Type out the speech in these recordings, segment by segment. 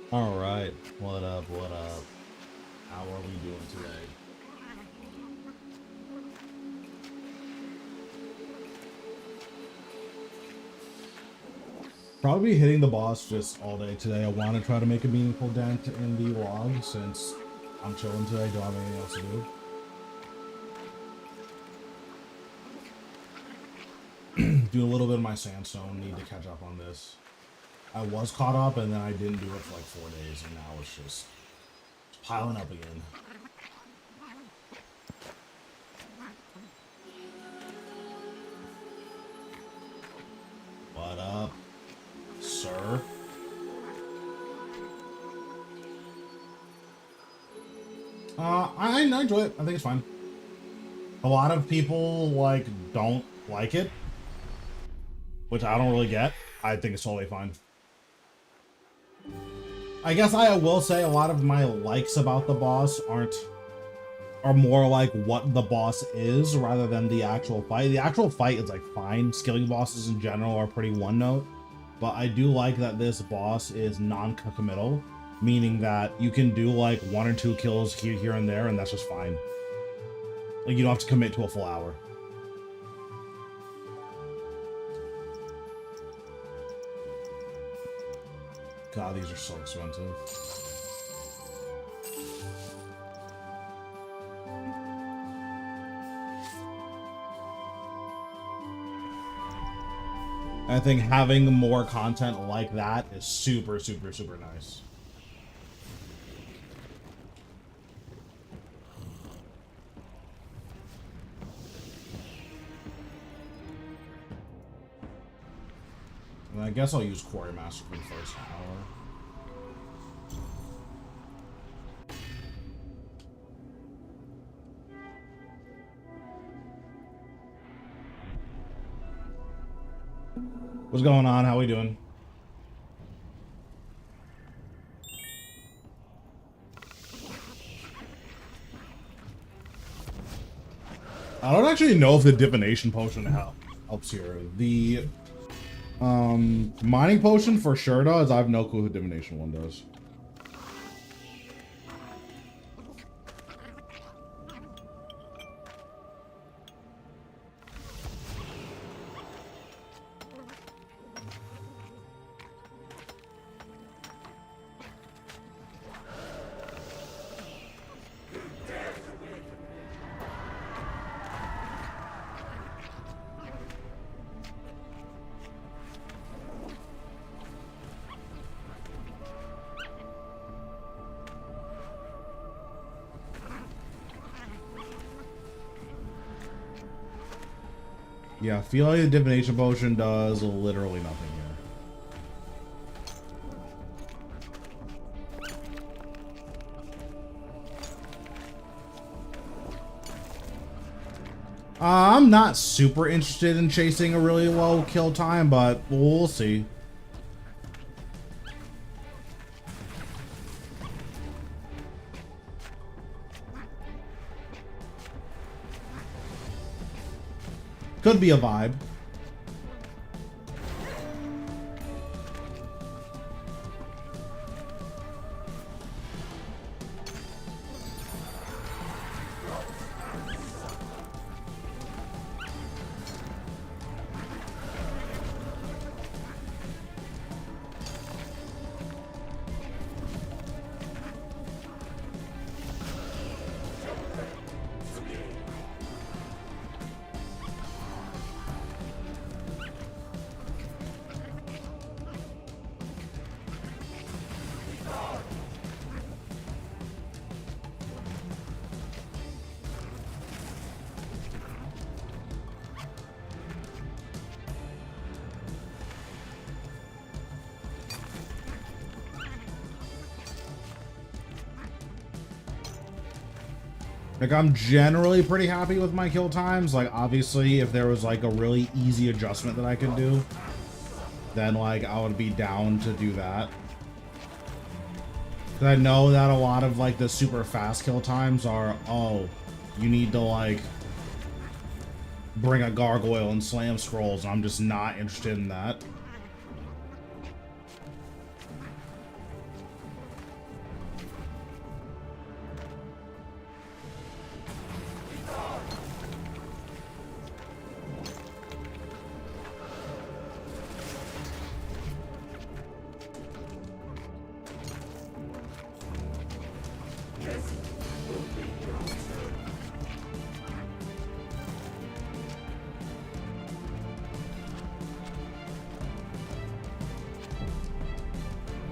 All right, what up? What up? How are we doing today? Probably hitting the boss just all day today. I want to try to make a meaningful dent in the log since I'm chilling today. Don't have anything else to do. Do a little bit of my sandstone. Need to catch up on this. I was caught up and then I didn't do it for like 4 days, and now it's piling up again. What up, sir? I enjoy it. I think it's fine. A lot of people like don't like it, which I don't really get. I think it's totally fine. I guess I will say a lot of my likes about the boss are more like what the boss is rather than the actual fight. The actual fight is like fine. Skilling bosses in general are pretty one note, but I do like that this boss is non-committal, meaning that you can do like 1 or 2 kills here and there, and that's just fine. Like you don't have to commit to a full hour. God, these are so expensive. I think having more content like that is super, super, super nice. And I guess I'll use Quarry Master for the first hour. What's going on? How we doing? I don't actually know if the divination potion helps here. The mining potion for sure does. I have no clue who the divination one does. Yeah, I feel like the divination potion does literally nothing here. I'm not super interested in chasing a really low kill time, but we'll see. Could be a vibe. Like, I'm generally pretty happy with my kill times. Like, obviously, if there was, like, a really easy adjustment that I could do, then, like, I would be down to do that. Because I know that a lot of, like, the super fast kill times are, oh, you need to, like, bring a gargoyle and slam scrolls, and I'm just not interested in that.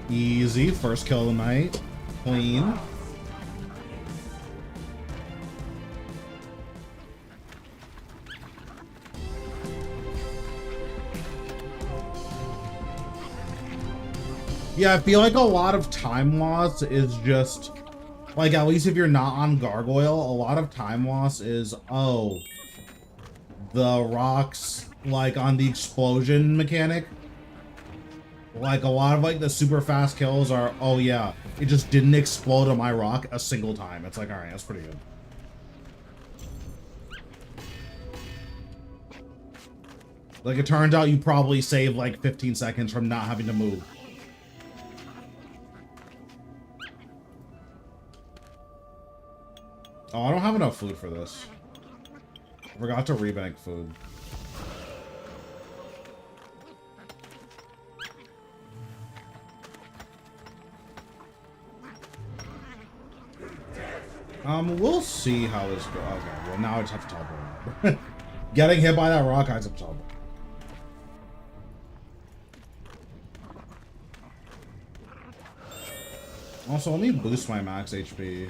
Easy. First kill of the night. Clean. Yeah, I feel like a lot of time loss is just, like, at least if you're not on Gargoyle, a lot of time loss is, oh, the rocks, like, on the explosion mechanic. Like, a lot of, like, the super fast kills are, oh, yeah, it just didn't explode on my rock a single time. It's like, alright, that's pretty good. Like, it turns out you probably saved, like, 15 seconds from not having to move. Oh, I don't have enough food for this. I forgot to rebank food. We'll see how this goes. Okay, well now I just have to teleport. Getting hit by that rock, I just have to teleport. Also, let me boost my max HP.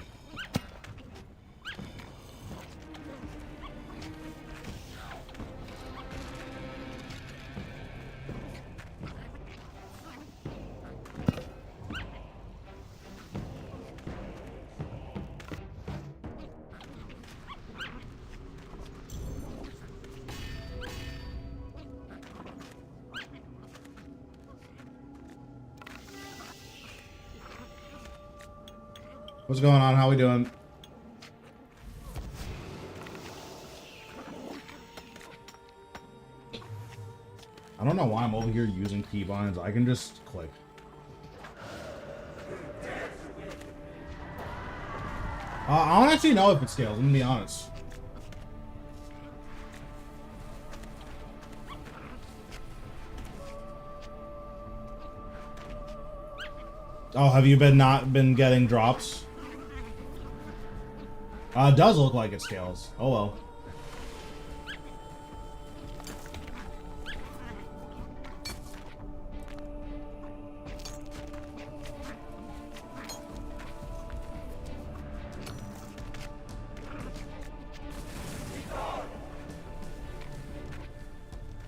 What's going on? How we doing? I don't know why I'm over here using keybinds. I can just click. I don't actually know if it scales, I'm gonna be honest. Oh, have you not been getting drops? It does look like it scales. Oh well.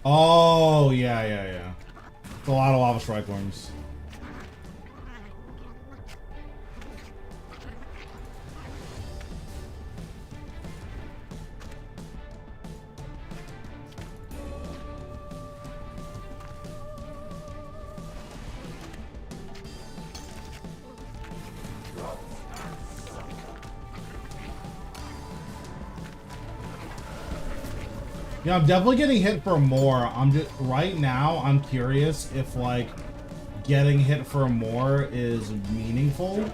Oh, yeah. It's a lot of lava strike worms. Yeah, I'm definitely getting hit for more. I'm just right now. I'm curious if like getting hit for more is meaningful.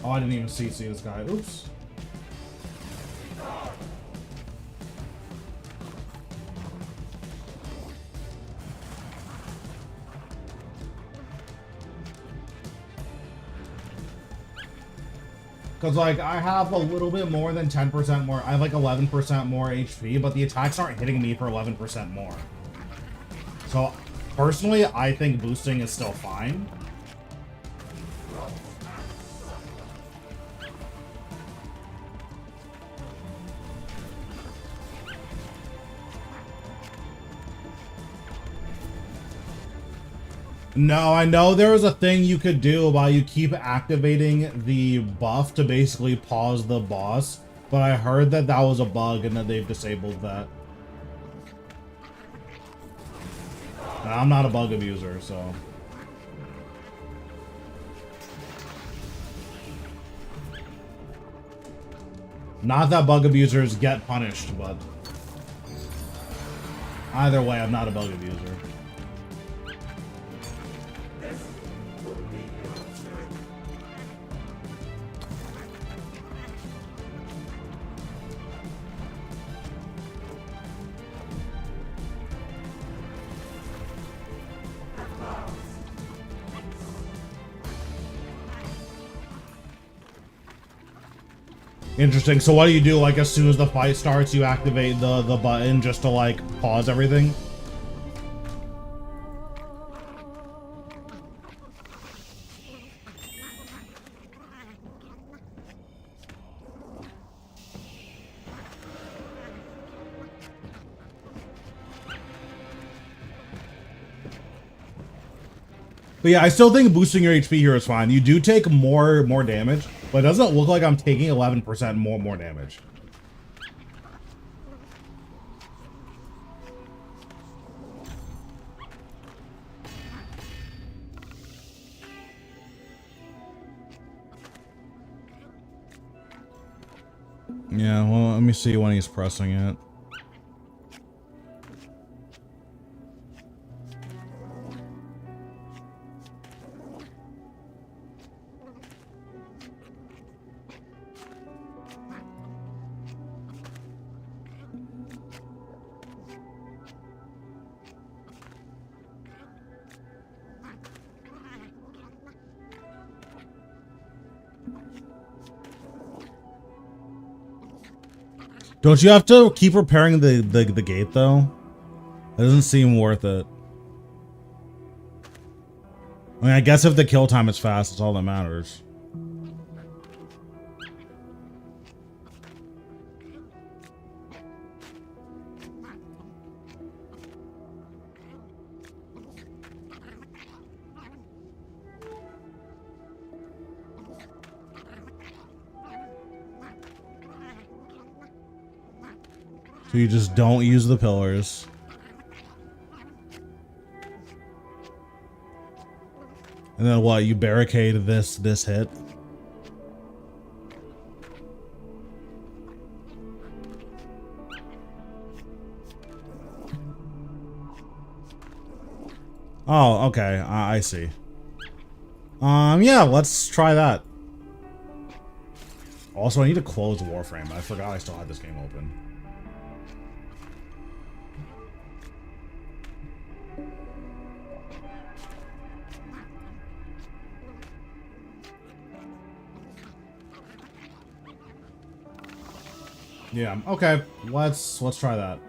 Oh, I didn't even see this guy. Oops. Because, like, I have a little bit more than 10% more. I have, like, 11% more HP, but the attacks aren't hitting me for 11% more. So, personally, I think boosting is still fine. No, I know there was a thing you could do while you keep activating the buff to basically pause the boss, but I heard that that was a bug and that they've disabled that. And I'm not a bug abuser, so... Not that bug abusers get punished, but... Either way, I'm not a bug abuser. Interesting. So what do you do? Like as soon as the fight starts, you activate the button just to like pause everything? But yeah, I still think boosting your HP here is fine. You do take more damage, but it doesn't look like I'm taking 11% more damage. Yeah, well, let me see when he's pressing it. Don't you have to keep repairing the gate though? It doesn't seem worth it. I mean, I guess if the kill time is fast, it's all that matters. So you just don't use the pillars. And then what? You barricade this hit? Oh, okay. I see. Yeah, let's try that. Also, I need to close Warframe. I forgot I still had this game open. Yeah, okay. Let's try that.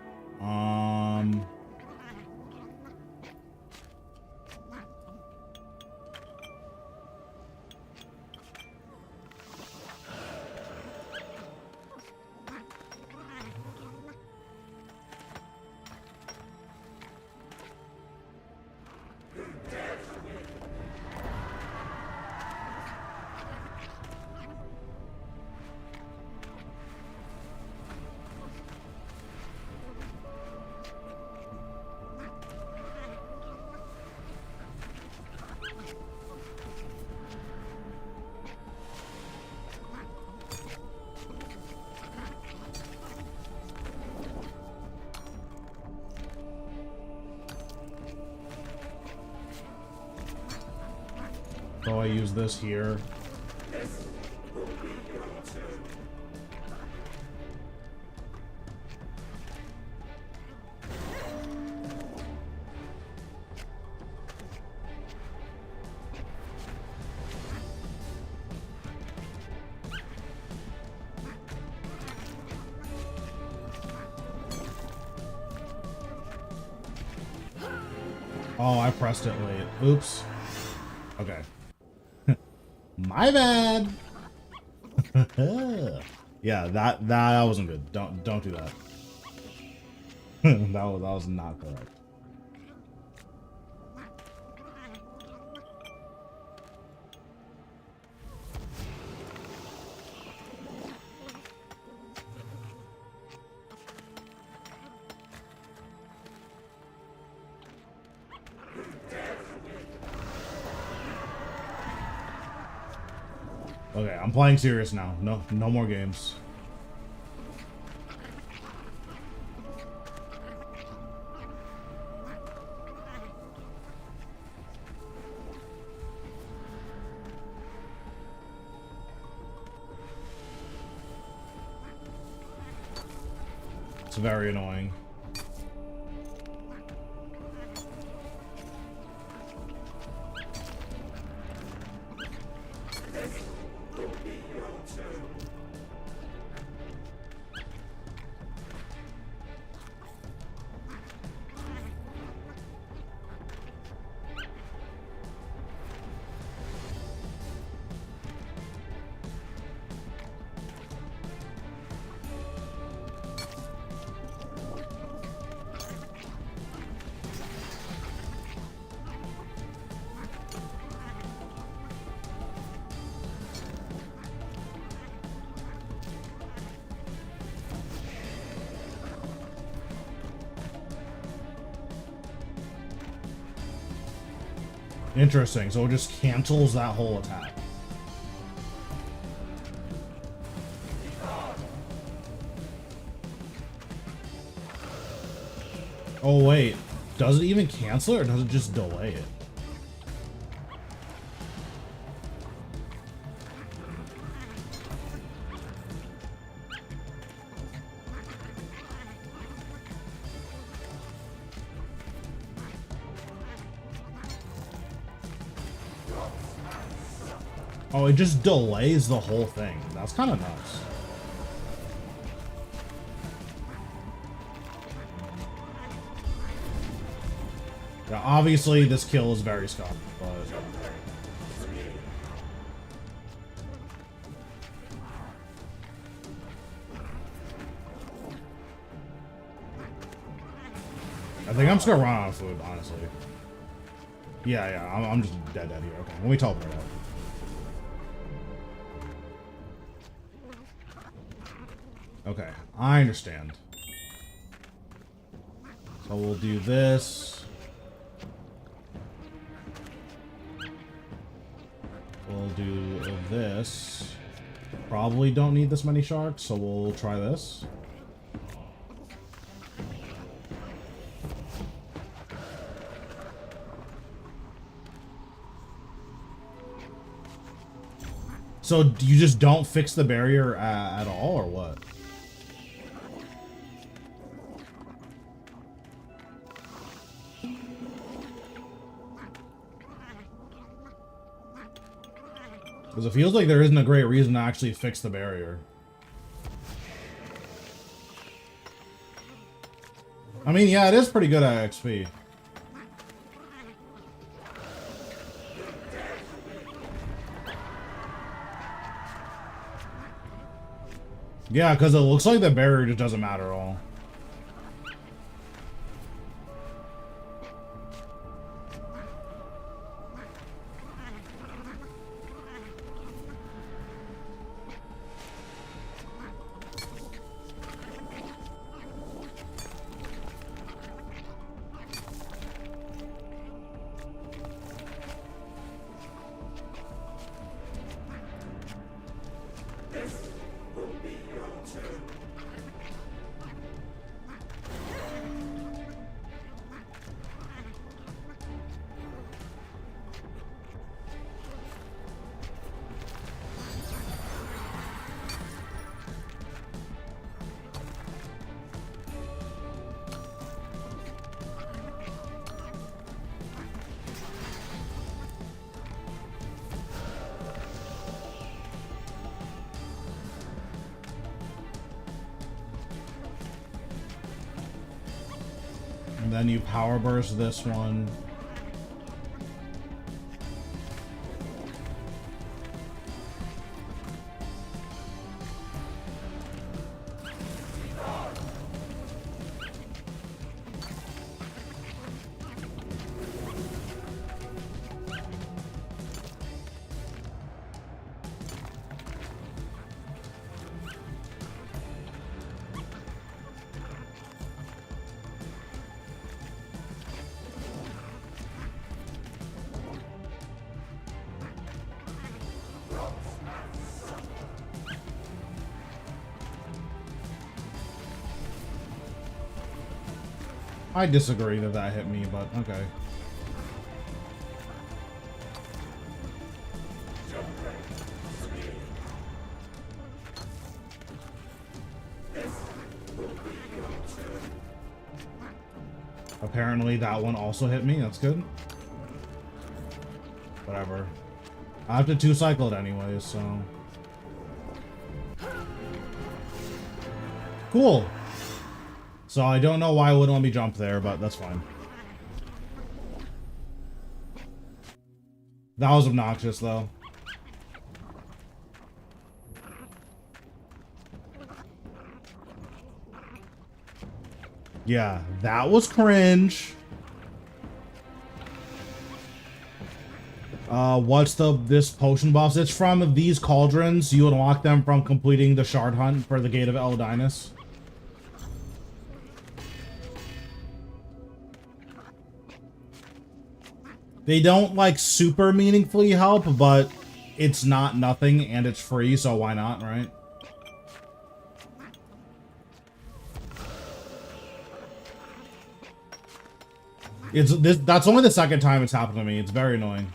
So I use this here. Oh, I pressed it late. Oops. Okay. My bad. Yeah, that wasn't good. Don't do that. that was not correct. Okay, I'm playing serious now. No more games. It's very annoying. Interesting. So it just cancels that whole attack. Oh, wait. Does it even cancel it, or does it just delay it? Oh, it just delays the whole thing. That's kind of nuts. Yeah, obviously this kill is very scummy, but... I think I'm just gonna run out of food, honestly. Yeah, I'm just dead here. Okay, let me teleport out. Okay, I understand. So we'll do this. We'll do this. Probably don't need this many sharks, so we'll try this. So you just don't fix the barrier at all, or what? Because it feels like there isn't a great reason to actually fix the barrier. I mean, yeah, it is pretty good at XP. Yeah, because it looks like the barrier just doesn't matter at all. And then you power burst this one. I disagree that that hit me, but okay. Apparently that one also hit me. That's good. Whatever. I have to 2-cycle it anyways, so... Cool! So I don't know why it wouldn't let me jump there, but that's fine. That was obnoxious, though. Yeah, that was cringe. What's this potion buffs? It's from these cauldrons. You unlock them from completing the shard hunt for the Gate of Eldinus. They don't like super meaningfully help, but it's not nothing and it's free, so why not, right? That's only the second time it's happened to me. It's very annoying.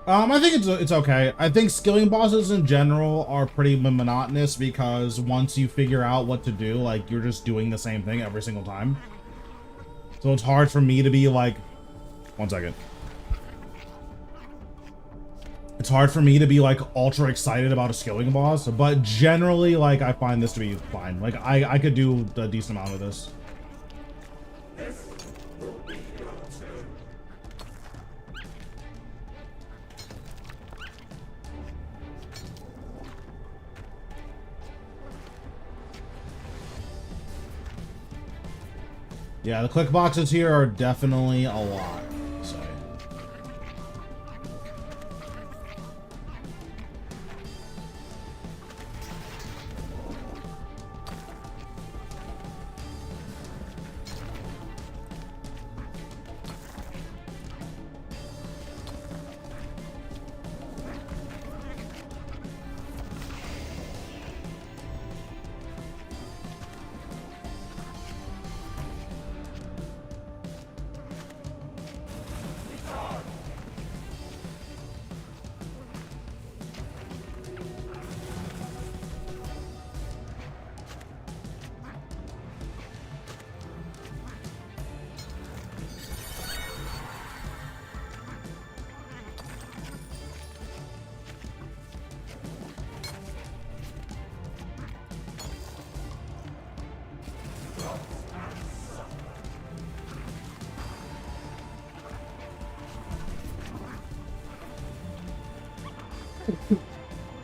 I think it's okay. I think skilling bosses in general are pretty monotonous because once you figure out what to do, like, you're just doing the same thing every single time. So it's hard for me to be like... One second. It's hard for me to be like ultra excited about a skilling boss, but generally, like, I find this to be fine. Like, I could do a decent amount of this. Yeah, the click boxes here are definitely a lot. So.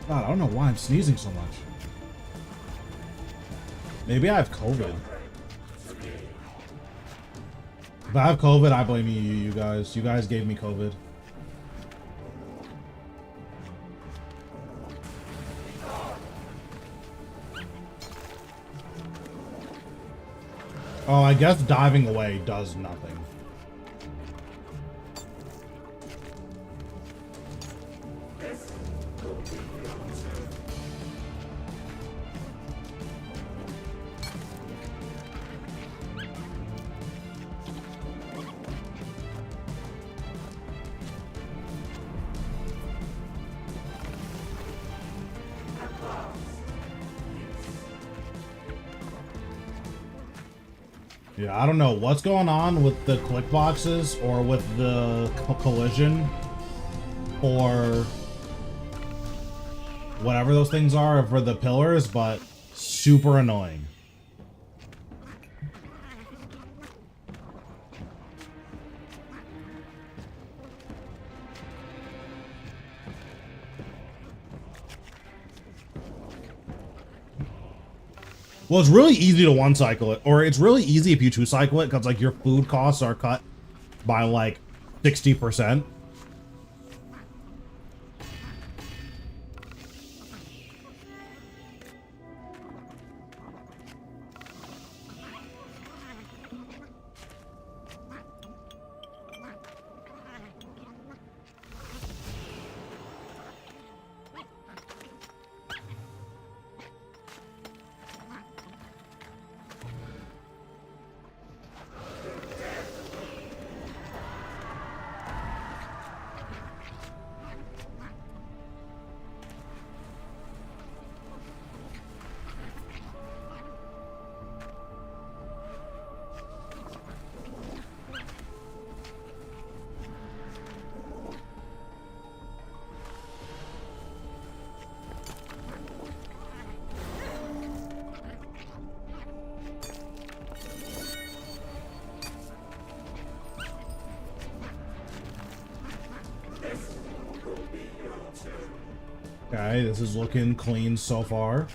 God, I don't know why I'm sneezing so much. Maybe I have COVID. If I have COVID, I blame you guys. You guys gave me COVID. Oh, I guess diving away does nothing. Yeah, I don't know what's going on with the click boxes or with the collision or whatever those things are for the pillars, but super annoying. Well, it's really easy to one cycle it, or it's really easy if you two cycle it because like your food costs are cut by like 60%. Okay, this is looking clean so far.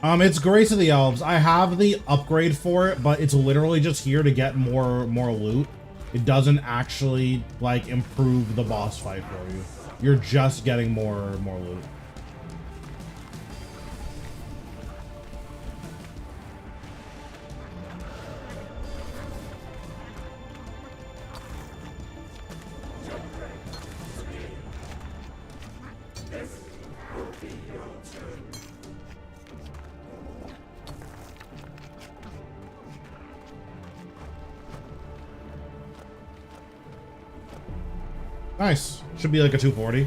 It's Grace of the Elves. I have the upgrade for it, but it's literally just here to get more loot. It doesn't actually, like, improve the boss fight for you. You're just getting more loot. Nice. Should be like a 240.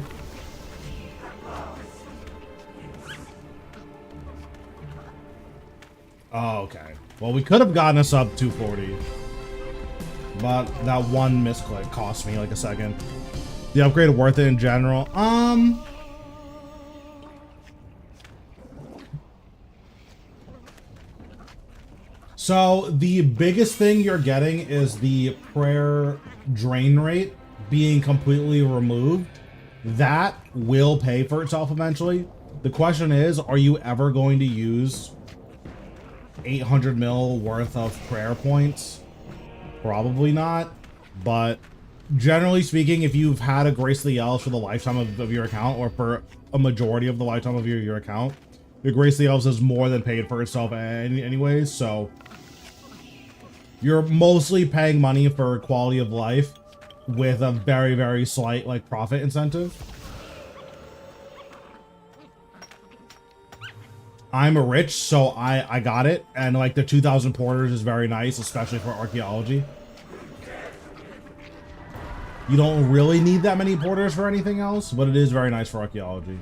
Oh, okay. Well, we could have gotten a sub 240. But that one misclick cost me like a second. The upgrade worth it in general? So the biggest thing you're getting is the prayer drain rate being completely removed. That will pay for itself eventually. The question is, are you ever going to use 800 mil worth of prayer points? Probably not, but generally speaking, if you've had a Grace of the Elves for the lifetime of your account, or for a majority of the lifetime of your account, the Grace of the Elves has more than paid for itself anyways, so you're mostly paying money for quality of life with a very, very slight, like, profit incentive. I'm rich, so I got it, and like the 2,000 porters is very nice, especially for archaeology. You don't really need that many porters for anything else, but it is very nice for archaeology.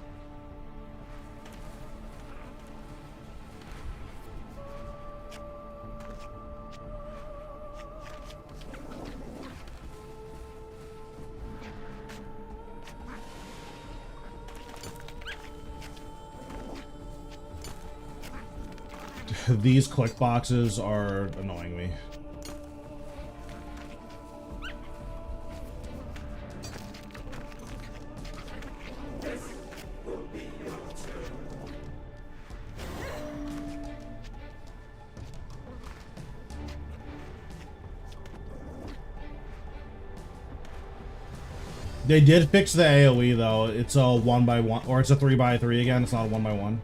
These click boxes are annoying me. They did fix the AoE though. It's a 1x1, or it's a 3x3 again. It's not a 1x1.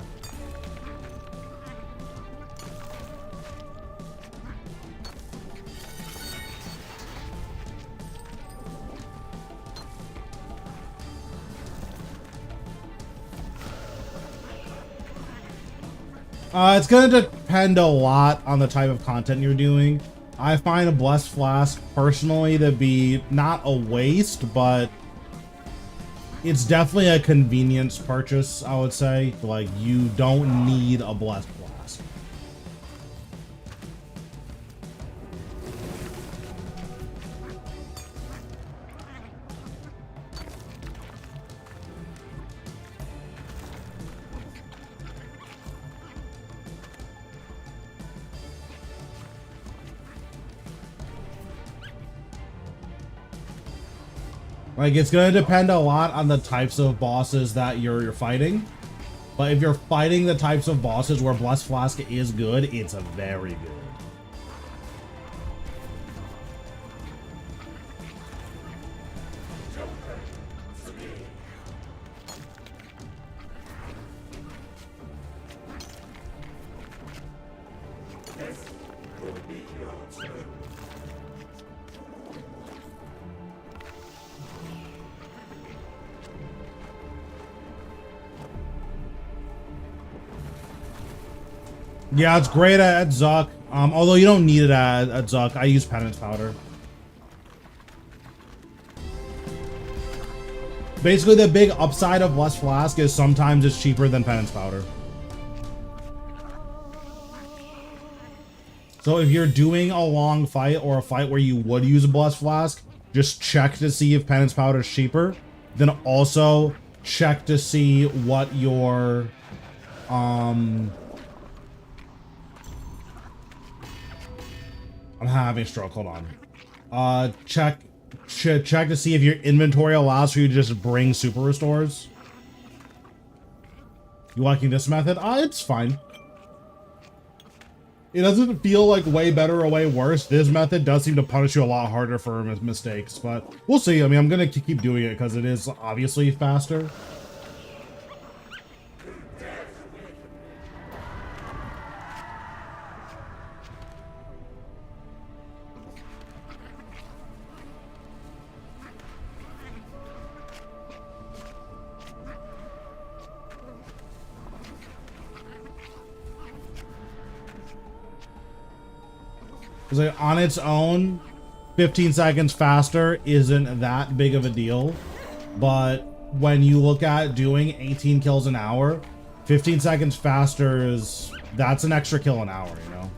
It's going to depend a lot on the type of content you're doing. I find a Blessed Flask personally to be not a waste, but it's definitely a convenience purchase, I would say. Like, you don't need a Blessed Flask. Like, it's going to depend a lot on the types of bosses that you're fighting. But if you're fighting the types of bosses where Blessed Flask is good, it's a very good. Yeah, it's great at tzkal-zuk. Although you don't need it at tzkal-zuk. I use penance powder. Basically, the big upside of Blessed Flask is sometimes it's cheaper than penance powder. So if you're doing a long fight or a fight where you would use a Blessed Flask, just check to see if penance powder is cheaper. Then also check to see what your I'm having a stroke, hold on. Check to see if your inventory allows for you to just bring super restores. You liking this method? It's fine. It doesn't feel like way better or way worse. This method does seem to punish you a lot harder for mistakes, but we'll see. I mean, I'm gonna keep doing it because it is obviously faster. Because like, on its own, 15 seconds faster isn't that big of a deal. But when you look at doing 18 kills an hour, 15 seconds faster that's an extra kill an hour, you know?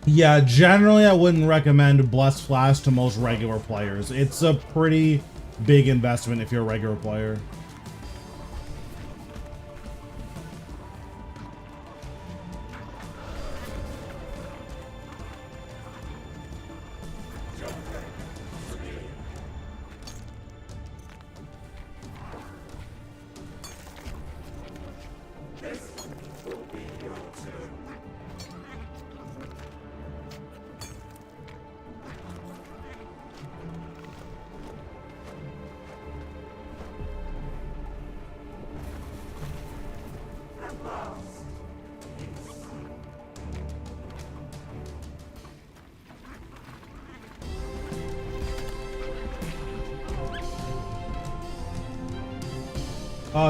Yeah, generally I wouldn't recommend Blessed Flash to most regular players. It's a pretty big investment if you're a regular player.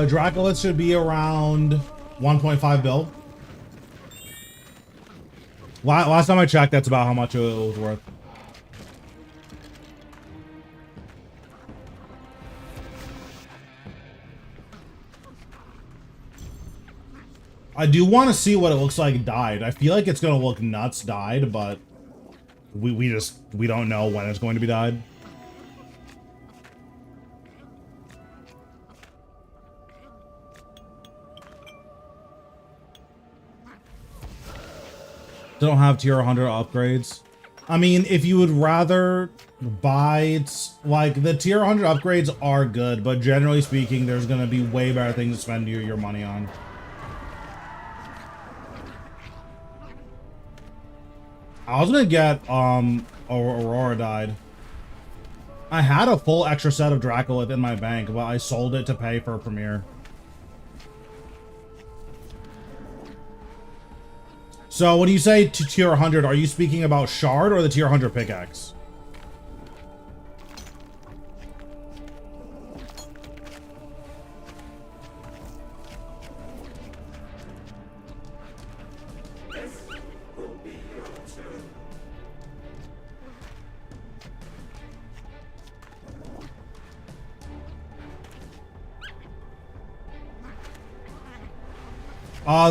Draculus should be around 1.5 bill. Last time I checked, that's about how much it was worth. I do want to see what it looks like dyed. I feel like it's going to look nuts dyed, but we don't know when it's going to be dyed. Don't have tier 100 upgrades. I mean, if you would rather buy, like, the tier 100 upgrades are good, but generally speaking, there's gonna be way better things to spend your money on. I was gonna get, Aurora died. I had a full extra set of Draculith in my bank, but I sold it to pay for Premiere. So when you say to tier 100, are you speaking about Shard or the tier 100 pickaxe?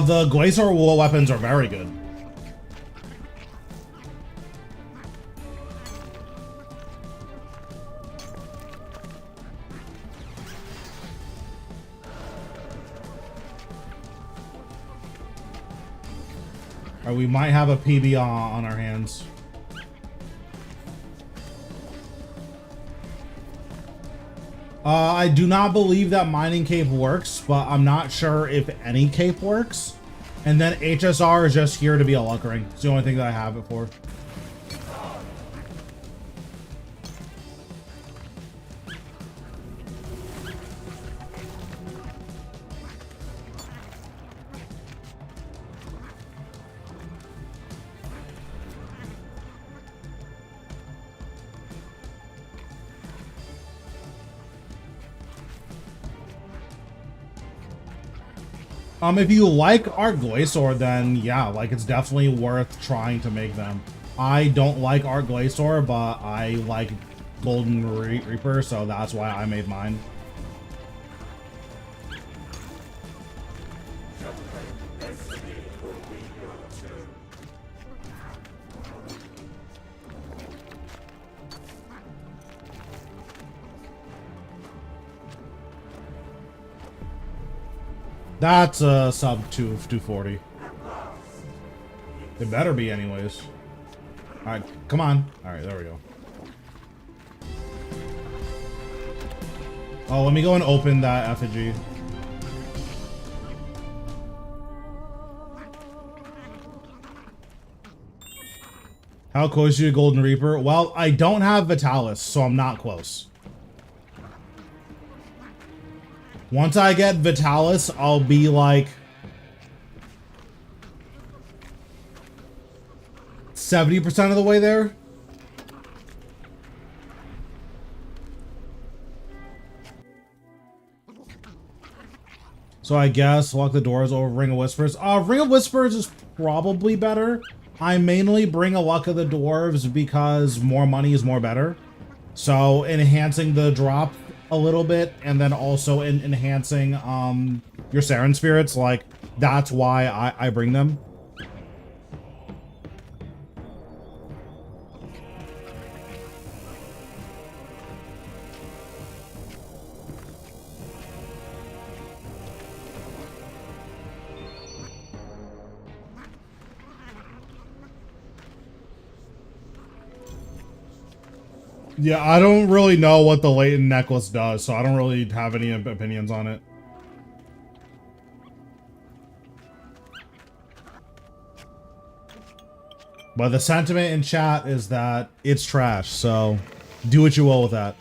The Glacier Wool weapons are very good. We might have a PB on our hands. I do not believe that mining cape works, but I'm not sure if any cape works. And then HSR is just here to be a luck ring. It's the only thing that I have it for. If you like Art Glacier, then yeah, like it's definitely worth trying to make them. I don't like Art Glacier, but I like Golden Reaper, so that's why I made mine. That's a sub 240. It better be anyways. Alright, come on. Alright, there we go. Oh, let me go and open that effigy. How close are you to Golden Reaper? Well, I don't have Vitalis, so I'm not close. Once I get Vitalis, I'll be like 70% of the way there. So I guess lock the doors over Ring of Whispers. Ring of Whispers is probably better. I mainly bring a Luck of the Dwarves because more money is more better. So enhancing the drop a little bit, and then also enhancing your Saren spirits, like that's why I bring them. Yeah, I don't really know what the latent necklace does, so I don't really have any opinions on it. But the sentiment in chat is that it's trash, so do what you will with that.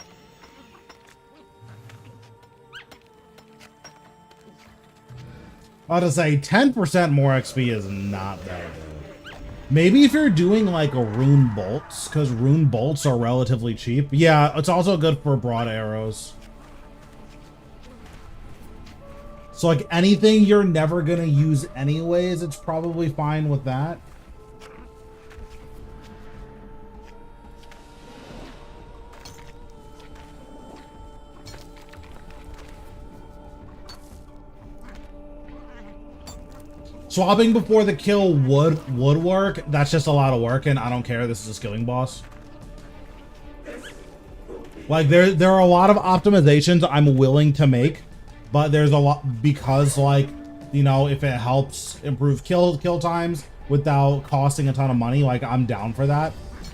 I'll just say 10% more XP is not that good. Maybe if you're doing like a rune bolts, because rune bolts are relatively cheap. Yeah, it's also good for broad arrows. So like anything you're never gonna use anyways, it's probably fine with that. Swapping before the kill would work. That's just a lot of work, and I don't care. This is a skilling boss. Like there are a lot of optimizations I'm willing to make, but there's a lot because like, you know, if it helps improve kill times without costing a ton of money, like I'm down for that.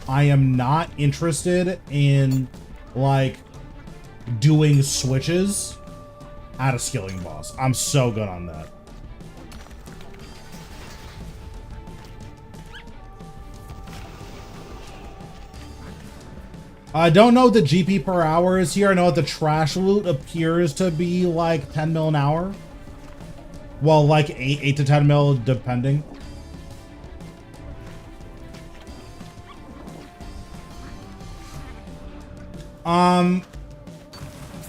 I am not interested in like doing switches at a skilling boss. I'm so good on that. I don't know what the GP per hour is here. I know that the trash loot appears to be like 10 mil an hour. Well, like 8 to 10 mil, depending.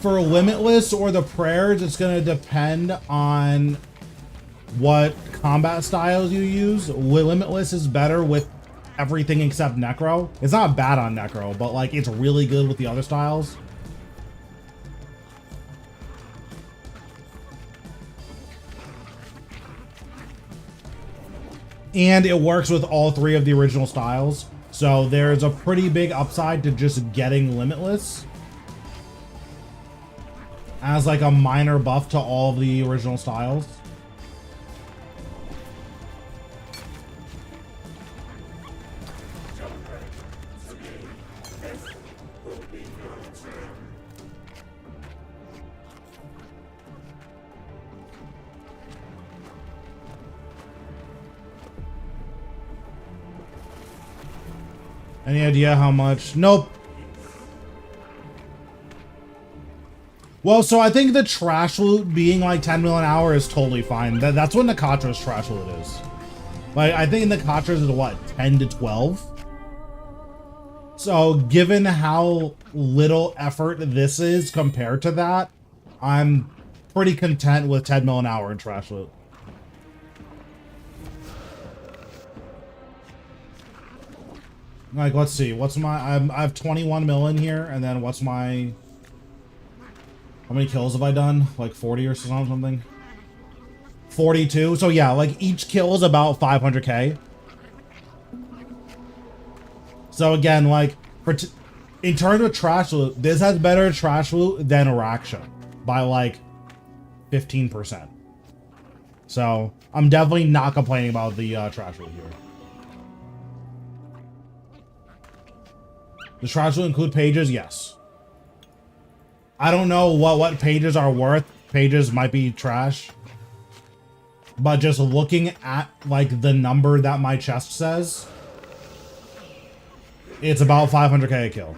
For Limitless or the prayers, it's gonna depend on what combat styles you use. Limitless is better with everything except Necro. It's not bad on Necro, but like it's really good with the other styles. And it works with all 3 of the original styles. So there's a pretty big upside to just getting Limitless as like a minor buff to all of the original styles. Any idea how much? Nope. Well, so I think the trash loot being like 10 mil an hour is totally fine. That's what Nakatra's trash loot is. Like, I think Nakatra's is what, 10 to 12? So, given how little effort this is compared to that, I'm pretty content with 10 mil an hour in trash loot. Like, let's see. What's my... I have 21 mil in here, and then what's my... How many kills have I done? Like 40 or something? 42. So yeah, like each kill is about 500k. So again, like in terms of trash loot, this has better trash loot than Raksha by like 15%. So I'm definitely not complaining about the trash loot here. Does trash loot include pages? Yes. I don't know what pages are worth. Pages might be trash. But just looking at like the number that my chest says, it's about 500k a kill.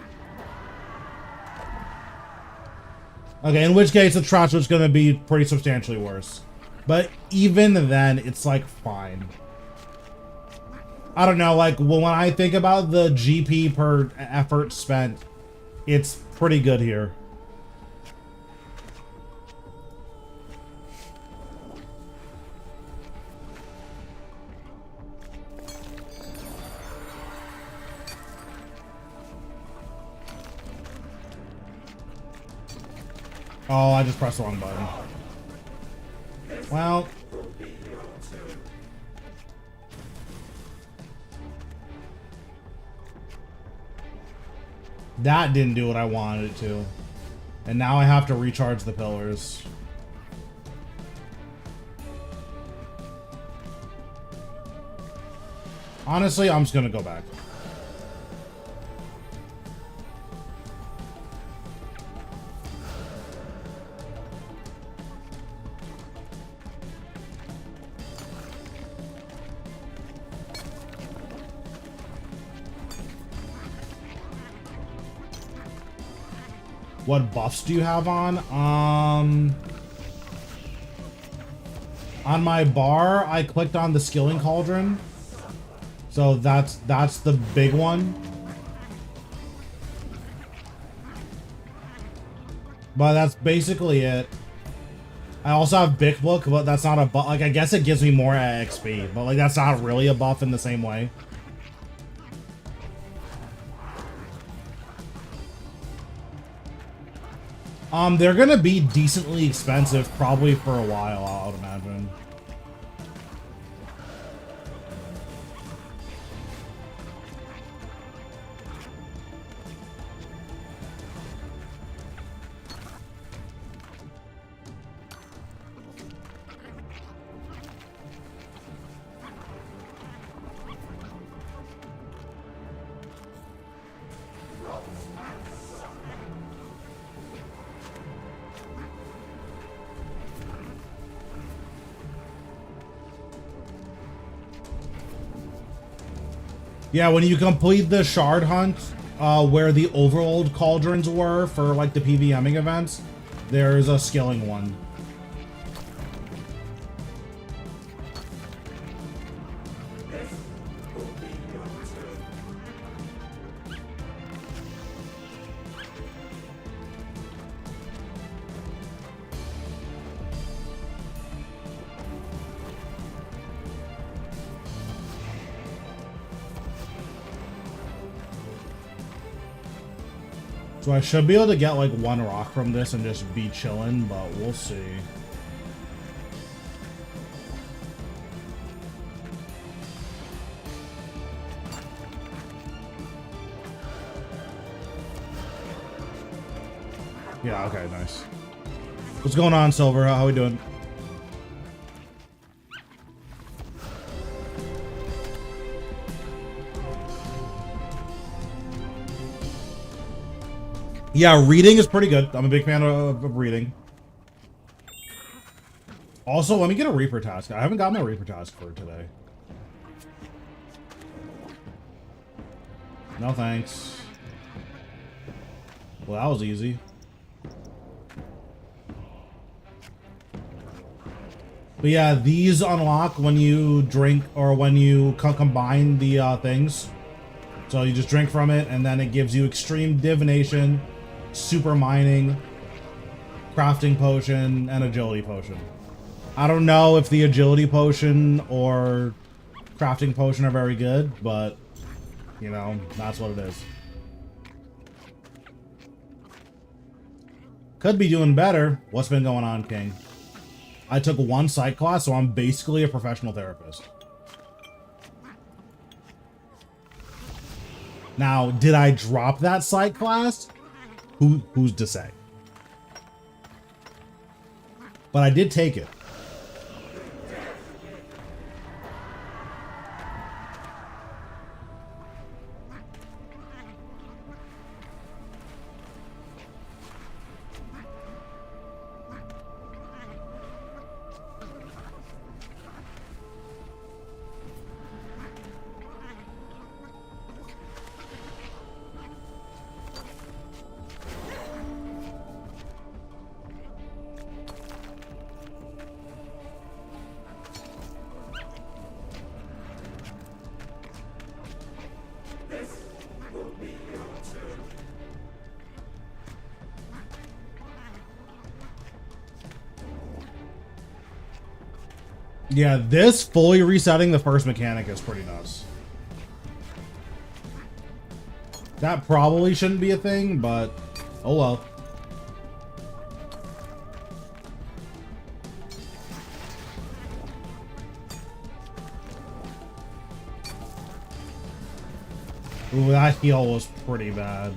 Okay, in which case the trash is going to be pretty substantially worse. But even then, it's like fine. I don't know, like when I think about the GP per effort spent, it's pretty good here. Oh, I just pressed the wrong button. Well. That didn't do what I wanted it to. And now I have to recharge the pillars. Honestly, I'm just gonna go back. What buffs do you have on? On my bar, I clicked on the skilling cauldron. So that's the big one. But that's basically it. I also have Bic Book, but that's not a buff. Like, I guess it gives me more XP, but like that's not really a buff in the same way. They're gonna be decently expensive probably for a while, I would imagine. Yeah, when you complete the shard hunt, where the overload cauldrons were for like the PVMing events, there's a skilling one. So I should be able to get like one rock from this and just be chilling, but we'll see. Yeah, okay, nice. What's going on, Silver? How we doing? Yeah, reading is pretty good. I'm a big fan of reading. Also, let me get a Reaper task. I haven't got my Reaper task for today. No thanks. Well, that was easy. But yeah, these unlock when you drink or when you combine the things. So you just drink from it and then it gives you extreme divination, super mining, crafting potion, and agility potion. I don't know if the agility potion or crafting potion are very good, but You know, that's what it is. Could be doing better. What's been going on, King? I took one psych class, so I'm basically a professional therapist. Now, did I drop that psych class? Who's to say? But I did take it. Yeah, this fully resetting the first mechanic is pretty nuts. That probably shouldn't be a thing, but oh well. Ooh, that heal was pretty bad.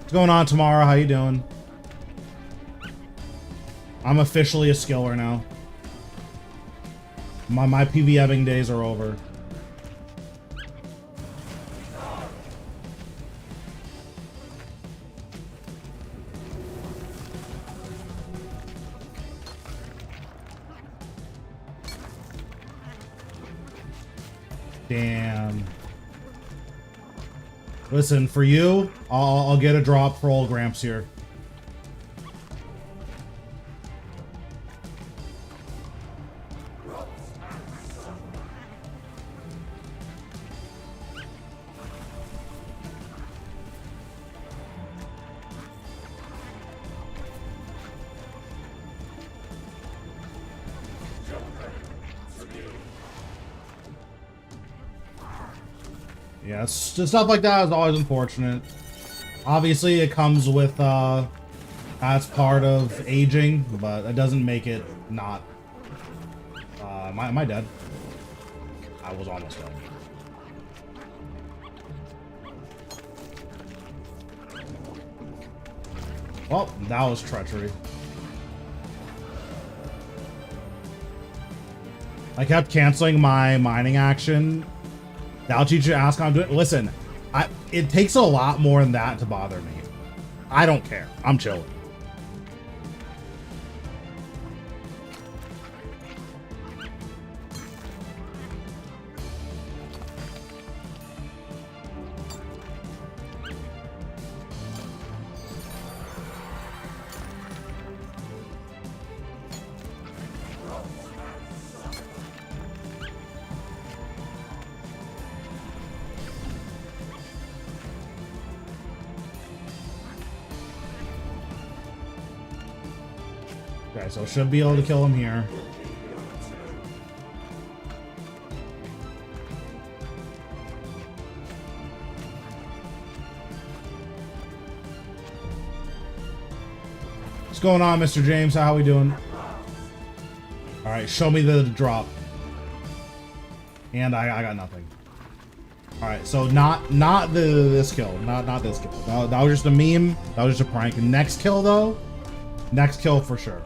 What's going on, Tamara? How you doing? I'm officially a skiller now. My PVMing days are over. Damn. Listen, for you, I'll get a drop for old Gramps here. Yeah, stuff like that is always unfortunate. Obviously, it comes with, that's part of aging, but it doesn't make it not. Am I dead? I was almost dead. Well, that was treachery. I kept canceling my mining action. That'll teach you to ask how I'm doing. Listen, it takes a lot more than that to bother me. I don't care. I'm chilling. Okay, so should be able to kill him here. What's going on, Mr. James? How we doing? All right, show me the drop. And I got nothing. All right, so not this kill, not this kill. That was just a meme. That was just a prank. Next kill though, next kill for sure.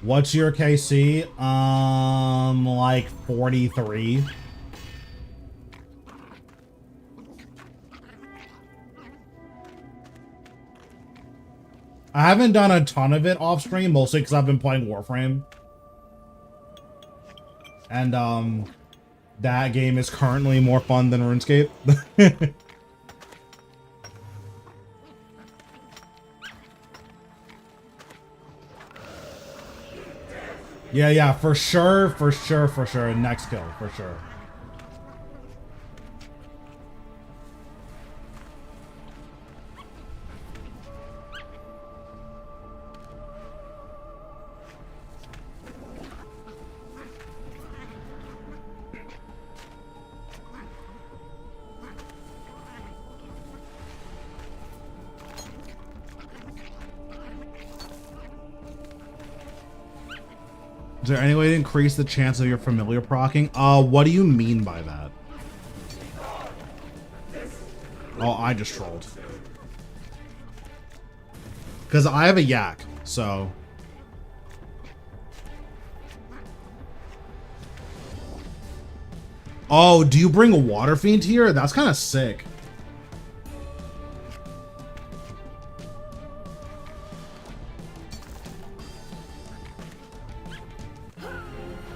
What's your KC? Like 43. I haven't done a ton of it off stream, mostly because I've been playing Warframe. And, that game is currently more fun than RuneScape. Yeah, for sure. Next kill, for sure. Is there any way to increase the chance of your familiar proccing? What do you mean by that? Oh, I just trolled. Because I have a yak, so... Oh, do you bring a water fiend here? That's kind of sick.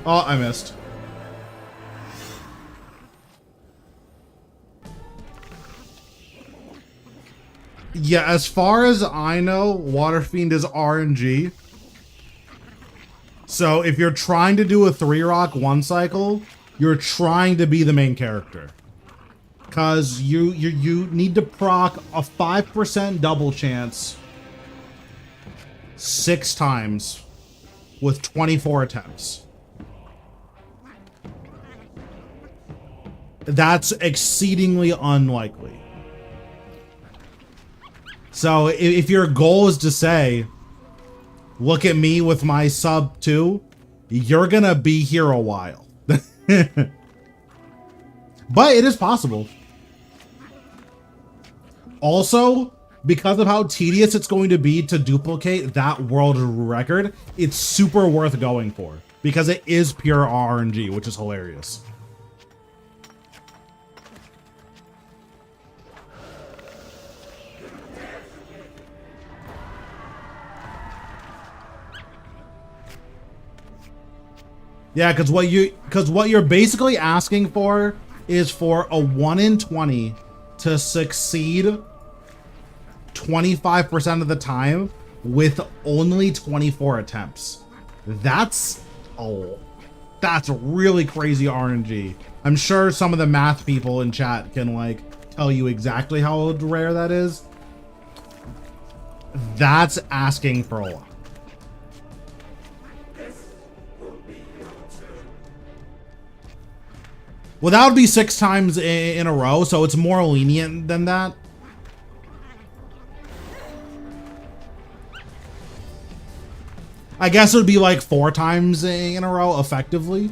Oh, I missed. Yeah, as far as I know, Water Fiend is RNG. So if you're trying to do a 3-rock 1 cycle, you're trying to be the main character. Cause you need to proc a 5% double chance 6 times with 24 attempts. That's exceedingly unlikely. So if your goal is to say, look at me with my sub 2, you're gonna be here a while. But it is possible. Also, because of how tedious it's going to be to duplicate that world record, it's super worth going for. Because it is pure RNG, which is hilarious. Yeah, because what you're basically asking for is for a 1 in 20 to succeed 25% of the time with only 24 attempts. That's really crazy RNG. I'm sure some of the math people in chat can like tell you exactly how rare that is. That's asking for a lot. Well, that would be 6 times in a row, so it's more lenient than that. I guess it would be like 4 times in a row, effectively.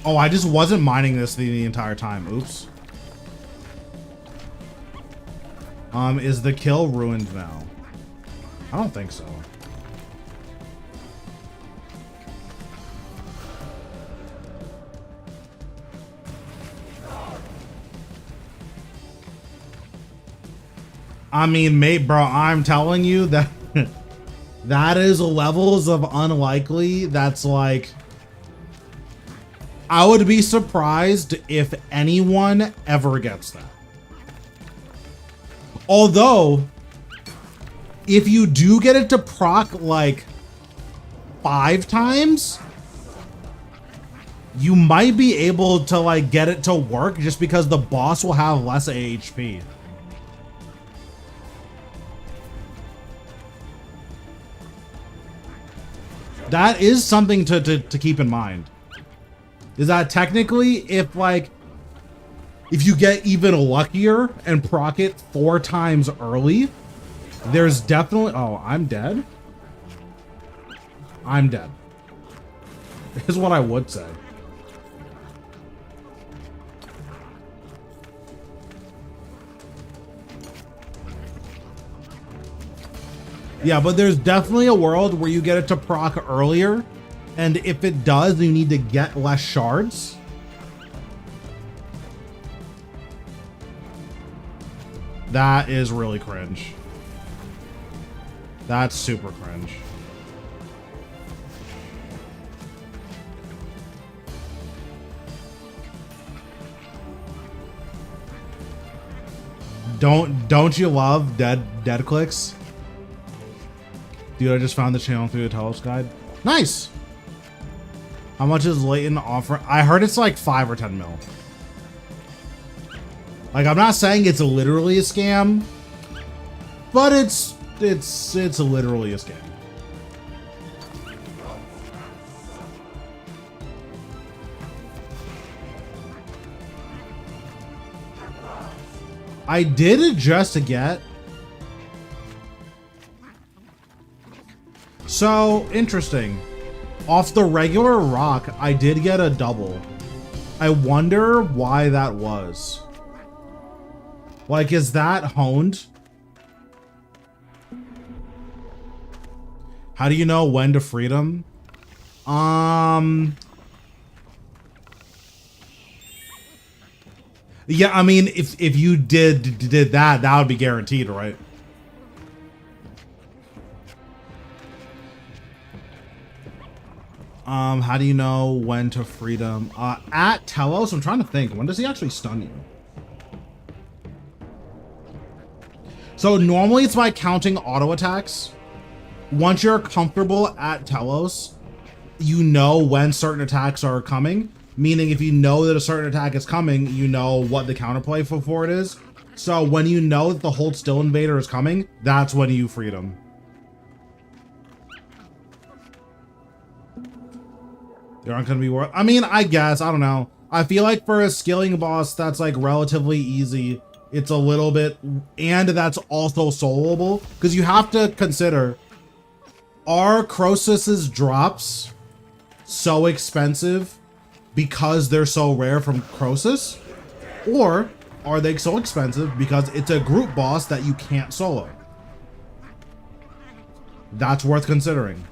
Oh, I just wasn't mining this the entire time. Oops. Is the kill ruined now? I don't think so. I mean, mate, bro, I'm telling you that that is levels of unlikely. That's like, I would be surprised if anyone ever gets that. Although, if you do get it to proc like 5 times, you might be able to like get it to work just because the boss will have less HP. That is something to keep in mind. Is that technically if you get even luckier and proc it 4 times early, there's definitely... Oh, I'm dead? I'm dead. Is what I would say. Yeah, but there's definitely a world where you get it to proc earlier, and if it does, you need to get less shards. That is really cringe. That's super cringe. Don't you love dead clicks? Dude, I just found the channel through the Telos guide. Nice. How much is Leighton offering? I heard it's like 5 or 10 mil. Like, I'm not saying it's literally a scam, but it's literally a scam. I did just get... So, interesting. Off the regular rock, I did get a double. I wonder why that was. Like, is that honed? How do you know when to freedom? Yeah, I mean, if you did that, that would be guaranteed, right? How do you know when to freedom? At Telos, I'm trying to think. When does he actually stun you? So normally it's by counting auto attacks. Once you're comfortable at Telos, you know when certain attacks are coming. Meaning if you know that a certain attack is coming, you know what the counterplay for it is. So when you know that the Hold Still Invader is coming, that's when you freedom. They aren't going to be worth... I mean, I guess. I don't know. I feel like for a skilling boss that's like relatively easy, it's a little bit... And that's also soloable. Because you have to consider, are Crossus's drops so expensive because they're so rare from Crosus? Or are they so expensive because it's a group boss that you can't solo? That's worth considering.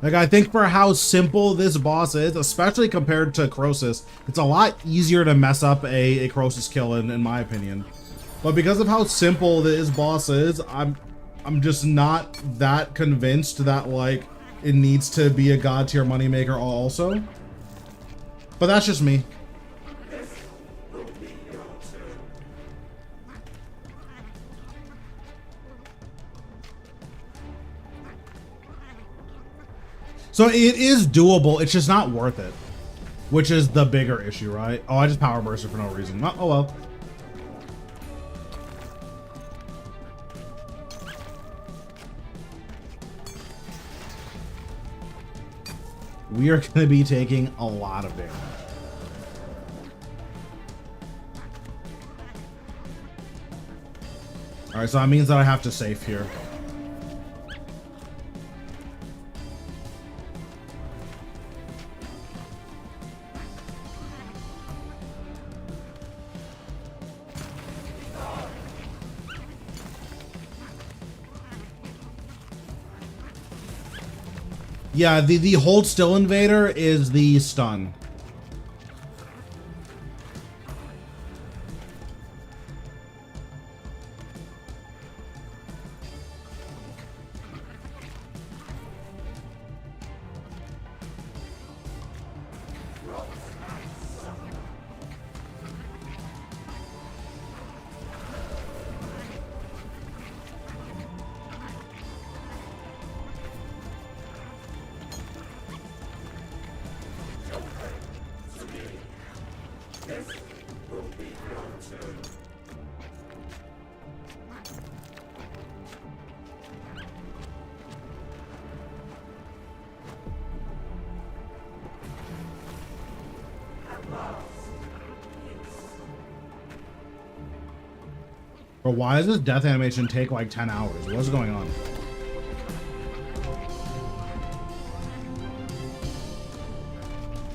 Like, I think for how simple this boss is, especially compared to Crosus, it's a lot easier to mess up a Crosus kill in my opinion. But because of how simple this boss is, I'm just not that convinced that, like, it needs to be a god tier moneymaker also. But that's just me. So it is doable, it's just not worth it. Which is the bigger issue, right? Oh, I just power bursted for no reason. Oh well. We are going to be taking a lot of damage. Alright, so that means that I have to safe here. Yeah, the Hold Still Invader is the stun. But why does this death animation take like 10 hours? What's going on?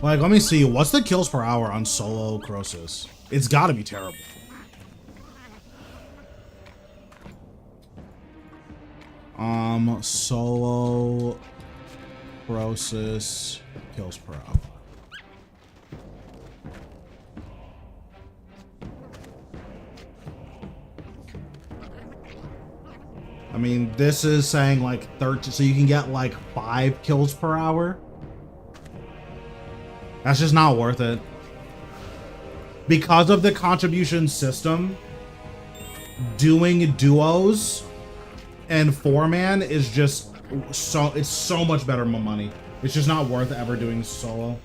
Like, let me see. What's the kills per hour on solo Crosus? It's gotta be terrible. Solo Crosus kills per hour. I mean, this is saying like 30, so you can get like 5 kills per hour. That's just not worth it. Because of the contribution system, doing duos and 4-man is just so, it's so much better money. It's just not worth ever doing solo.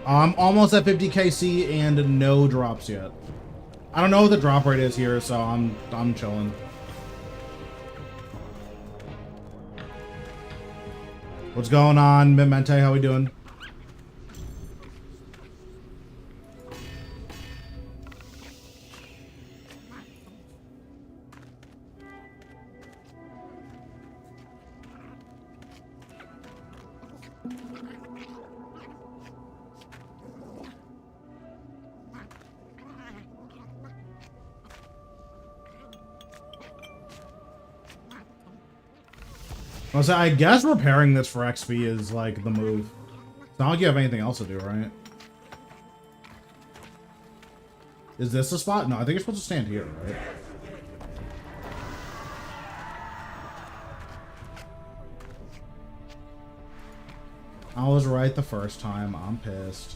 I'm almost at 50 KC and no drops yet. I don't know what the drop rate is here, so I'm chilling. What's going on, Mimente? How we doing? I guess repairing this for XP is like the move. It's not like you have anything else to do, right? Is this the spot? No, I think you're supposed to stand here, right? I was right the first time. I'm pissed.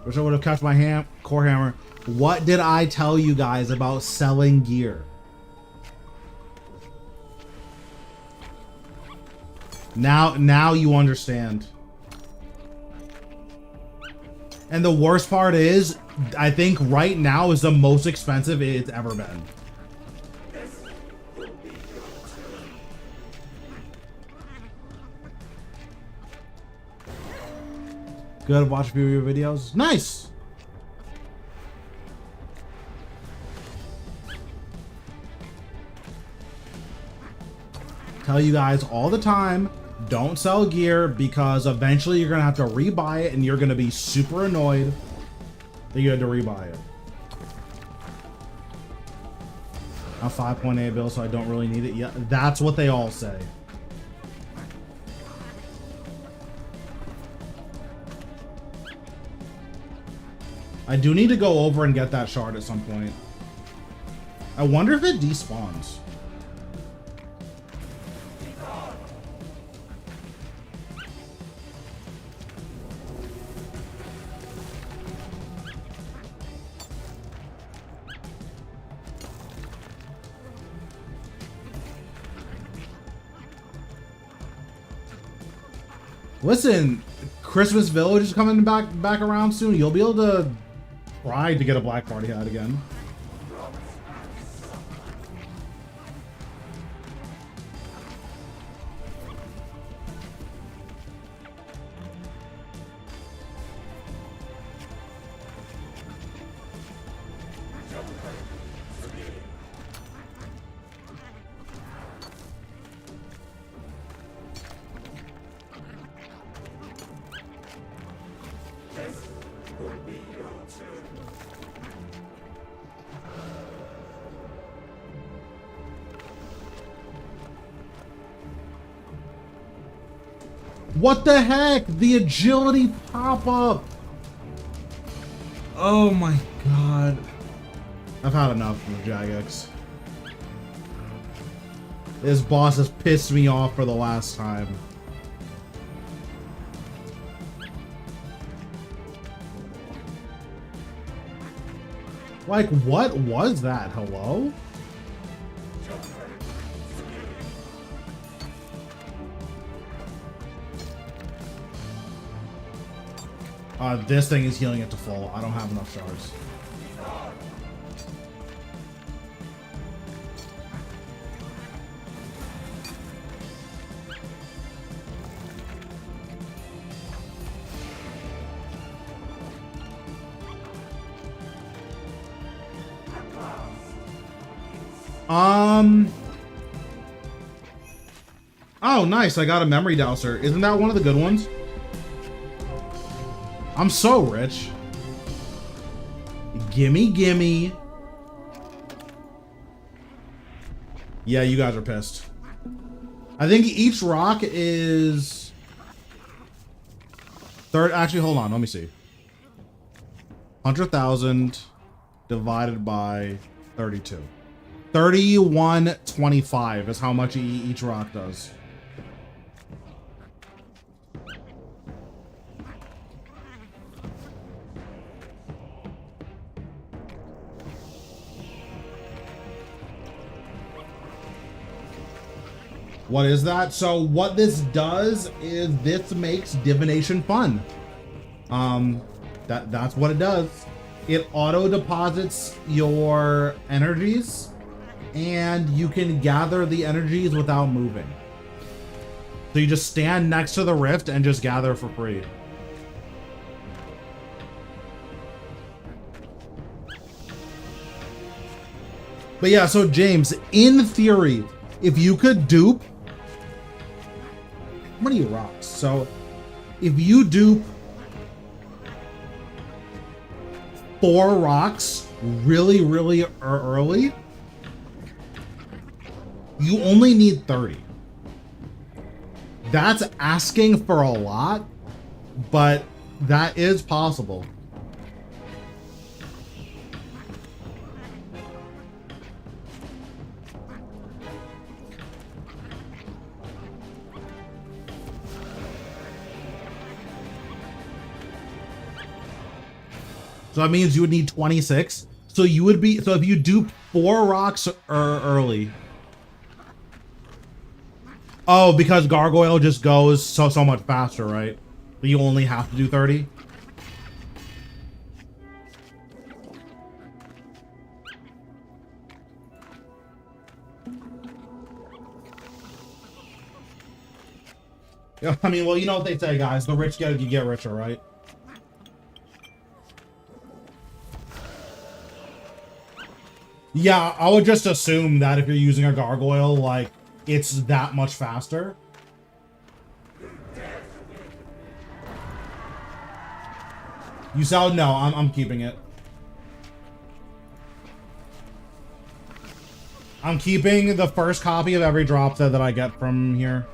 Wish I would have kept my core hammer. What did I tell you guys about selling gear? Now you understand. And the worst part is, I think right now is the most expensive it's ever been. Good, watch a few of your videos. Nice! Tell you guys all the time, don't sell gear because eventually you're gonna have to rebuy it and you're gonna be super annoyed that you had to rebuy it. I'm 5.8 bill, so I don't really need it yet. That's what they all say. I do need to go over and get that shard at some point. I wonder if it despawns. Listen, Christmas Village is coming back around soon. You'll be able to try to get a Black Party hat again. What the heck? The agility pop-up! Oh my god. I've had enough of Jagex. This boss has pissed me off for the last time. Like, what was that? Hello? This thing is healing it to full. I don't have enough shards. Oh, nice. I got a memory dowser. Isn't that one of the good ones? I'm so rich. Gimme, gimme. Yeah, you guys are pissed. I think each rock is... Actually, hold on. Let me see. 100,000 divided by 32. 31.25 is how much each rock does. What is that? So what this does is this makes divination fun. That's what it does. It auto deposits your energies and you can gather the energies without moving. So you just stand next to the rift and just gather for free. But yeah, so James, in theory, if you could dupe, how many rocks? So if you dupe 4 rocks really early, you only need 30. That's asking for a lot, but that is possible. So that means you would need 26. So you would be, so if you dupe 4 rocks early. Oh, because Gargoyle just goes so much faster, right? But you only have to do 30. Yeah, I mean, well, you know what they say, guys. The rich get richer, right? Yeah, I would just assume that if you're using a gargoyle, like, it's that much faster. You sound no, I'm keeping it. I'm keeping the first copy of every drop set that I get from here.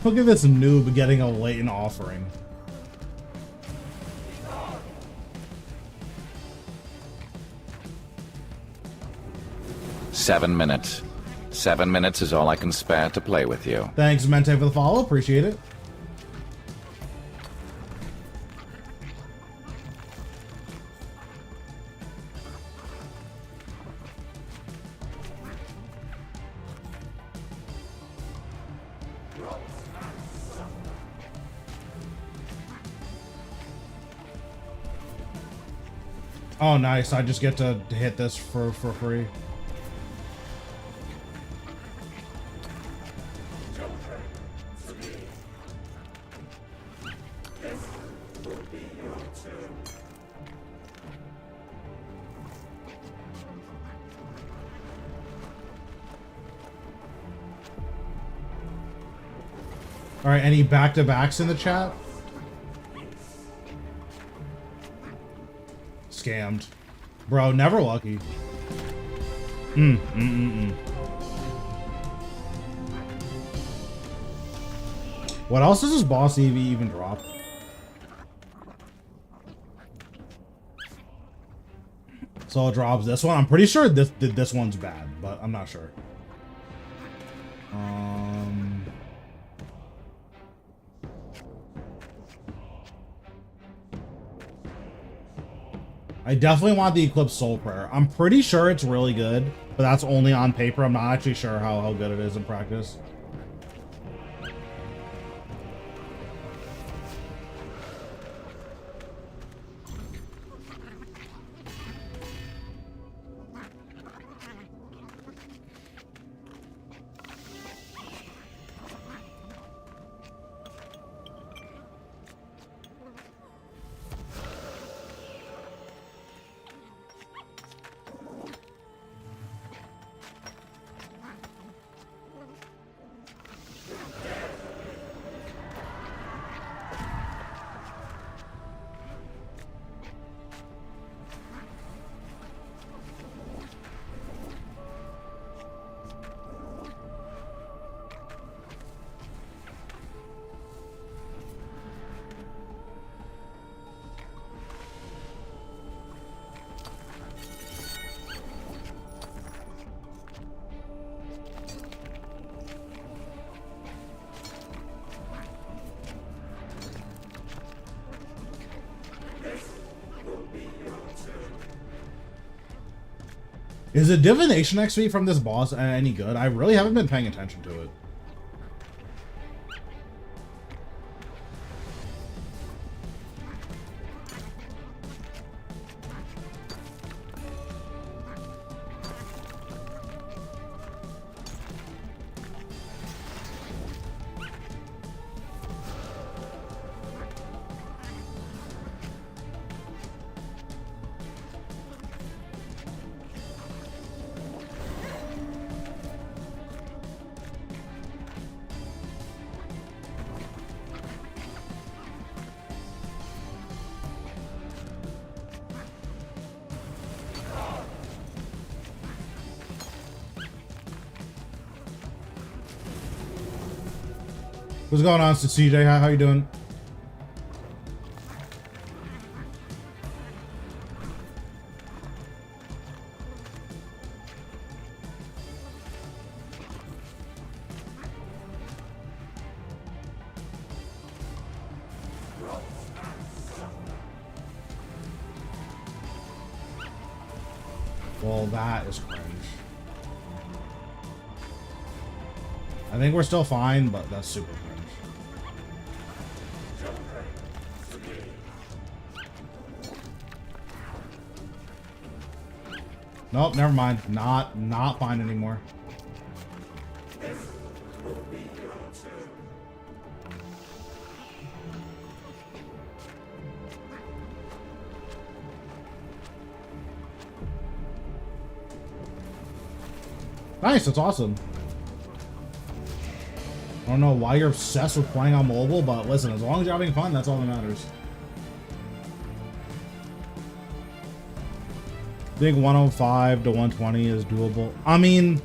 Look at this noob getting a latent offering. Seven minutes. 7 minutes is all I can spare to play with you. Thanks, Mente, for the follow. Appreciate it. Oh, nice. I just get to hit this for free. All right, any back-to-backs in the chat? Scammed. Bro, never lucky. What else does this boss EV even drop? So it drops this one. I'm pretty sure this one's bad, but I'm not sure. I definitely want the Eclipse Soul Prayer. I'm pretty sure it's really good, but that's only on paper. I'm not actually sure how good it is in practice. Is the divination XP from this boss any good? I really haven't been paying attention to it. What's going on, CJ? How you doing? Well, that is cringe. I think we're still fine, but that's super cringe. Nope, never mind. Not fine anymore. Nice, that's awesome. I don't know why you're obsessed with playing on mobile, but listen, as long as you're having fun, that's all that matters. I think 105 to 120 is doable. I mean,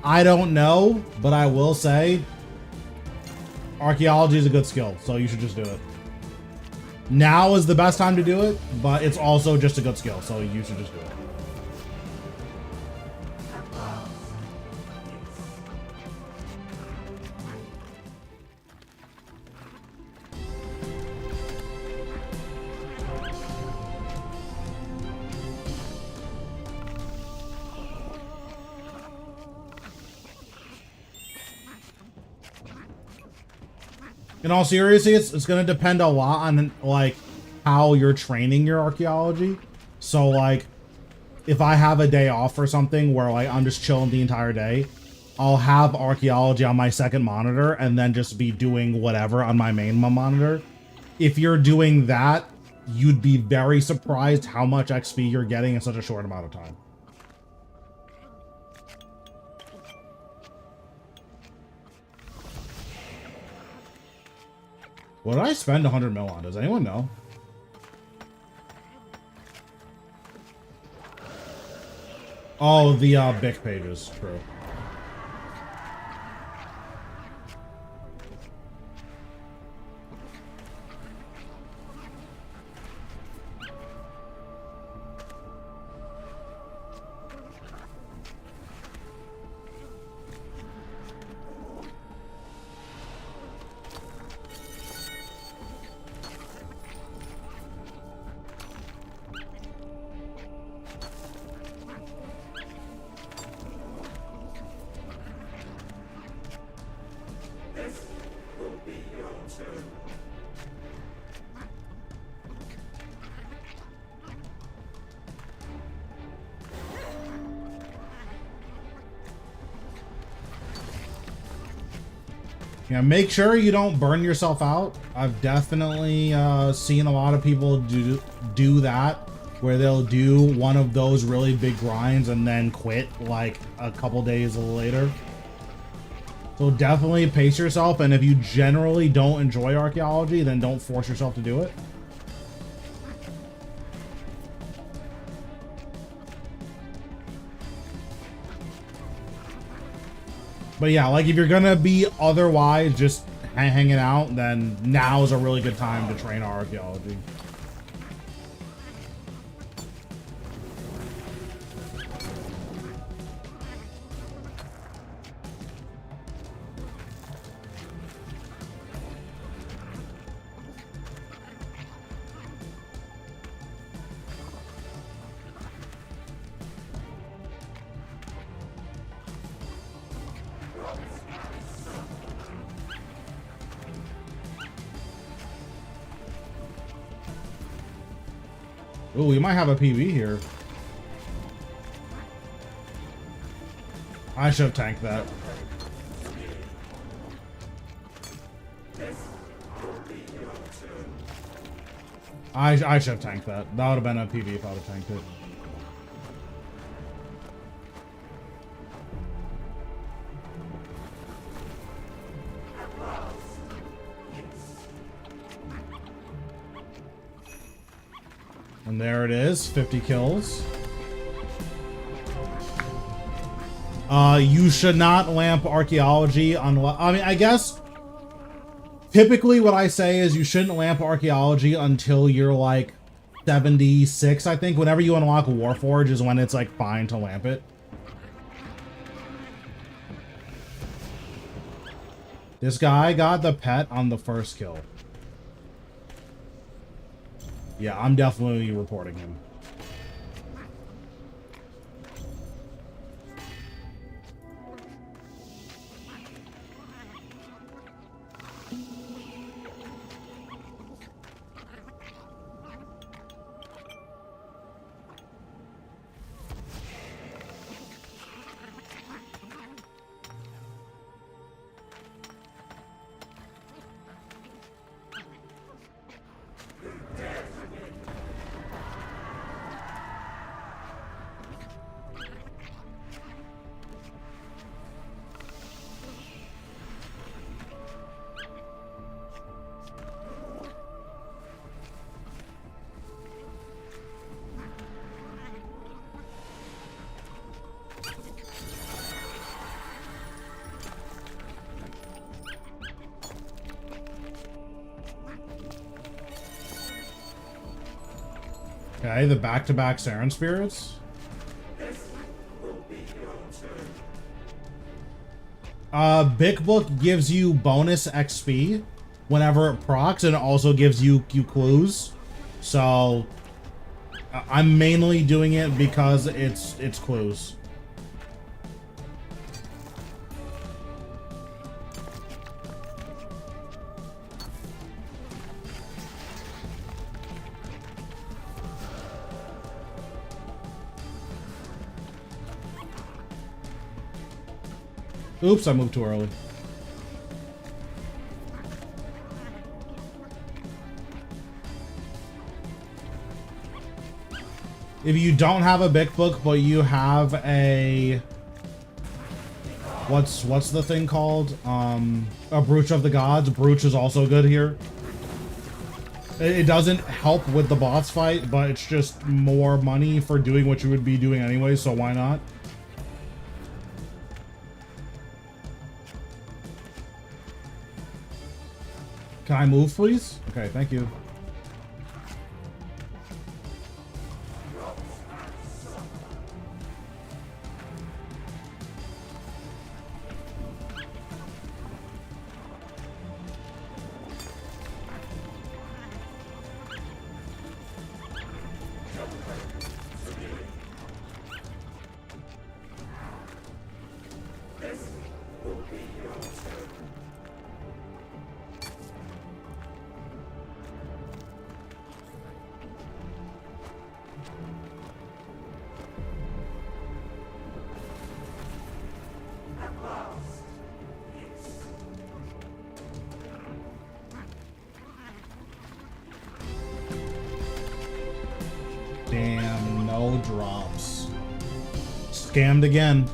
I don't know, but I will say archaeology is a good skill, so you should just do it. Now is the best time to do it, but it's also just a good skill, so you should just do it. In all seriousness, it's going to depend a lot on like how you're training your archaeology. So like if I have a day off or something where like I'm just chilling the entire day, I'll have archaeology on my second monitor and then just be doing whatever on my main monitor. If you're doing that, you'd be very surprised how much XP you're getting in such a short amount of time. What did I spend 100 mil on? Does anyone know? Oh, the Bic pages. True. Yeah, make sure you don't burn yourself out. I've definitely seen a lot of people do that, where they'll do one of those really big grinds and then quit like a couple days later. So definitely pace yourself, and if you generally don't enjoy archaeology, then don't force yourself to do it. But yeah, like if you're gonna be otherwise just hanging out, then now is a really good time to train archaeology. Ooh, we might have a PB here. I should have tanked that. I should have tanked that. That would have been a PB if I would have tanked it. And there it is, 50 kills. You should not lamp archaeology unless, I mean, I guess typically what I say is you shouldn't lamp archaeology until you're like 76, I think. Whenever you unlock Warforge is when it's like fine to lamp it. This guy got the pet on the first kill. Yeah, I'm definitely reporting him. Okay, the back-to-back Saren Spirits. Big Book gives you bonus XP whenever it procs, and it also gives you clues. So I'm mainly doing it because it's clues. Oops, I moved too early. If you don't have a big book, but you have a... What's the thing called? A Brooch of the Gods. Brooch is also good here. It doesn't help with the boss fight, but it's just more money for doing what you would be doing anyway, so why not? Can I move, please? Okay, thank you. Damn, no drops. Scammed again.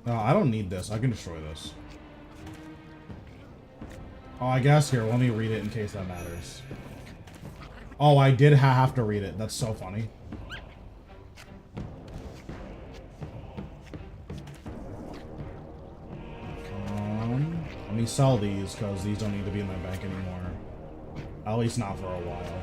No, I don't need this. I can destroy this. Oh, I guess here, let me read it in case that matters. Oh, I did have to read it. That's so funny. Let me sell these, because these don't need to be in my bank anymore. At least not for a while.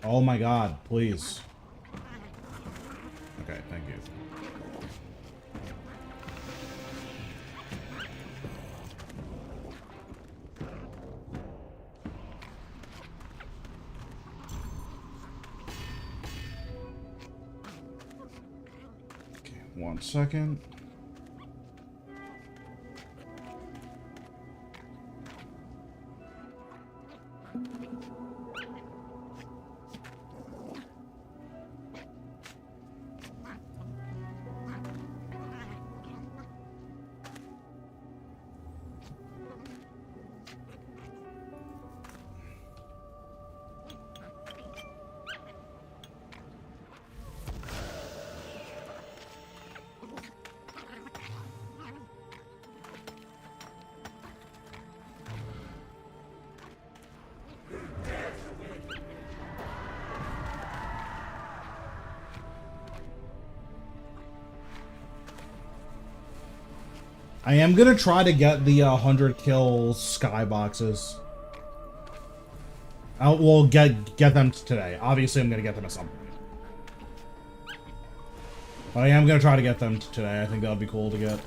Oh my god, please. Okay, thank you. Okay, 1 second. I am gonna try to get the 100 kill skyboxes. We'll get them today. Obviously, I'm gonna get them at some point. But I am gonna try to get them today. I think that would be cool to get.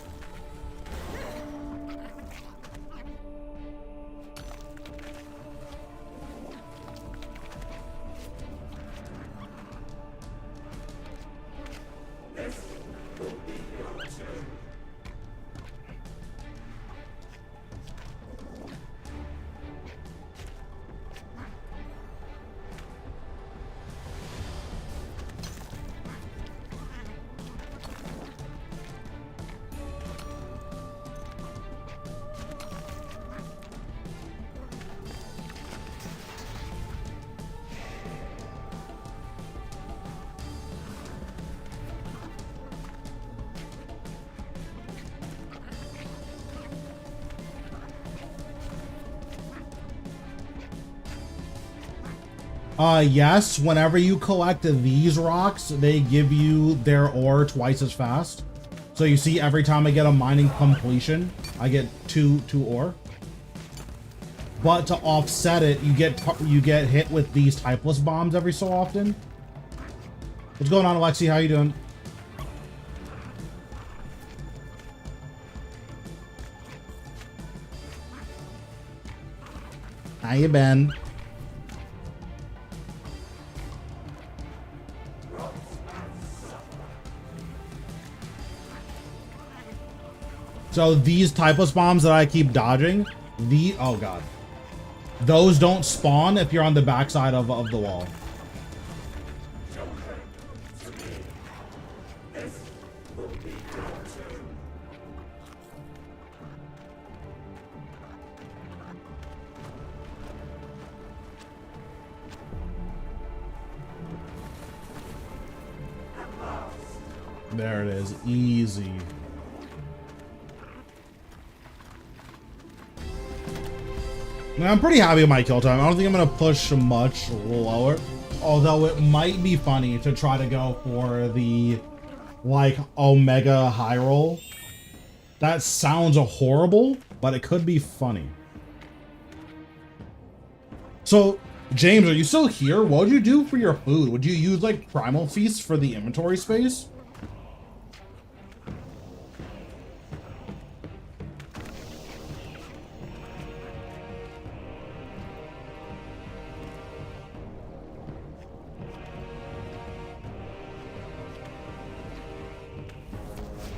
Yes, whenever you collect these rocks, they give you their ore twice as fast. So you see, every time I get a mining completion, I get two ore. But to offset it, you get hit with these typeless bombs every so often. What's going on, Alexi? How you doing? How you been? So these typeless bombs that I keep dodging, oh god, those don't spawn if you're on the backside of the wall. There it is, easy. I'm pretty happy with my kill time. I don't think I'm gonna push much lower, although it might be funny to try to go for the like omega high roll. That sounds horrible, but it could be funny. So James, are you still here? What would you do for your food? Would you use like primal feast for the inventory space?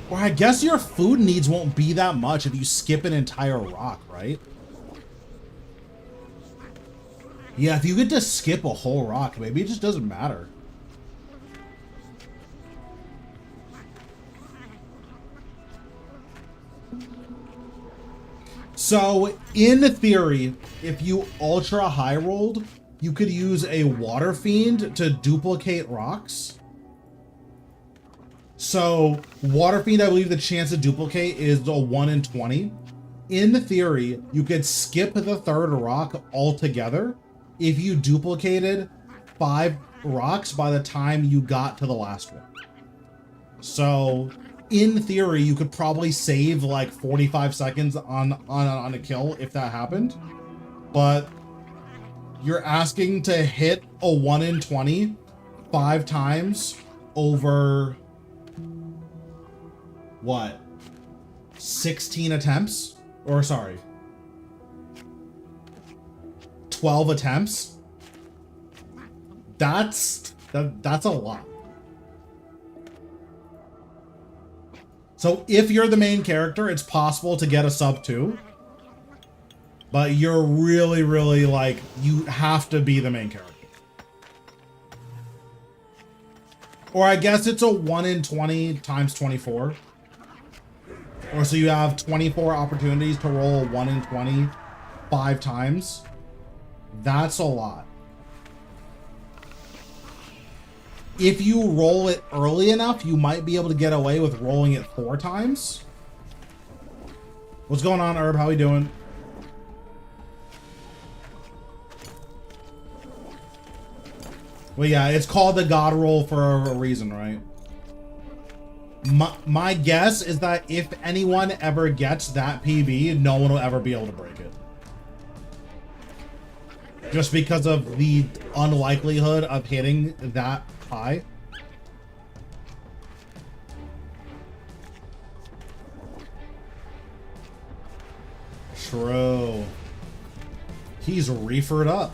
Well, I guess your food needs won't be that much if you skip an entire rock, right? Yeah, if you get to skip a whole rock, maybe it just doesn't matter. So, in theory, if you ultra high rolled, you could use a water fiend to duplicate rocks. So, Water Fiend, I believe the chance to duplicate is a 1 in 20. In theory, you could skip the third rock altogether if you duplicated 5 rocks by the time you got to the last one. So, in theory, you could probably save like 45 seconds on a kill if that happened. But You're asking to hit a 1 in 20 5 times over what? 16 attempts? Or sorry, 12 attempts? That's a lot. So if you're the main character, it's possible to get a sub 2. But you're really, really like, you have to be the main character. Or I guess it's a 1 in 20 times 24. Or so you have 24 opportunities to roll a 1 in 20 5 times. That's a lot. If you roll it early enough, you might be able to get away with rolling it 4 times. What's going on, Herb? How we doing? Well, yeah, it's called the God roll for a reason, right? My guess is that if anyone ever gets that PB, no one will ever be able to break it. Just because of the unlikelihood of hitting that high. True. He's reefered up.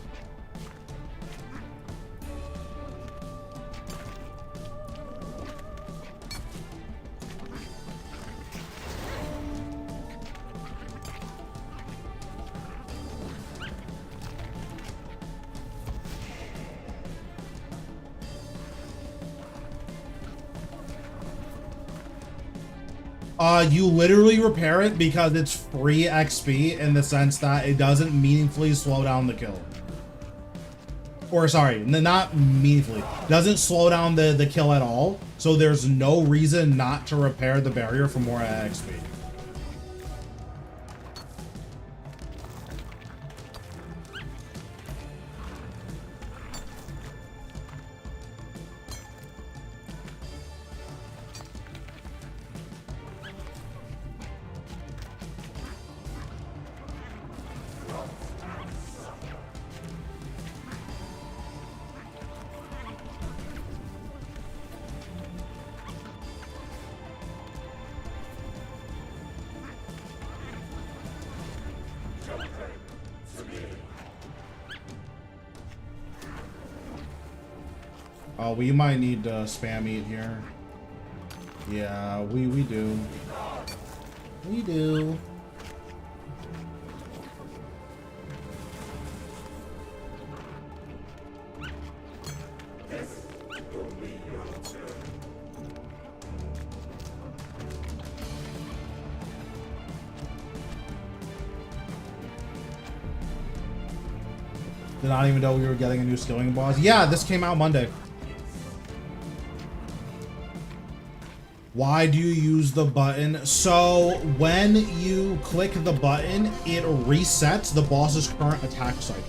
You literally repair it because it's free XP in the sense that it doesn't meaningfully slow down the kill. Or sorry, not meaningfully. Doesn't slow down the kill at all. So there's no reason not to repair the barrier for more XP. We might need spam eat here. Yeah, we do. We do. Did not even know we were getting a new skilling boss. Yeah, this came out Monday. Why do you use the button? So when you click the button, it resets the boss's current attack cycle.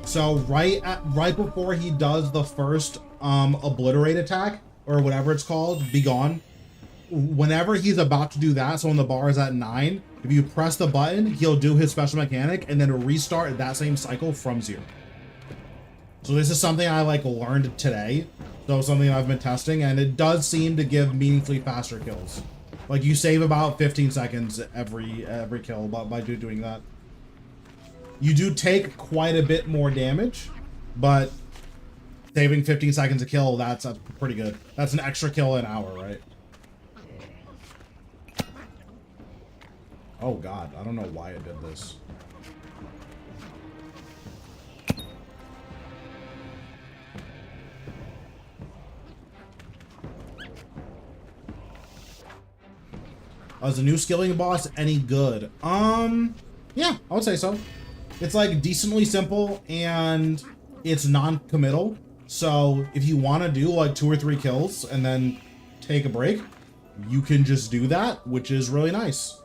So right before he does the first obliterate attack or whatever it's called, be gone. Whenever he's about to do that, so when the bar is at 9, if you press the button, he'll do his special mechanic and then restart that same cycle from 0. So this is something I learned today. So something I've been testing, and it does seem to give meaningfully faster kills. Like you save about 15 seconds every kill by doing that. You do take quite a bit more damage, but saving 15 seconds a kill, that's pretty good. That's an extra kill an hour, right? Oh god, I don't know why it did this. Is the new skilling boss any good? Yeah, I would say so. It's decently simple and it's non-committal. So if you want to do 2 or 3 kills and then take a break, you can just do that, which is really nice.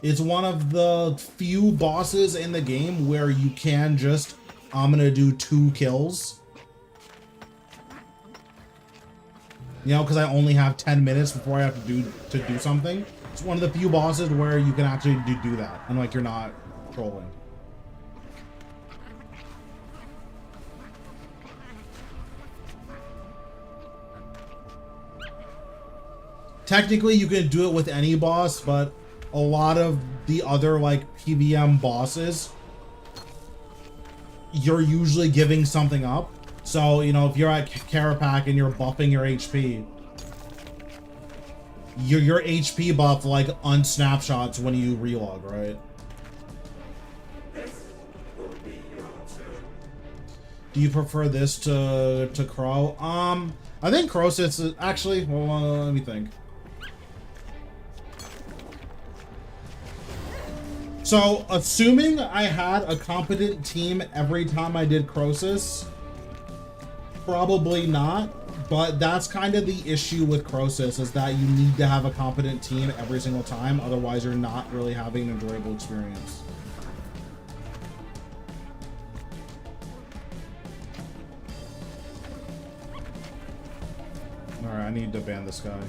It's one of the few bosses in the game where you can just, I'm gonna do 2 kills. You know, because I only have 10 minutes before I have to do something. It's one of the few bosses where you can actually do that, and you're not trolling. technically you can do it with any boss, but a lot of the other like PVM bosses, you're usually giving something up. So, you know, if you're at Carapac and you're buffing your HP, your HP buff like unsnapshots when you relog, right? Do you prefer this to Crow? I think Crow sits actually. Well, let me think. So, assuming I had a competent team every time I did Crosis, probably not. But that's kind of the issue with Crosis, is that you need to have a competent team every single time. Otherwise, you're not really having an enjoyable experience. Alright, I need to ban this guy.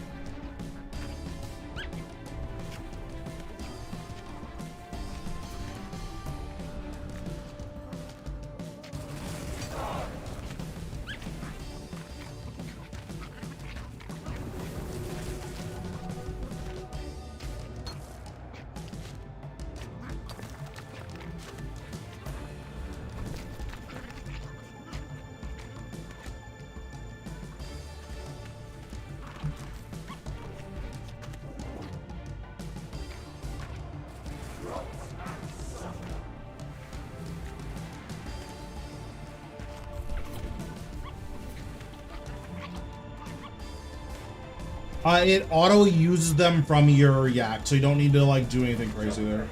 It auto uses them from your yak, so you don't need to like do anything crazy there.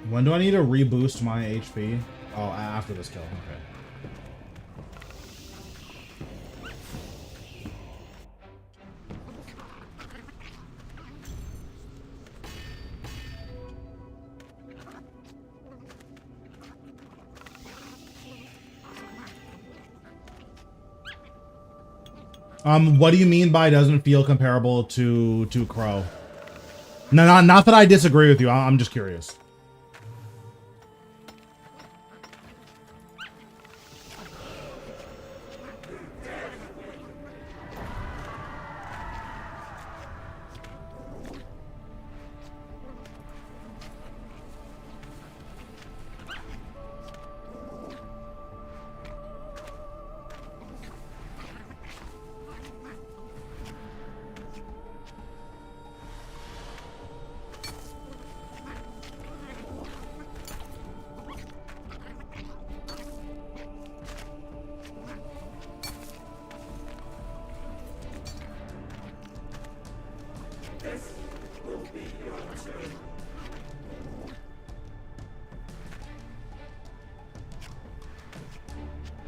When do I need to reboost my HP? Oh, after this kill. Okay. What do you mean by doesn't feel comparable to Crow? No, not that I disagree with you. I'm just curious.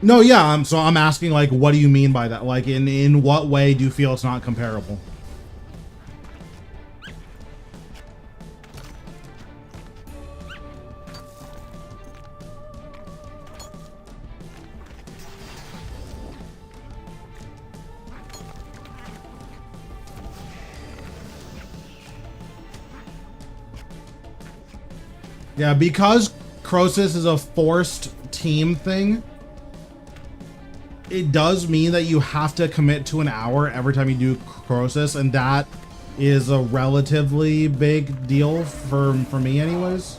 No, yeah, so I'm asking, like, what do you mean by that? Like, in what way do you feel it's not comparable? Yeah, because Crosis is a forced team thing, it does mean that you have to commit to an hour every time you do Crosis, and that is a relatively big deal for me anyways.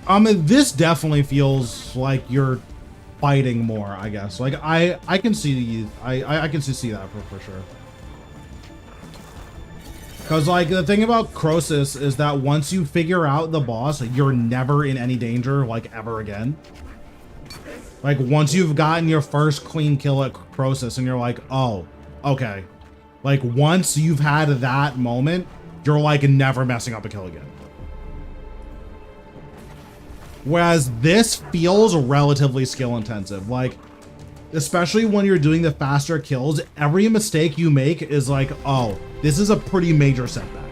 This definitely feels like you're fighting more, I guess. Like, I can see, I can see that for sure. Because, like, the thing about Crosis is that once you figure out the boss, you're never in any danger, like, ever again. Like, once you've gotten your first clean kill at Crosis and you're like, oh, okay. Like, once you've had that moment, you're, like, never messing up a kill again. Whereas this feels relatively skill intensive. Like, especially when you're doing the faster kills, every mistake you make is like, oh, this is a pretty major setback.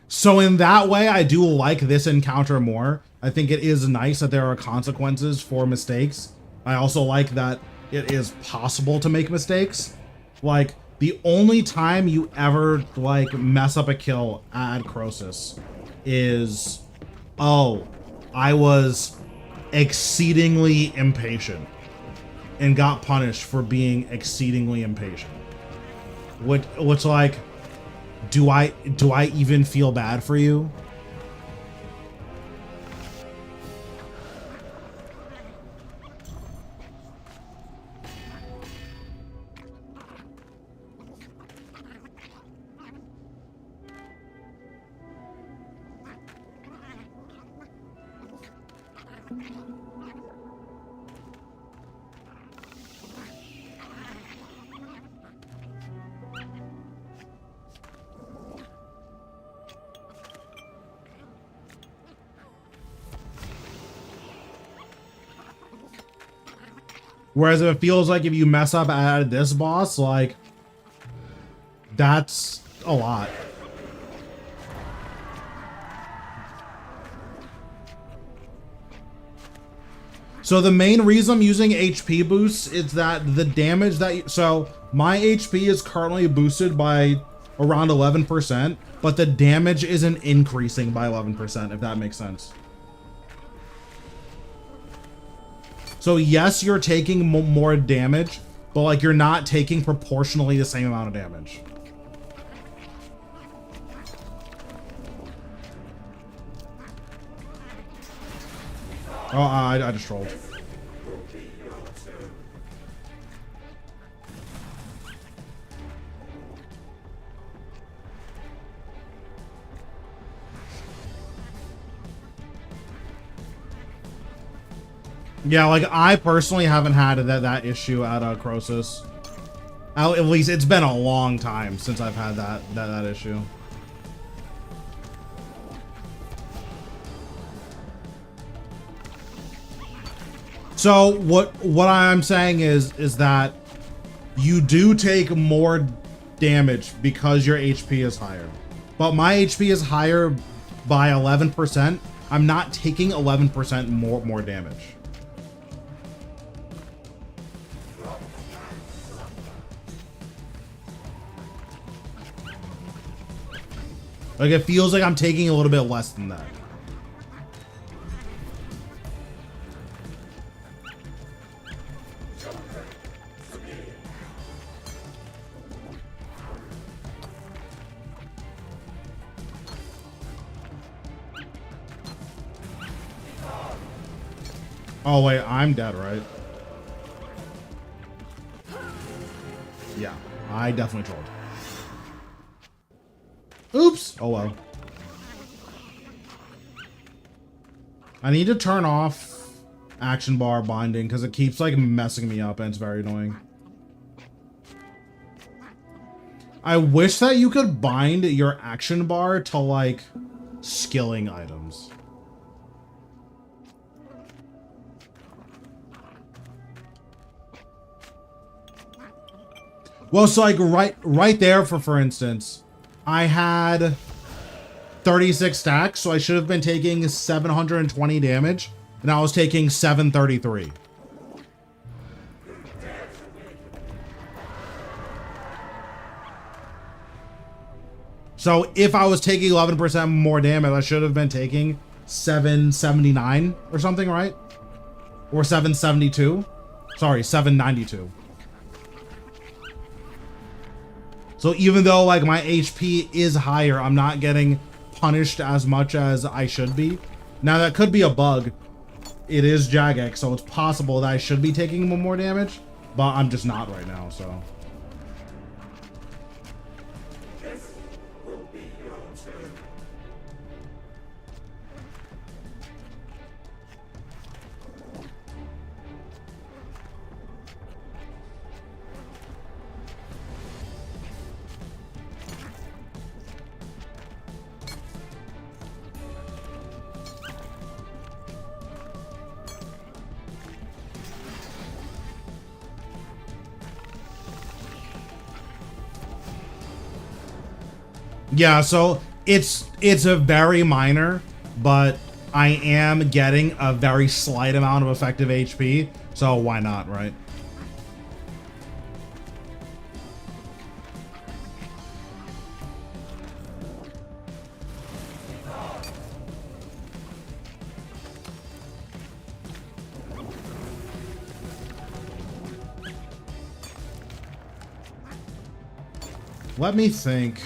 So in that way, I do like this encounter more. I think it is nice that there are consequences for mistakes. I also like that it is possible to make mistakes. Like, the only time you ever, like, mess up a kill at Crosis is, oh, I was exceedingly impatient and got punished for being exceedingly impatient. Which like, do I even feel bad for you? Whereas it feels like if you mess up at this boss, like, that's a lot. So the main reason I'm using HP boosts is that the damage that so my HP is currently boosted by around 11%, but the damage isn't increasing by 11%, if that makes sense. So yes, you're taking more damage, but like you're not taking proportionally the same amount of damage. Oh, I just trolled. Yeah, like I personally haven't had that issue at Crosis. At least it's been a long time since I've had that issue. So what I'm saying is that you do take more damage because your HP is higher. But my HP is higher by 11%. I'm not taking 11% more damage. Like, it feels like I'm taking a little bit less than that. Oh, wait, I'm dead, right? Yeah, I definitely trolled. Oops! Oh well. I need to turn off action bar binding because it keeps like messing me up and it's very annoying. I wish that you could bind your action bar to like skilling items. Well, so like right there for instance, I had 36 stacks, so I should have been taking 720 damage, and I was taking 733. So if I was taking 11% more damage, I should have been taking 779 or something, right? Or 772. Sorry, 792. So even though like my HP is higher, I'm not getting punished as much as I should be. Now that could be a bug. It is Jagex, so it's possible that I should be taking more damage, but I'm just not right now, so. Yeah, so it's a very minor, but I am getting a very slight amount of effective HP, so why not, right? Let me think.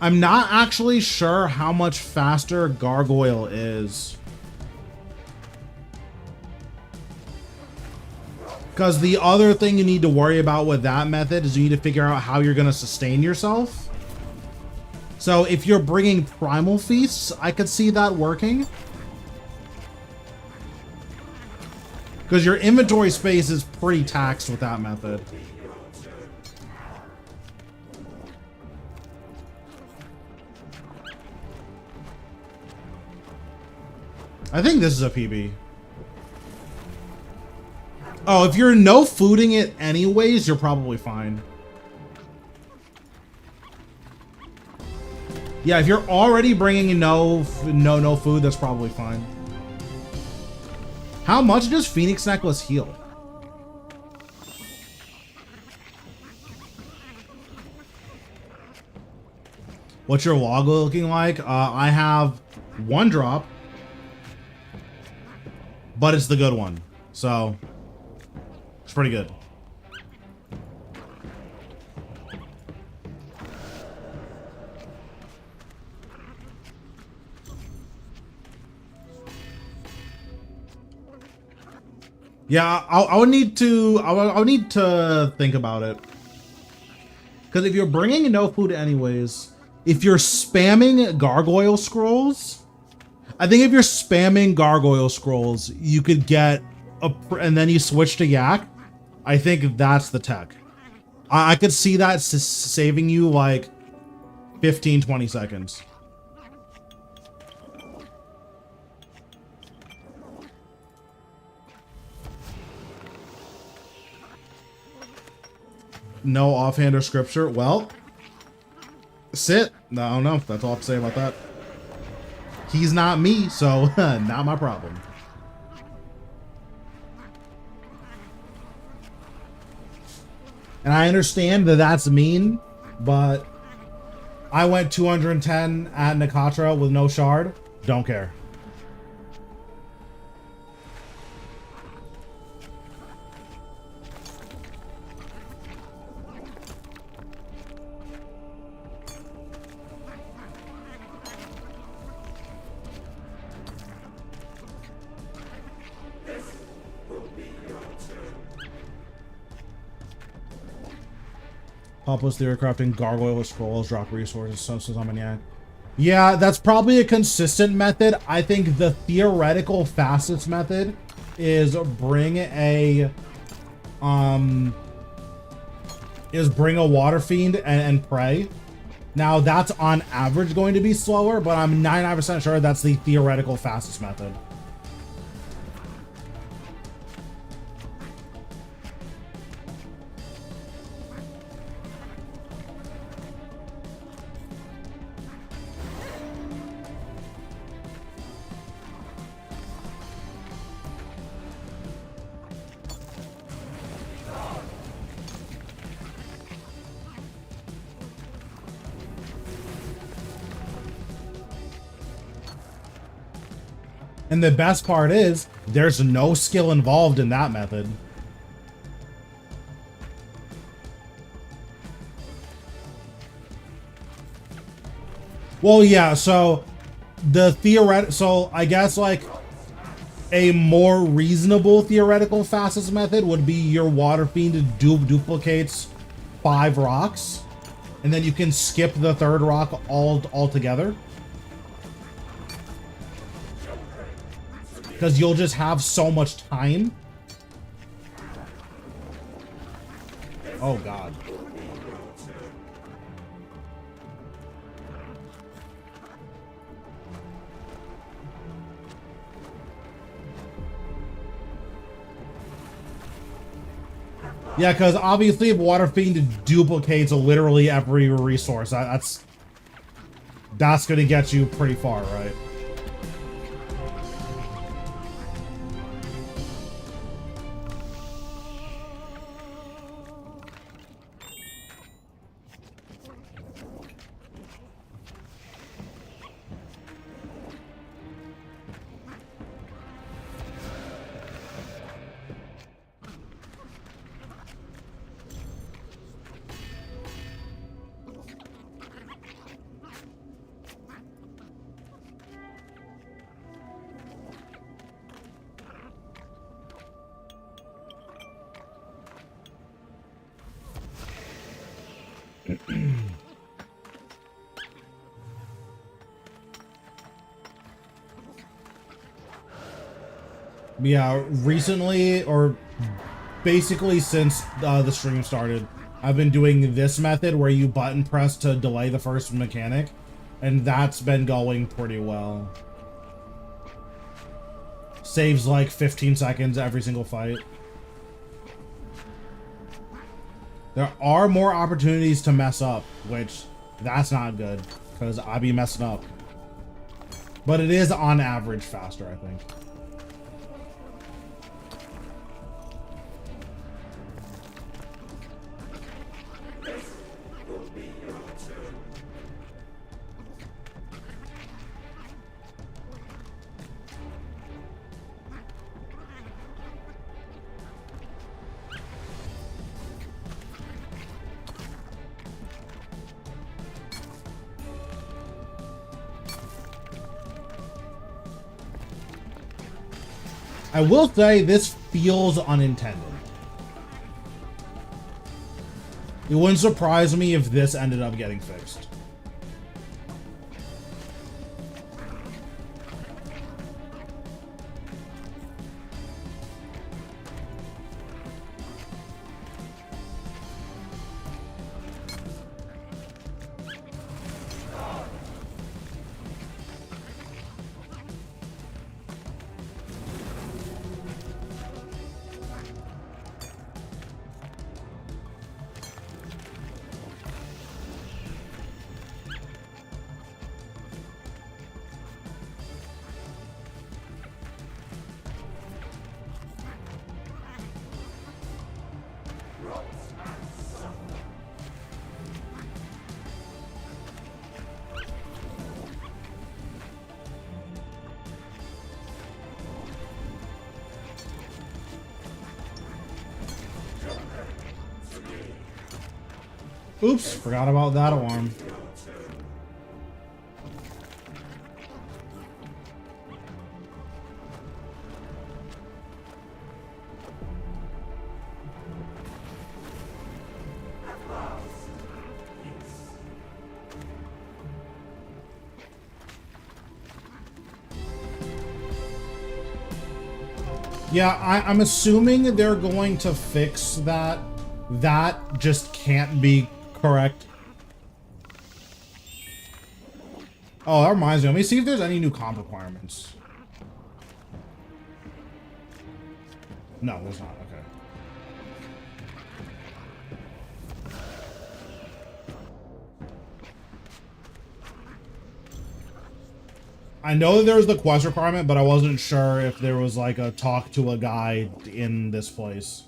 I'm not actually sure how much faster Gargoyle is. Because the other thing you need to worry about with that method is you need to figure out how you're going to sustain yourself. So if you're bringing Primal Feasts, I could see that working. Because your inventory space is pretty taxed with that method. I think this is a PB. Oh, if you're no fooding it anyways, you're probably fine. Yeah, if you're already bringing no food, that's probably fine. How much does Phoenix Necklace heal? What's your log looking like? I have 1 drop. But it's the good one, so it's pretty good. Yeah, I would need to think about it. Because if you're bringing no food anyways, if you're spamming Gargoyle Scrolls, I think if you're spamming Gargoyle Scrolls, you could get and then you switch to Yak. I think that's the tech. I could see that saving you like 15, 20 seconds. No offhand or scripture. Well, sit. No, I don't know. That's all I have to say about that. He's not me, so not my problem. And I understand that that's mean, but I went 210 at Nakatra with no shard. Don't care. Helpless theory crafting Gargoyle Scrolls, drop resources, so yeah. Yeah, that's probably a consistent method. I think the theoretical fastest method is bring a Water Fiend and pray. Now that's on average going to be slower, but I'm 99% sure that's the theoretical fastest method. And the best part is, there's no skill involved in that method. Well, yeah, so so I guess like a more reasonable theoretical fastest method would be your water fiend duplicates 5 rocks, and then you can skip the 3rd rock altogether. Because you'll just have so much time. Oh god. Yeah, because obviously if Water Fiend duplicates literally every resource, that's gonna get you pretty far, right? Yeah, recently, or basically since the stream started, I've been doing this method where you button press to delay the first mechanic, and that's been going pretty well. Saves like 15 seconds every single fight. There are more opportunities to mess up, which that's not good, because I be messing up. But it is on average faster, I think. I will say this feels unintended. It wouldn't surprise me if this ended up getting fixed. Oops, forgot about that alarm. Yeah, I'm assuming they're going to fix that. That just can't be correct. Oh, that reminds me. Let me see if there's any new comp requirements. No, there's not. Okay. I know that there was the quest requirement, but I wasn't sure if there was like a talk to a guy in this place.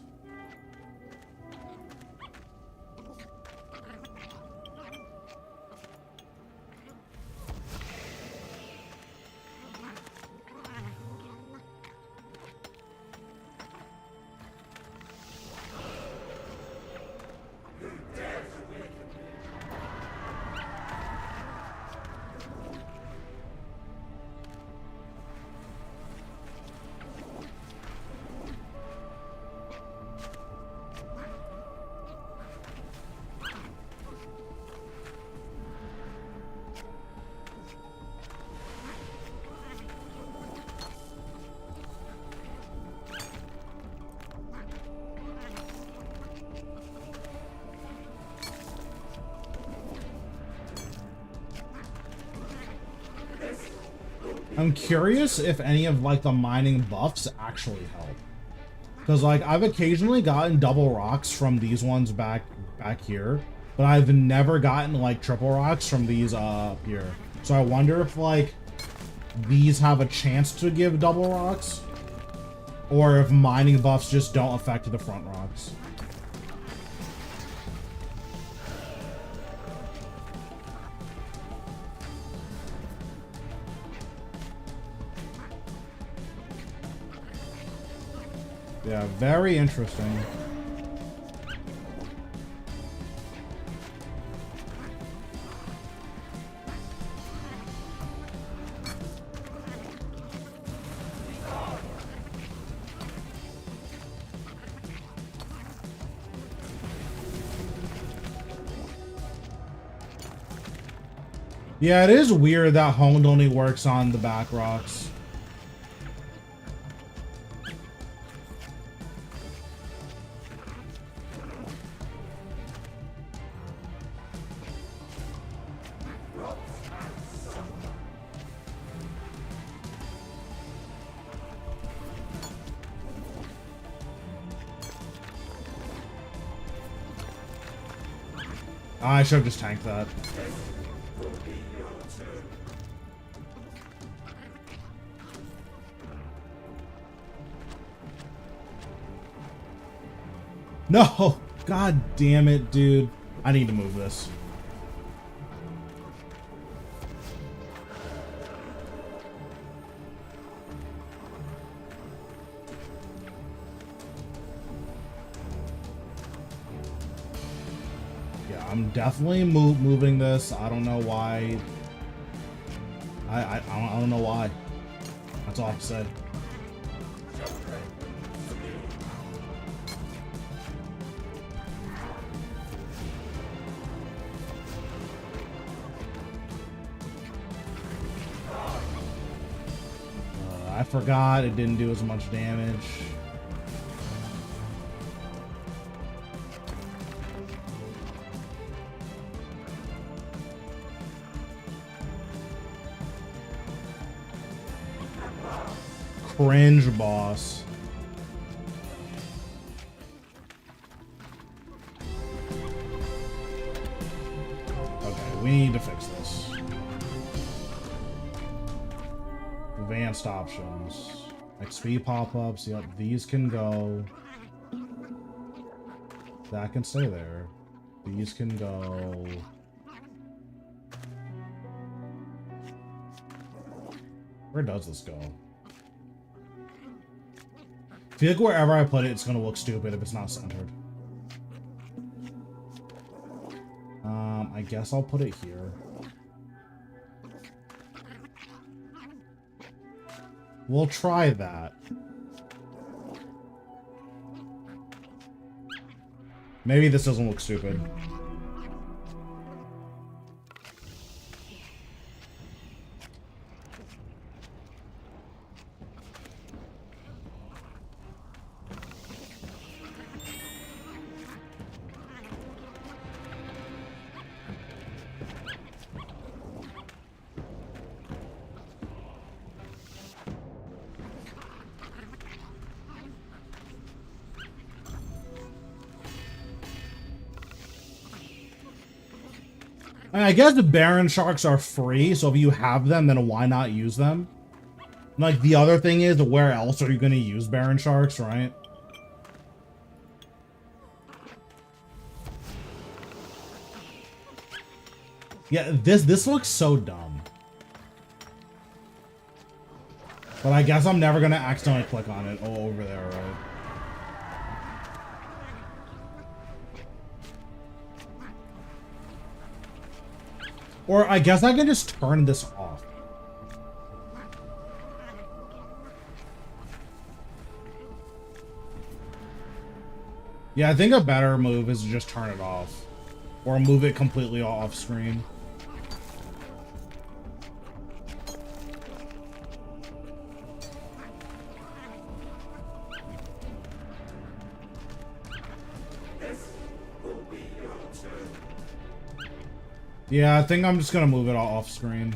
I'm curious if any of like the mining buffs actually help. Because like I've occasionally gotten double rocks from these ones back here, but I've never gotten like triple rocks from these up here. So I wonder if like these have a chance to give double rocks, or if mining buffs just don't affect the front rocks. Yeah, very interesting. Yeah, it is weird that honed only works on the back rocks. I should have just tanked that. No! God damn it, dude. I need to move this. Yeah, I'm definitely moving this. I don't know why. I don't know why. That's all I have to say. I forgot it didn't do as much damage. Cringe boss. Okay, we need to fix this. Advanced options. XP pop-ups. Yep, these can go. That can stay there. These can go. Where does this go? I feel like wherever I put it, it's gonna look stupid if it's not centered. I guess I'll put it here. We'll try that. Maybe this doesn't look stupid. I guess the Baron Sharks are free, so if you have them, then why not use them? Like, the other thing is, where else are you going to use Baron Sharks, right? Yeah, this looks so dumb. But I guess I'm never going to accidentally click on it over there, right? Or I guess I can just turn this off. Yeah, I think a better move is to just turn it off. Or move it completely off screen. Yeah, I think I'm just gonna move it off screen.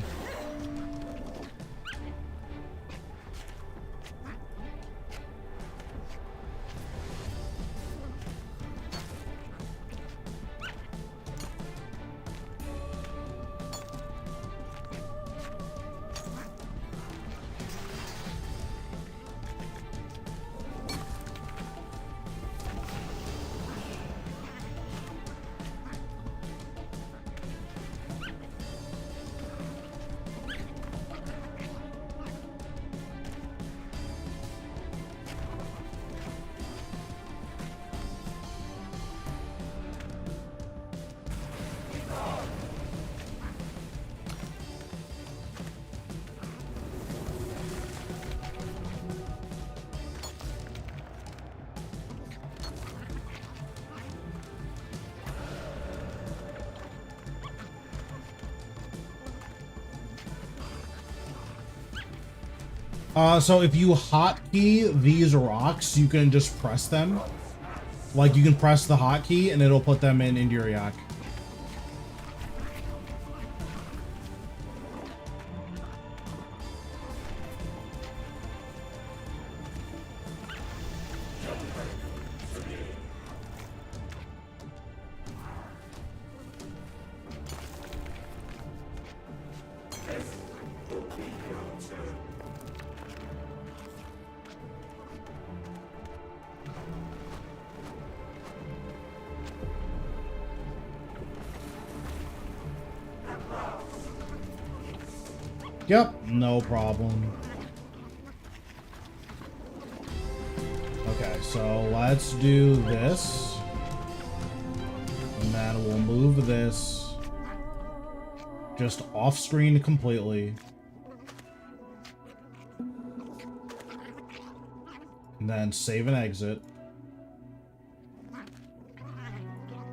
So if you hotkey these rocks, you can just press them. Like, you can press the hotkey and it'll put them into your yak. Yep, no problem. Okay, so let's do this. And then we'll move this just off screen completely. And then save and exit.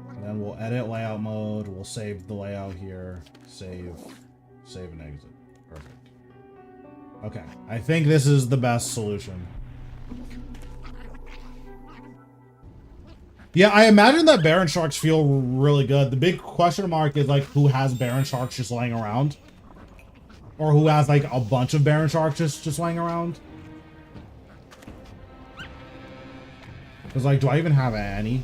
And then we'll edit layout mode. We'll save the layout here. Save and exit. Perfect. Okay, I think this is the best solution. Yeah, I imagine that Baron Sharks feel really good. The big question mark is, like, who has Baron Sharks just laying around? Or who has, like, a bunch of Baron Sharks just laying around? Because, like, do I even have any?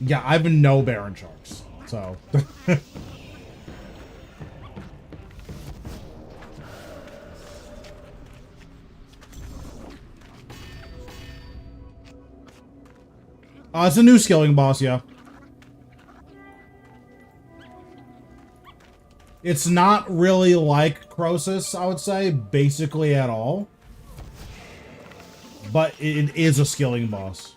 Yeah, I have no Baron Sharks, so... It's a new skilling boss, yeah. It's not really like Croesus, I would say, basically at all. But it is a skilling boss.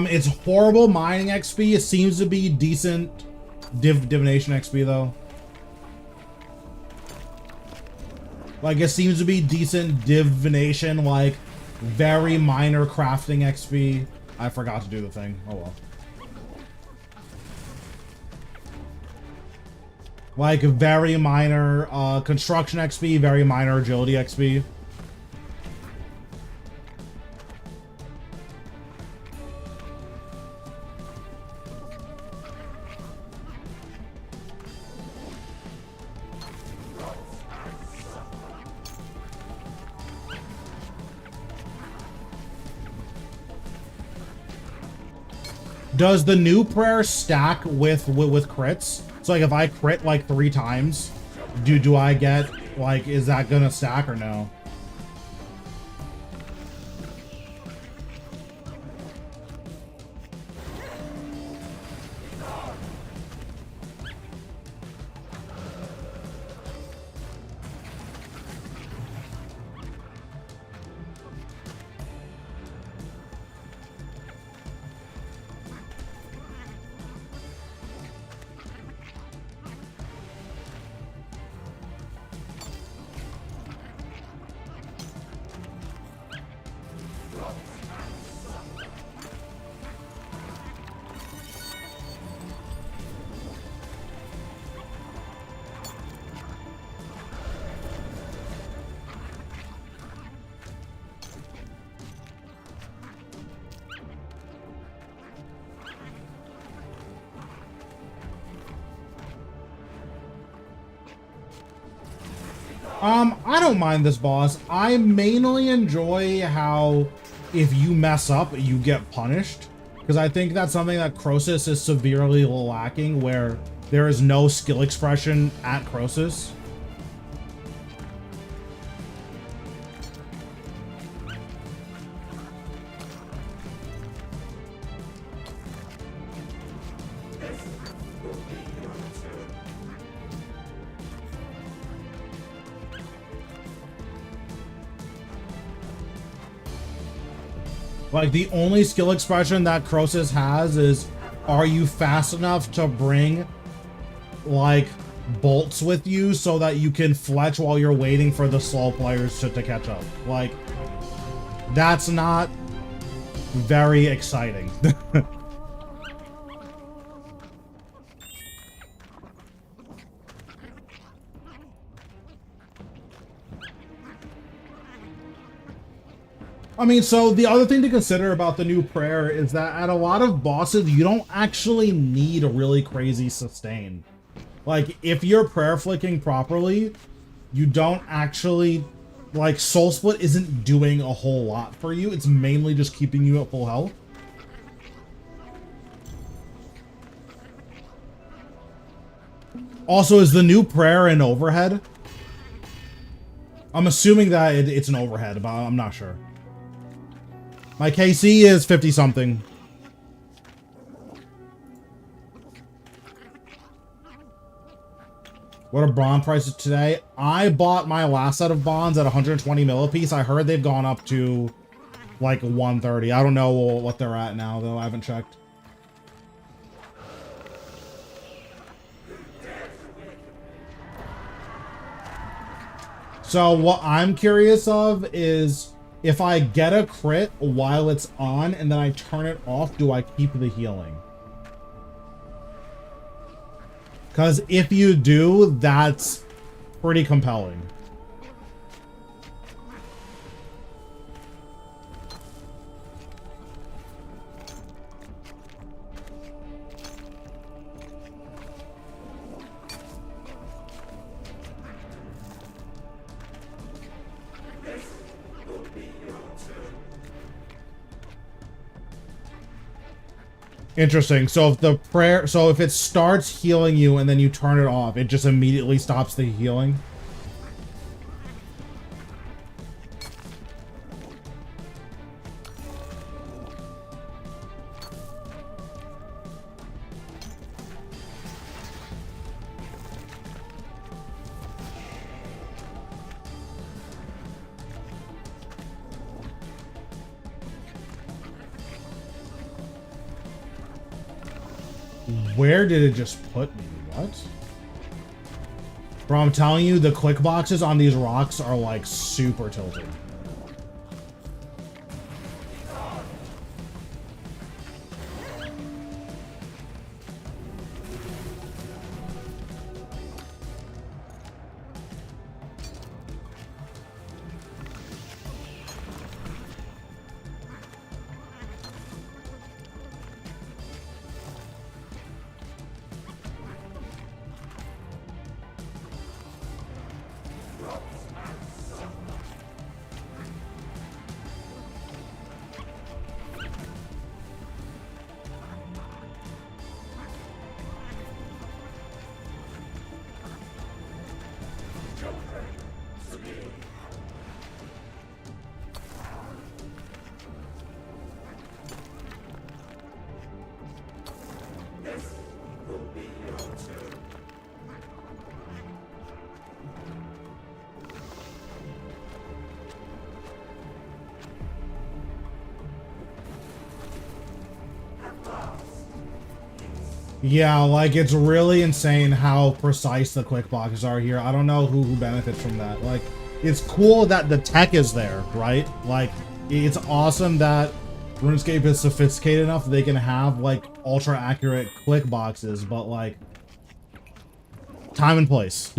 It's horrible mining XP. It seems to be decent divination XP, though. Like, it seems to be decent divination, like, very minor crafting XP. I forgot to do the thing. Oh, well. Like, very minor construction XP, very minor agility XP. Does the new prayer stack with crits? So, like, if I crit like 3 times, do I get, like, is that gonna stack or no? I don't mind this boss. I mainly enjoy how if you mess up, you get punished. Because I think that's something that Croesus is severely lacking, where there is no skill expression at Croesus. Like, the only skill expression that Croesus has is, are you fast enough to bring, like, bolts with you so that you can fletch while you're waiting for the slow players to catch up? Like, that's not very exciting. I mean, so the other thing to consider about the new prayer is that at a lot of bosses, you don't actually need a really crazy sustain. Like, if you're prayer flicking properly, you don't actually... Like, Soul Split isn't doing a whole lot for you. It's mainly just keeping you at full health. Also, is the new prayer an overhead? I'm assuming that it's an overhead, but I'm not sure. My KC is 50-something. What are bond prices today? I bought my last set of bonds at 120 mil a piece. I heard they've gone up to like 130. I don't know what they're at now, though. I haven't checked. So what I'm curious of is if I get a crit while it's on and then I turn it off, do I keep the healing? Because if you do, that's pretty compelling. Interesting. So if the prayer, so if it starts healing you and then you turn it off, it just immediately stops the healing. Where did it just put me? What? Bro, I'm telling you, the click boxes on these rocks are like super tilted. Yeah, like, it's really insane how precise the quick boxes are here. I don't know who benefits from that. Like, it's cool that the tech is there, right? Like, it's awesome that RuneScape is sophisticated enough that they can have, like, ultra-accurate click boxes, but, like, time and place.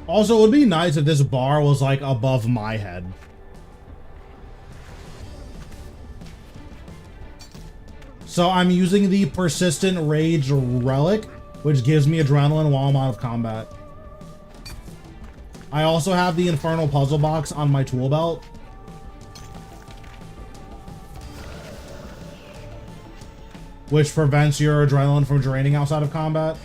Also, it would be nice if this bar was like above my head. So I'm using the Persistent Rage Relic, which gives me adrenaline while I'm out of combat. I also have the Infernal Puzzle Box on my tool belt. Which prevents your adrenaline from draining outside of combat.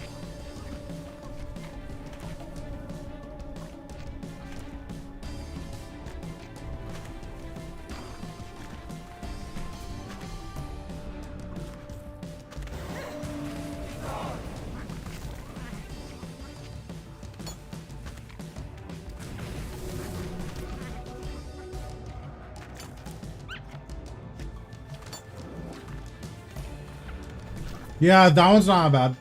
Yeah, that one's not bad.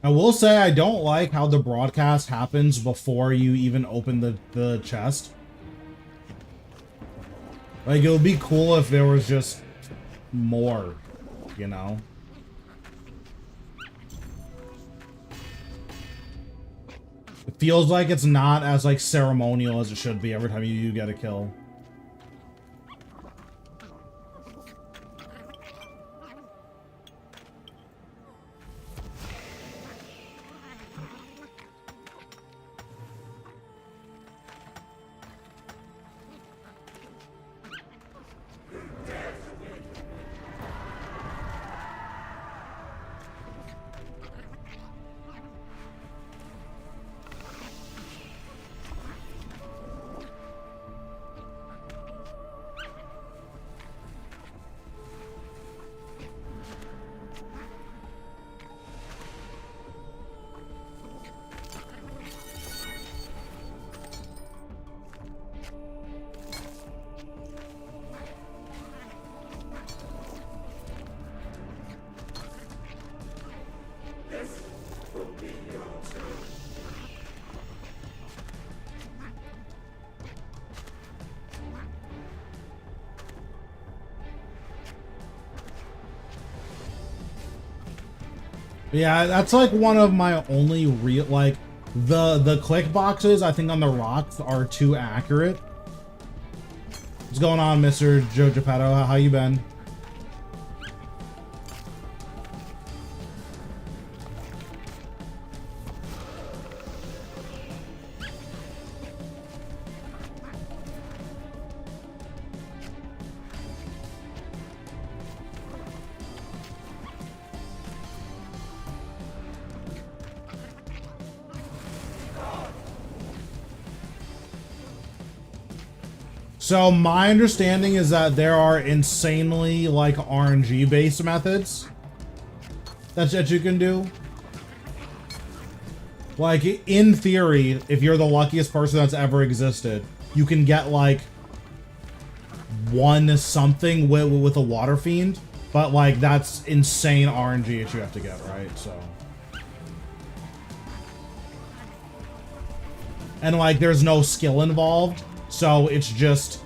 I will say I don't like how the broadcast happens before you even open the chest. Like, it would be cool if there was just more, you know? It feels like it's not as, like, ceremonial as it should be every time you get a kill. Yeah, that's like one of my only real, like, the click boxes I think on the rocks are too accurate. What's going on, Mr. Joe Geppetto? How you been? So my understanding is that there are insanely, like, RNG-based methods that you can do. Like, in theory, if you're the luckiest person that's ever existed, you can get, like, one something with a water fiend, but, like, that's insane RNG that you have to get, right? So... and, like, there's no skill involved. So it's just,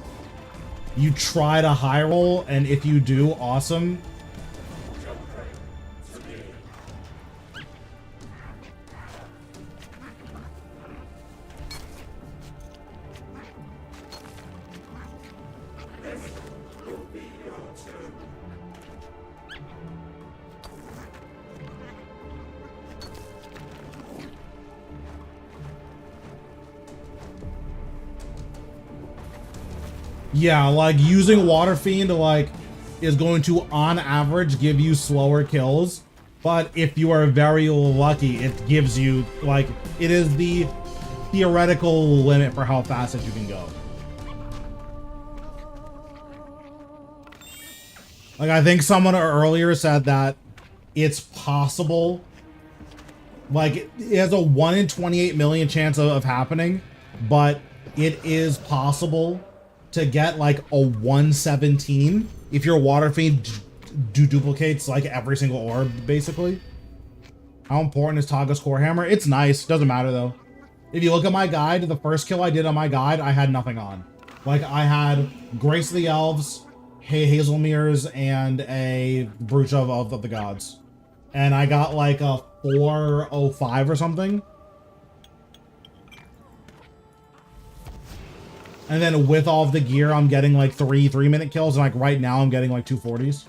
you try to high roll, and if you do, awesome. Yeah, like using Water Fiend like is going to on average give you slower kills, but if you are very lucky, it gives you like it is the theoretical limit for how fast that you can go. Like I think someone earlier said that it's possible, like it has a 1 in 28 million chance of happening, but it is possible to get like a 117 if your Water Fiend duplicates like every single orb, basically. How important is Taga's Core Hammer? It's nice, doesn't matter though. If you look at my guide, the first kill I did on my guide, I had nothing on. Like I had Grace of the Elves, Hazelmere's, and a Brooch of the Gods. And I got like a 405 or something. And then with all of the gear, I'm getting like 3-minute kills. And like right now, I'm getting like 240s.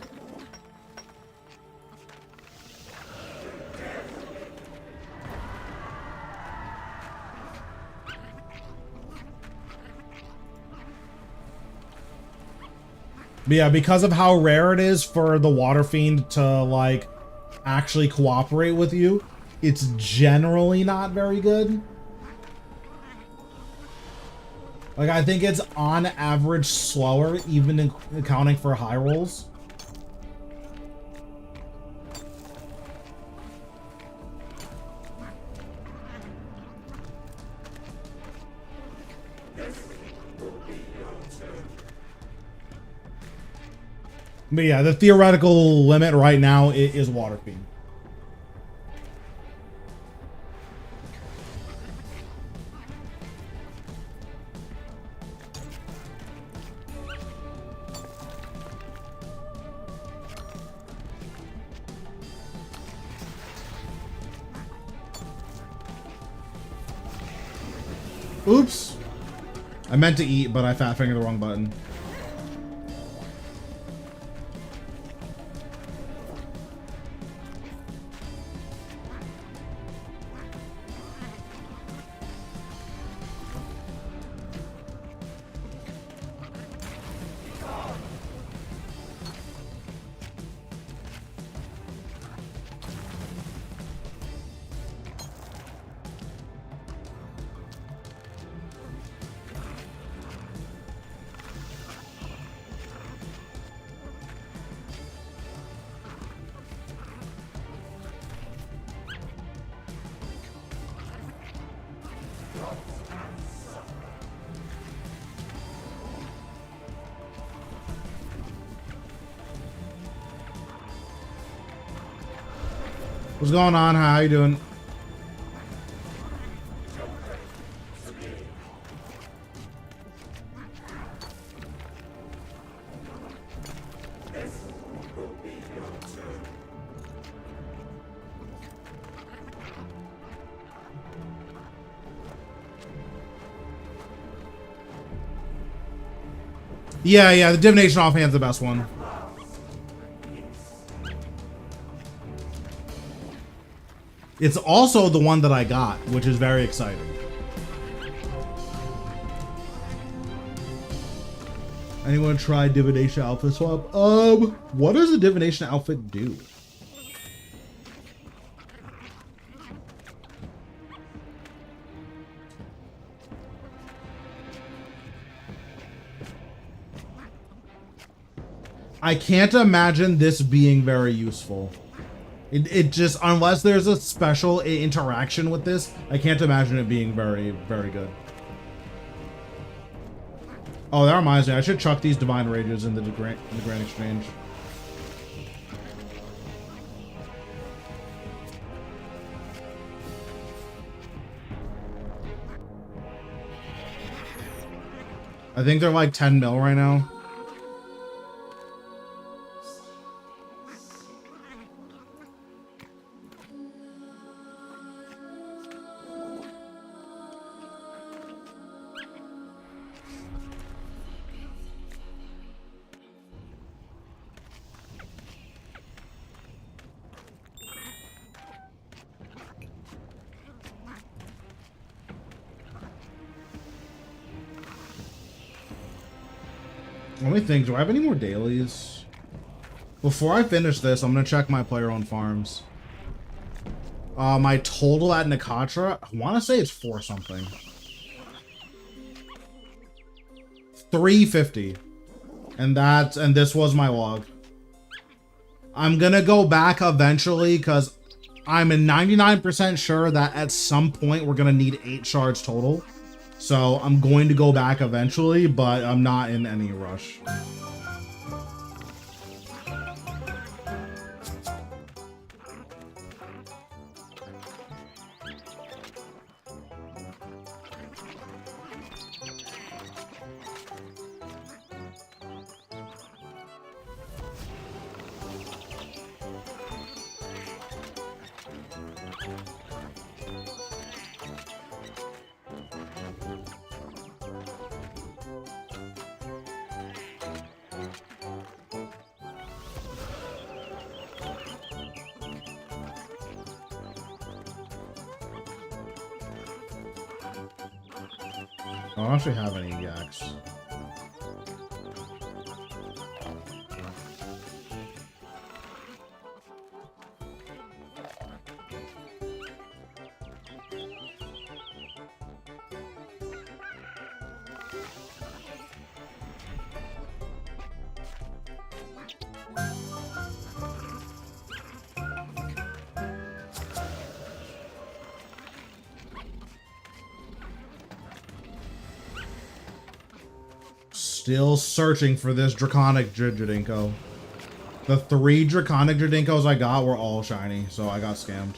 But yeah, because of how rare it is for the Water Fiend to like actually cooperate with you, it's generally not very good. Like I think it's on average slower, even in accounting for high rolls. But yeah, the theoretical limit right now is Water Fiend. Oops. I meant to eat, but I fat fingered the wrong button. What's going on? How you doing? Yeah, the divination offhand's the best one. It's also the one that I got, which is very exciting. Anyone try divination outfit swap? What does the divination outfit do? I can't imagine this being very useful. It just, unless there's a special interaction with this, I can't imagine it being very, very good. Oh, that reminds me, I should chuck these Divine Rages in the Grand Exchange. I think they're like 10 mil right now. Let me think. Do I have any more dailies? Before I finish this, I'm gonna check my player-owned farms. My total at Nakatra, I want to say it's 4 something. 350. And this was my log. I'm gonna go back eventually because I'm 99% sure that at some point we're gonna need 8 shards total. So I'm going to go back eventually, but I'm not in any rush. I don't actually have any yaks. Still searching for this Draconic Jidinko. The 3 Draconic Jidinkos I got were all shiny, so I got scammed.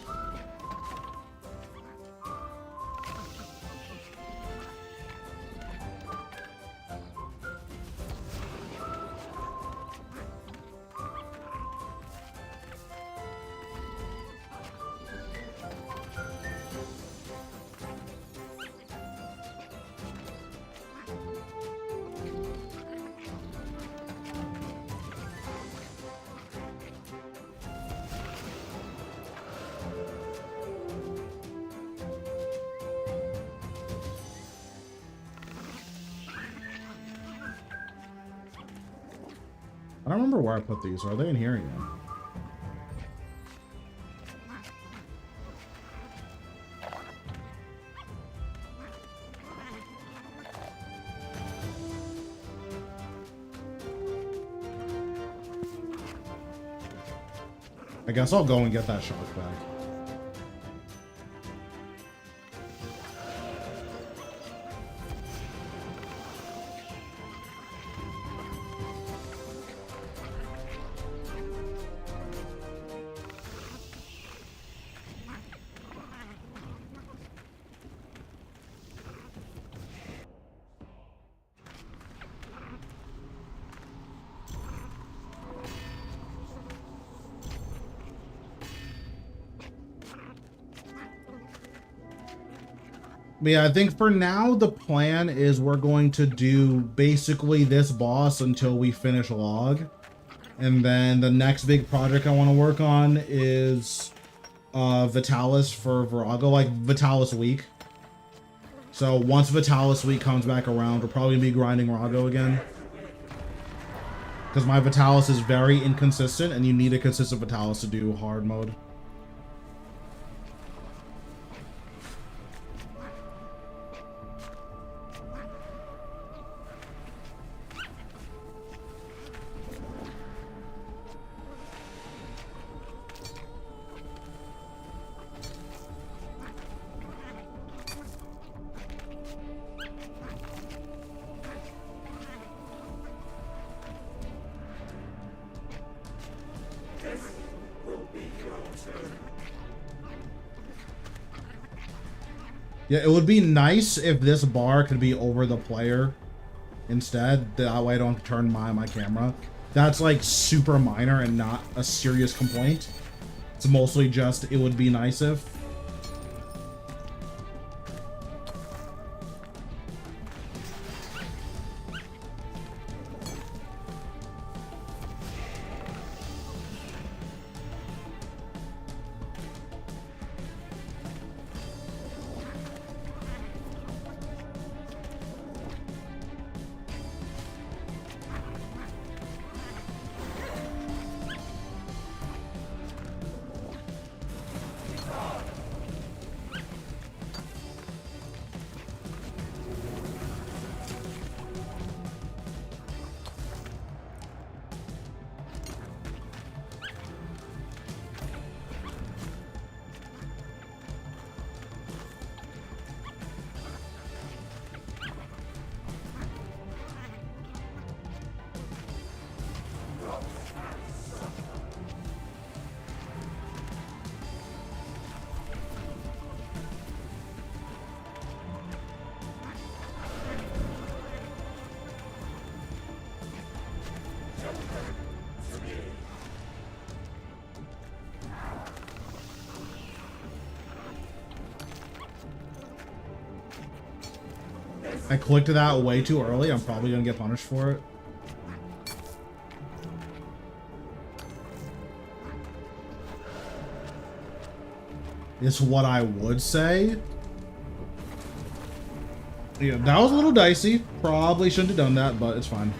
I don't remember where I put these. Are they in here again? I guess I'll go and get that shark back. But yeah, I think for now the plan is we're going to do basically this boss until we finish log. And then the next big project I want to work on is Vitalis for Virago, like Vitalis Week. So once Vitalis Week comes back around, we'll probably be grinding Rago again. Because my Vitalis is very inconsistent and you need a consistent Vitalis to do hard mode. Yeah, it would be nice if this bar could be over the player instead. That way I don't have to turn my camera. That's like super minor and not a serious complaint. It's mostly just, it would be nice if. I clicked that way too early. I'm probably gonna get punished for it. Is what I would say. Yeah, that was a little dicey. Probably shouldn't have done that, but it's fine.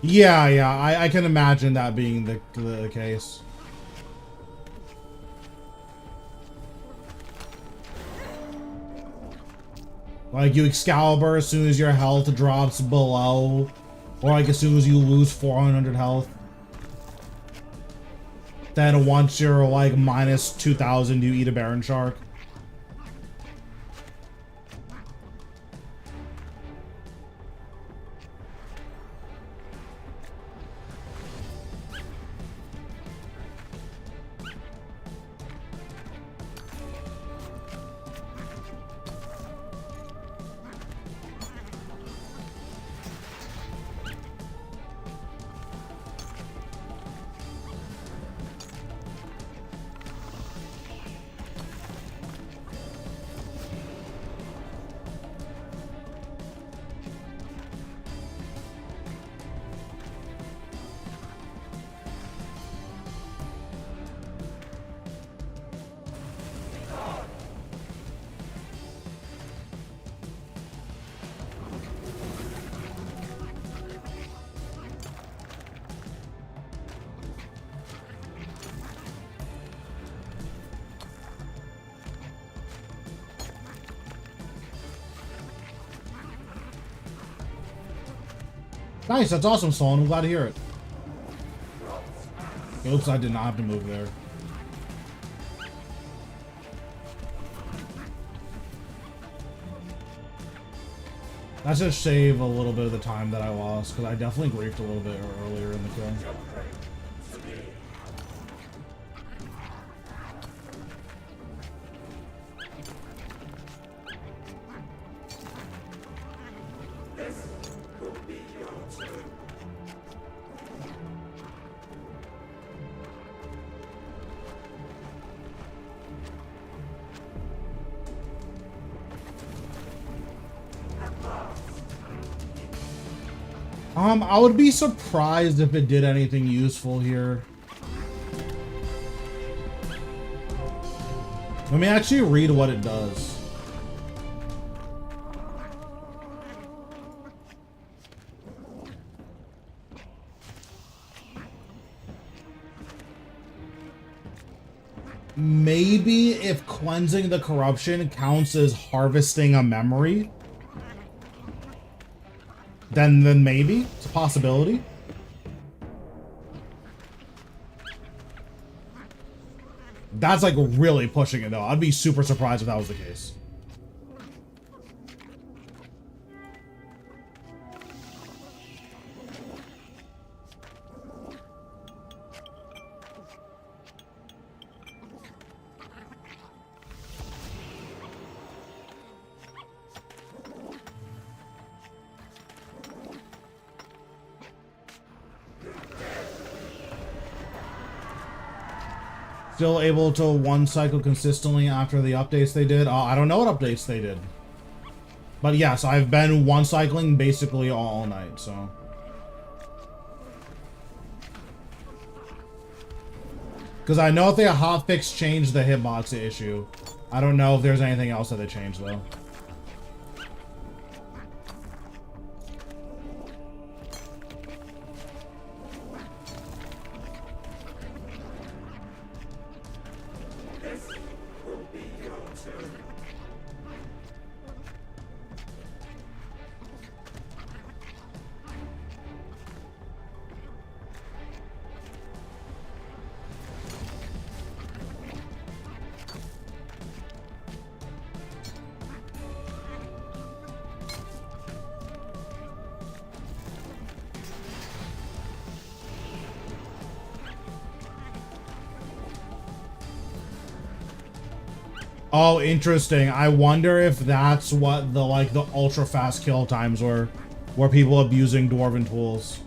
Yeah, I can imagine that being the case. Like, you Excalibur as soon as your health drops below, or like as soon as you lose 400 health. Then once you're like minus 2,000, you eat a Baron Shark. Nice, that's awesome, Solon. I'm glad to hear it. Oops, I did not have to move there. That's just save a little bit of the time that I lost, because I definitely griefed a little bit earlier in the kill. I would be surprised if it did anything useful here. Let me actually read what it does. Maybe if cleansing the corruption counts as harvesting a memory, then maybe it's a possibility. That's like really pushing it though. I'd be super surprised if that was the case. Still able to one cycle consistently after the updates they did? I don't know what updates they did. But yes, I've been one cycling basically all night, so. Because I know if they hotfix changed the hitbox issue. I don't know if there's anything else that they changed though. Oh, interesting. I wonder if that's what the ultra fast kill times were, where people abusing dwarven tools.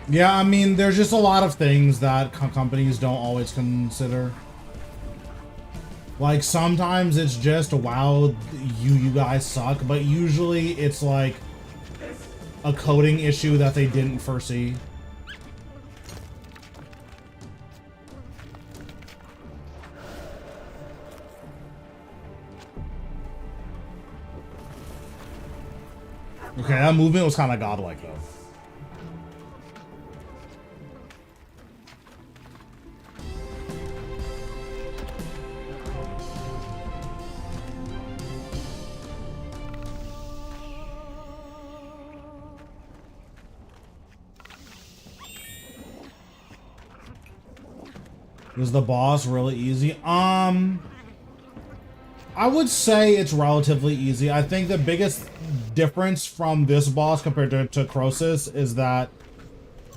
Yeah, I mean, there's just a lot of things that companies don't always consider. Like, sometimes it's just, wow, you guys suck, but usually it's like a coding issue that they didn't foresee. Okay, that movement was kind of godlike, though. Is the boss really easy? I would say it's relatively easy. I think the biggest difference from this boss compared to Croesus is that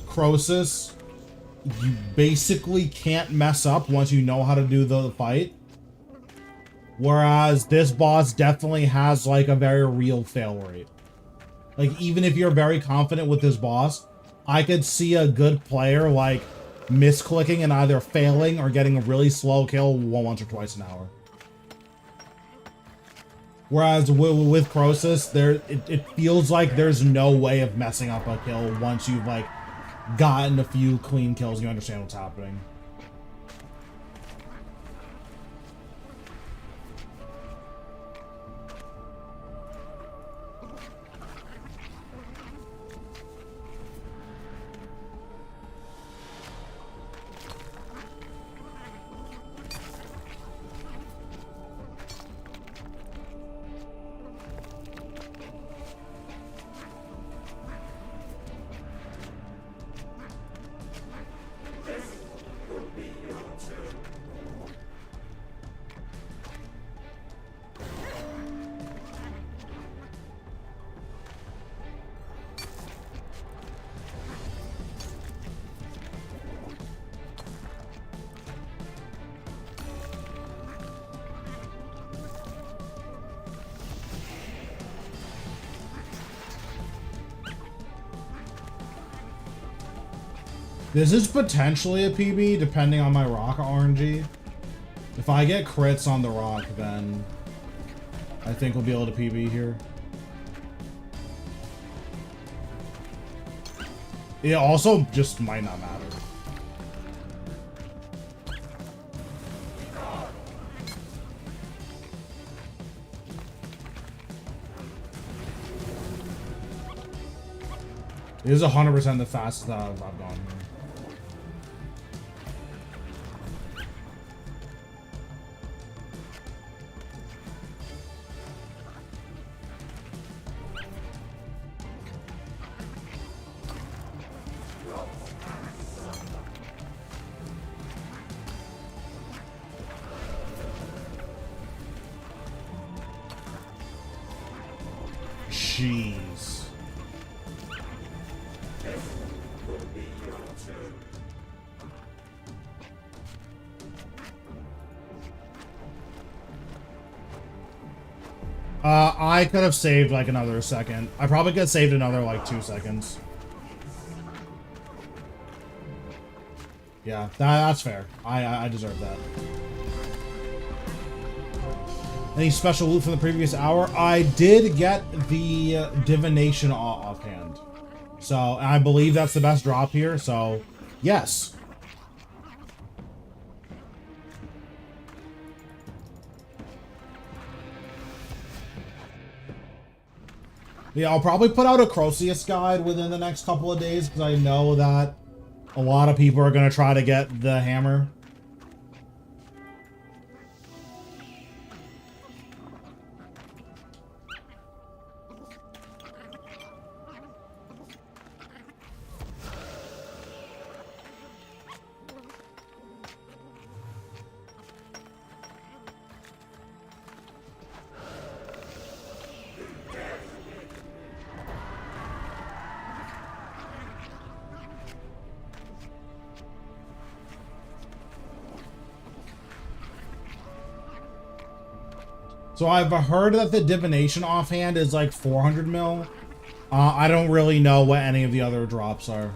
Croesus, you basically can't mess up once you know how to do the fight. Whereas this boss definitely has like a very real fail rate. Like, even if you're very confident with this boss, I could see a good player like misclicking and either failing or getting a really slow kill once or twice an hour. Whereas with Croesus, it feels like there's no way of messing up a kill once you've like gotten a few clean kills and you understand what's happening. This is potentially a PB, depending on my rock RNG. If I get crits on the rock, then I think we'll be able to PB here. It also just might not matter. It is 100% the fastest that I've gone here. jeez. I could have saved like another second. I probably could have saved another like 2 seconds. Yeah, that's fair. I deserve that. Any special loot from the previous hour? I did get the divination offhand. So, I believe that's the best drop here, so yes. Yeah, I'll probably put out a Croceus guide within the next couple of days because I know that a lot of people are going to try to get the hammer. So I've heard that the divination offhand is like 400 mil. I don't really know what any of the other drops are.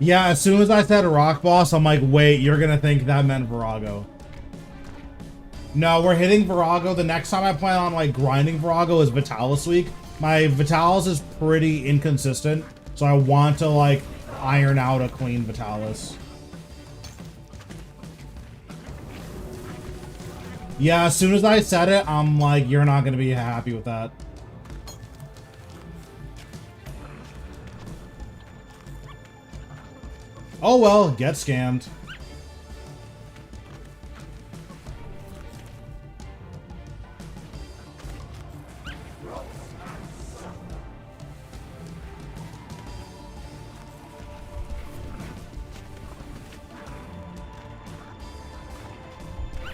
Yeah, as soon as I said rock boss, I'm like, wait, you're gonna think that meant Virago. No, we're hitting Virago. The next time I plan on like grinding Virago is Vitalis week. My Vitalis is pretty inconsistent, so I want to like iron out a clean Vitalis. Yeah, as soon as I said it, I'm like, you're not gonna be happy with that. Oh well, get scammed.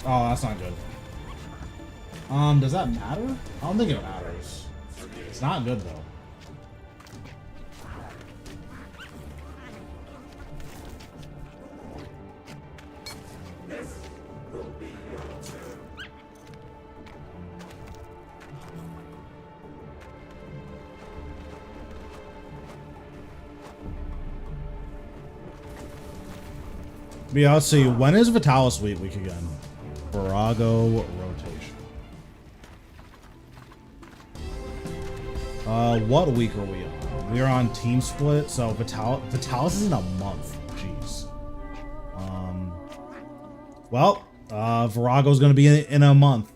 Oh, that's not good. Does that matter? I don't think it matters. It's not good though. But yeah, let's see. When is Vitalis week again? Virago rotation. What week are we on? We are on team split, so Vitalis is in a month. Jeez. Well, Virago's gonna be in a month.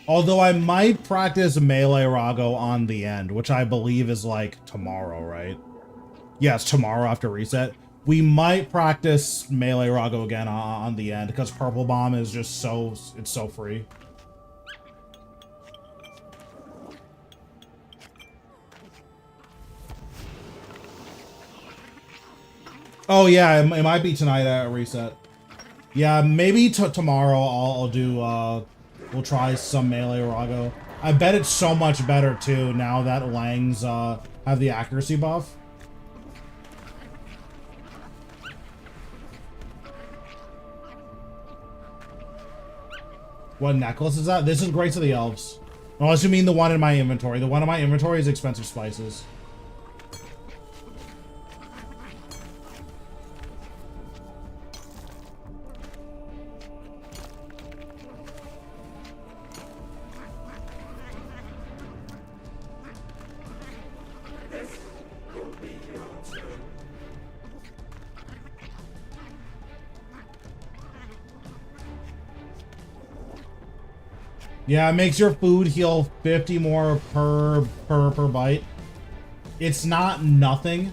Although I might practice melee Rago on the end, which I believe is like tomorrow, right? Yes, tomorrow after reset. We might practice melee Rago again on the end because Purple Bomb is just it's so free. Oh yeah, it might be tonight at reset. Yeah, maybe tomorrow I'll do, we'll try some melee Rago. I bet it's so much better too now that Langs, have the accuracy buff. What necklace is that? This is great to the elves. Unless you mean the one in my inventory. The one in my inventory is expensive spices. Yeah, it makes your food heal 50 more per bite. It's not nothing.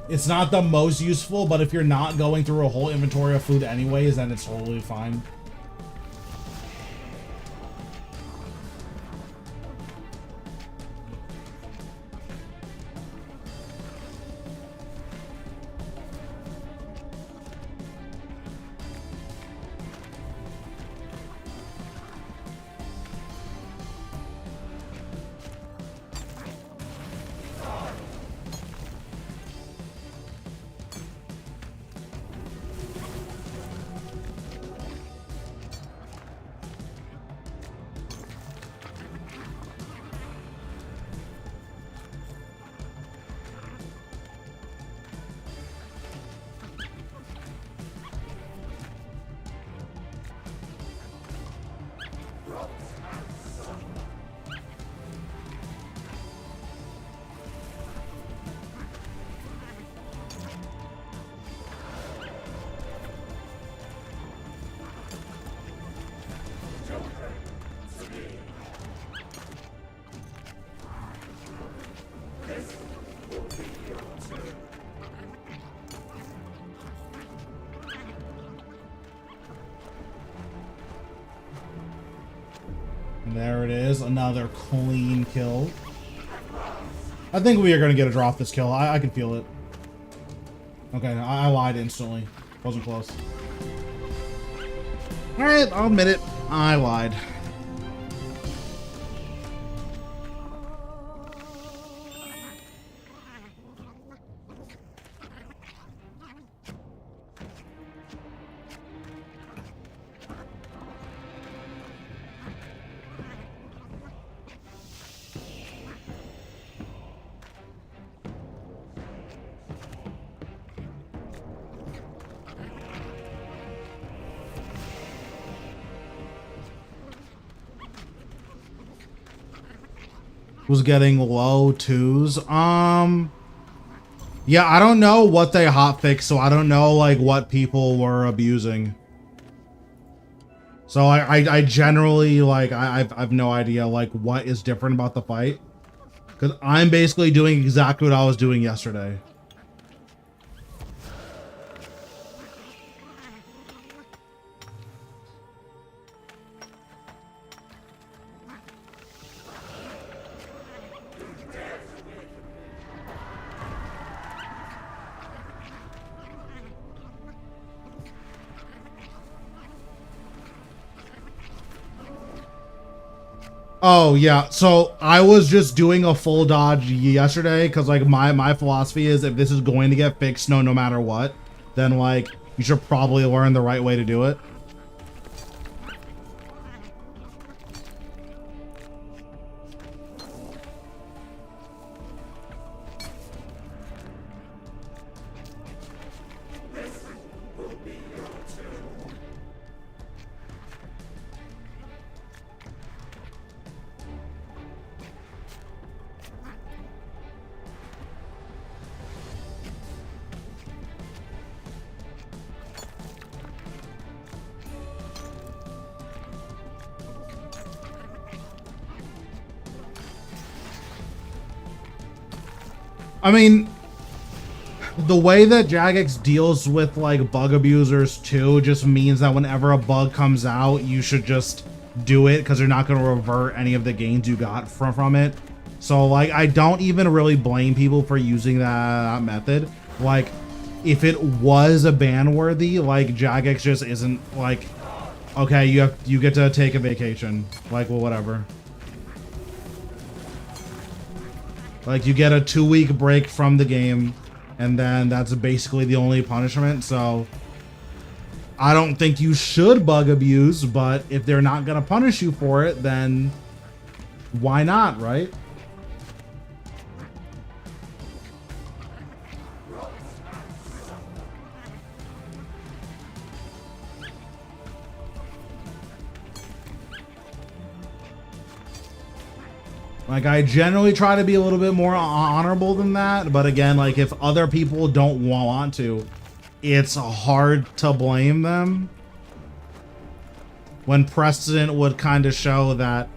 It's not the most useful, but if you're not going through a whole inventory of food anyways, then it's totally fine. There it is, another clean kill. I think we are going to get a draw off this kill. I can feel it. Okay, I lied instantly. Wasn't close. Alright, I'll admit it. I lied. Was getting low twos. Yeah, I don't know what they hotfixed, so I don't know like what people were abusing. So I generally like I've no idea like what is different about the fight, because I'm basically doing exactly what I was doing yesterday. Oh yeah, so I was just doing a full dodge yesterday because like my philosophy is if this is going to get fixed no matter what, then like you should probably learn the right way to do it. I mean, the way that Jagex deals with like bug abusers too just means that whenever a bug comes out, you should just do it because you're not going to revert any of the gains you got from it. So like, I don't even really blame people for using that method. Like, if it was a ban worthy, like Jagex just isn't like, okay, you get to take a vacation, like, well, whatever. Like, you get a 2-week break from the game, and then that's basically the only punishment. So I don't think you should bug abuse, but if they're not gonna punish you for it, then why not, right? Like, I generally try to be a little bit more honorable than that, but again, like, if other people don't want to, it's hard to blame them. When precedent would kind of show that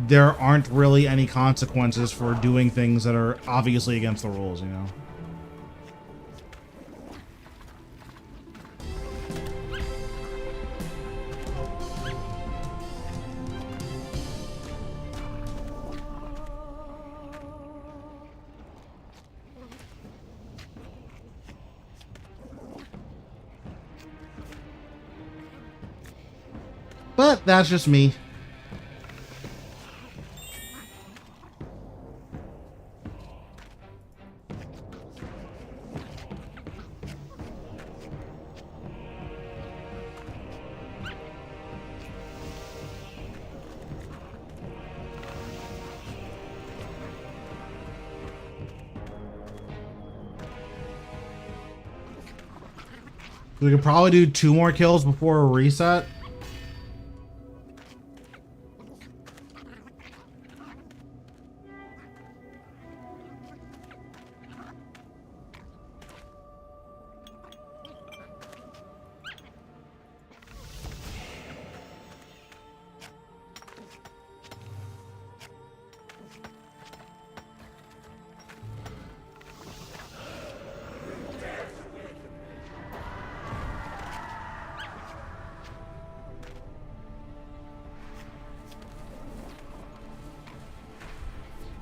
there aren't really any consequences for doing things that are obviously against the rules, you know? But that's just me. We could probably do 2 more kills before a reset.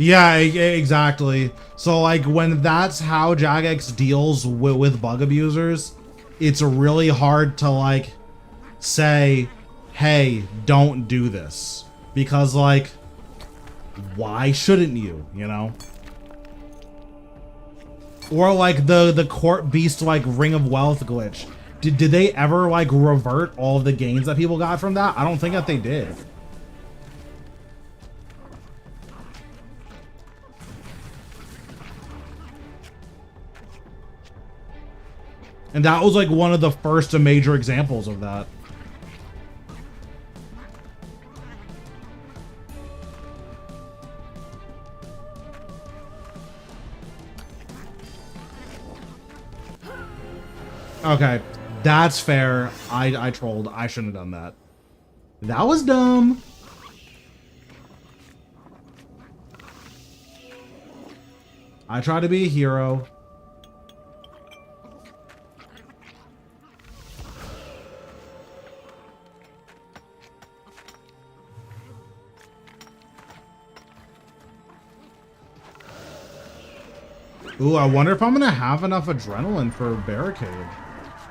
Yeah, exactly. So like when that's how Jagex deals with bug abusers, it's really hard to like say, hey, don't do this. Because like, why shouldn't you, you know? Or like the court beast like Ring of Wealth glitch. Did they ever like revert all of the gains that people got from that? I don't think that they did. And that was like one of the first major examples of that. Okay, that's fair. I trolled. I shouldn't have done that. That was dumb. I try to be a hero. Ooh, I wonder if I'm gonna have enough adrenaline for barricade.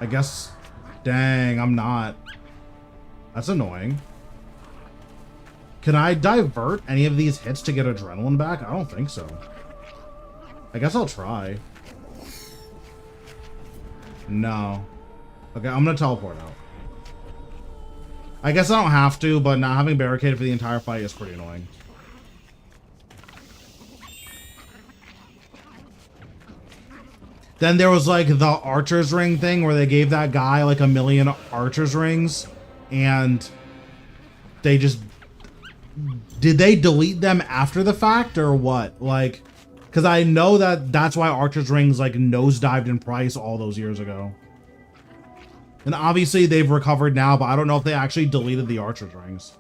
I guess, dang, I'm not. That's annoying. Can I divert any of these hits to get adrenaline back? I don't think so. I guess I'll try. No. Okay, I'm gonna teleport out. I guess I don't have to, but not having barricaded for the entire fight is pretty annoying. Then there was like the archer's ring thing where they gave that guy like 1,000,000 archer's rings, and they just, did they delete them after the fact or what? Like, because I know that that's why archer's rings like nosedived in price all those years ago. And obviously they've recovered now, but I don't know if they actually deleted the archer's rings.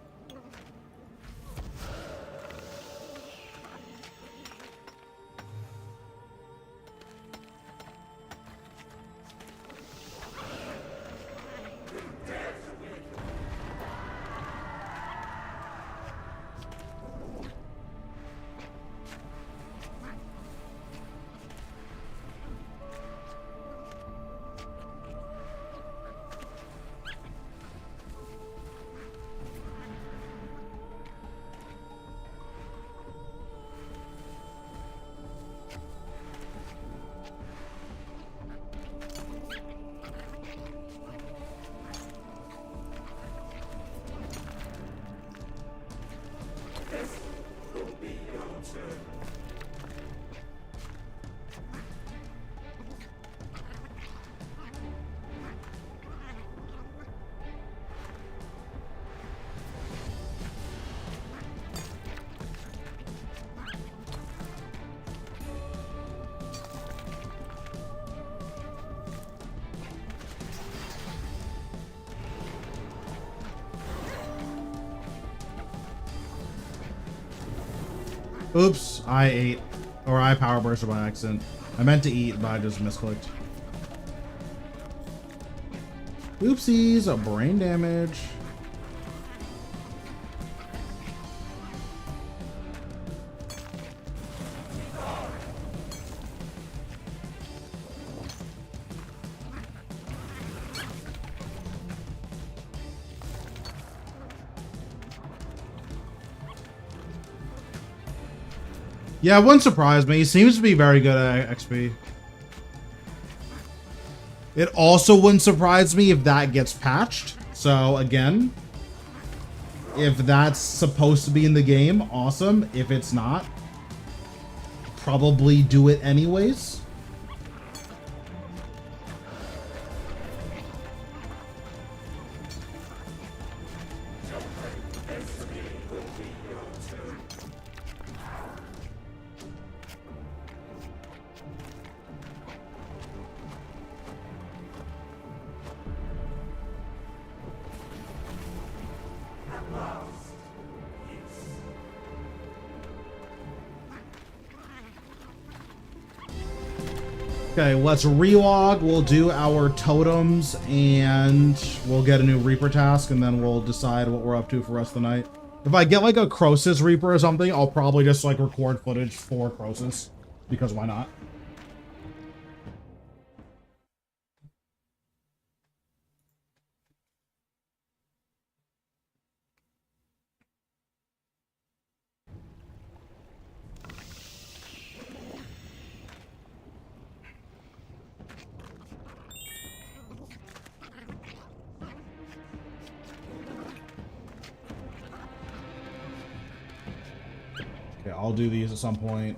Oops, I ate. Or I power bursted by accident. I meant to eat, but I just misclicked. Oopsies, a brain damage. Yeah, it wouldn't surprise me. He seems to be very good at XP. It also wouldn't surprise me if that gets patched. So again, if that's supposed to be in the game, awesome. If it's not, probably do it anyways. Okay, let's relog. We'll do our totems and we'll get a new Reaper task and then we'll decide what we're up to for the rest of the night. If I get like a Croesus Reaper or something, I'll probably just like record footage for Croesus because why not? Okay, I'll do these at some point.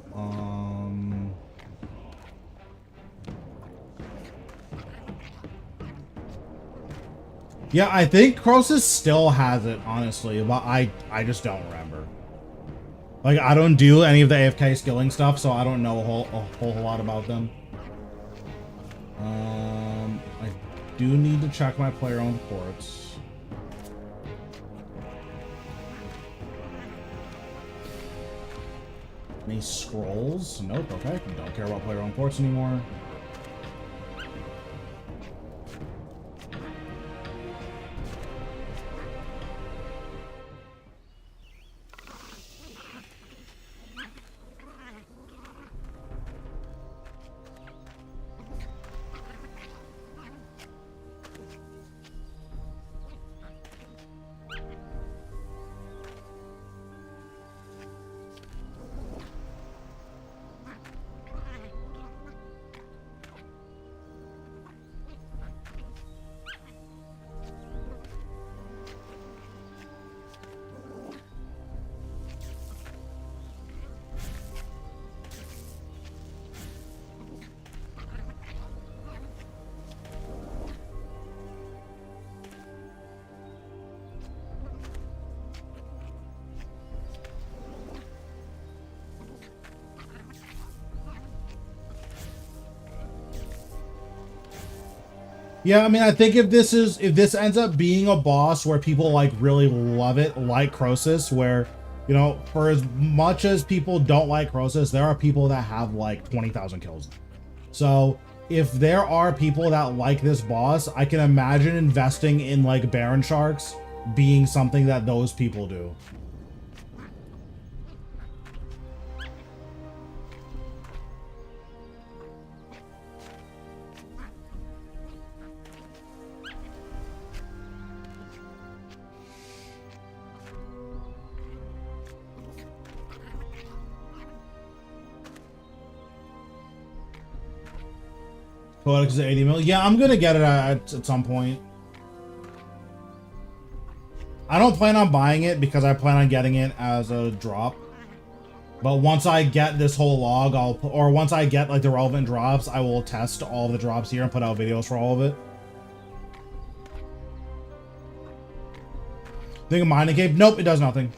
Yeah, I think Croesus still has it, honestly, but I just don't remember. Like, I don't do any of the AFK skilling stuff, so I don't know a whole lot about them. I do need to check my player-owned ports. Any scrolls? Nope, okay. Don't care about player-owned ports anymore. Yeah, I mean, I think if this ends up being a boss where people like really love it, like Croesus, where, you know, for as much as people don't like Croesus, there are people that have like 20,000 kills. So if there are people that like this boss, I can imagine investing in like Baron Sharks being something that those people do. Codex is 80 mil. Yeah, I'm gonna get it at some point. I don't plan on buying it because I plan on getting it as a drop. But once I get this whole log, or once I get like the relevant drops, I will test all the drops here and put out videos for all of it. Think of mining cape? Nope, it does nothing.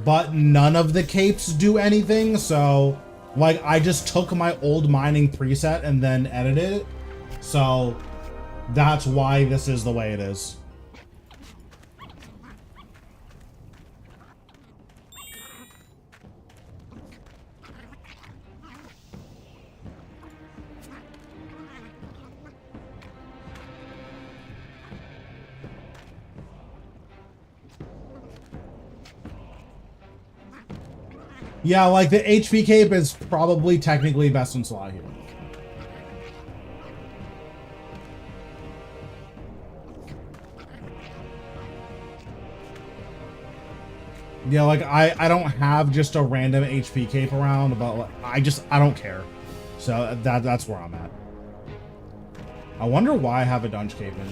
But none of the capes do anything, so like I just took my old mining preset and then edited it. So that's why this is the way it is. Yeah, like the HP cape is probably technically best in slot here. Yeah, like I don't have just a random HP cape around, but I don't care. So that's where I'm at. I wonder why I have a dunge cape in.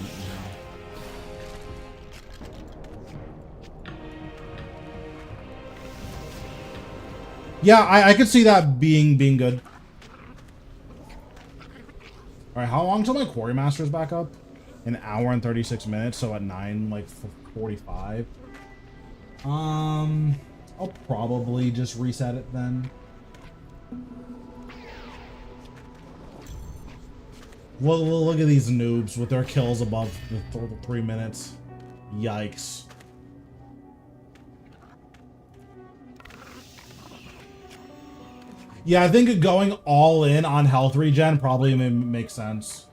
Yeah, I could see that being good. All right, how long till my quarry master's back up? An hour and 36 minutes. So at 9, like 45. I'll probably just reset it then. Well, look at these noobs with their kills above the 3 minutes. Yikes. Yeah, I think going all in on health regen probably makes sense.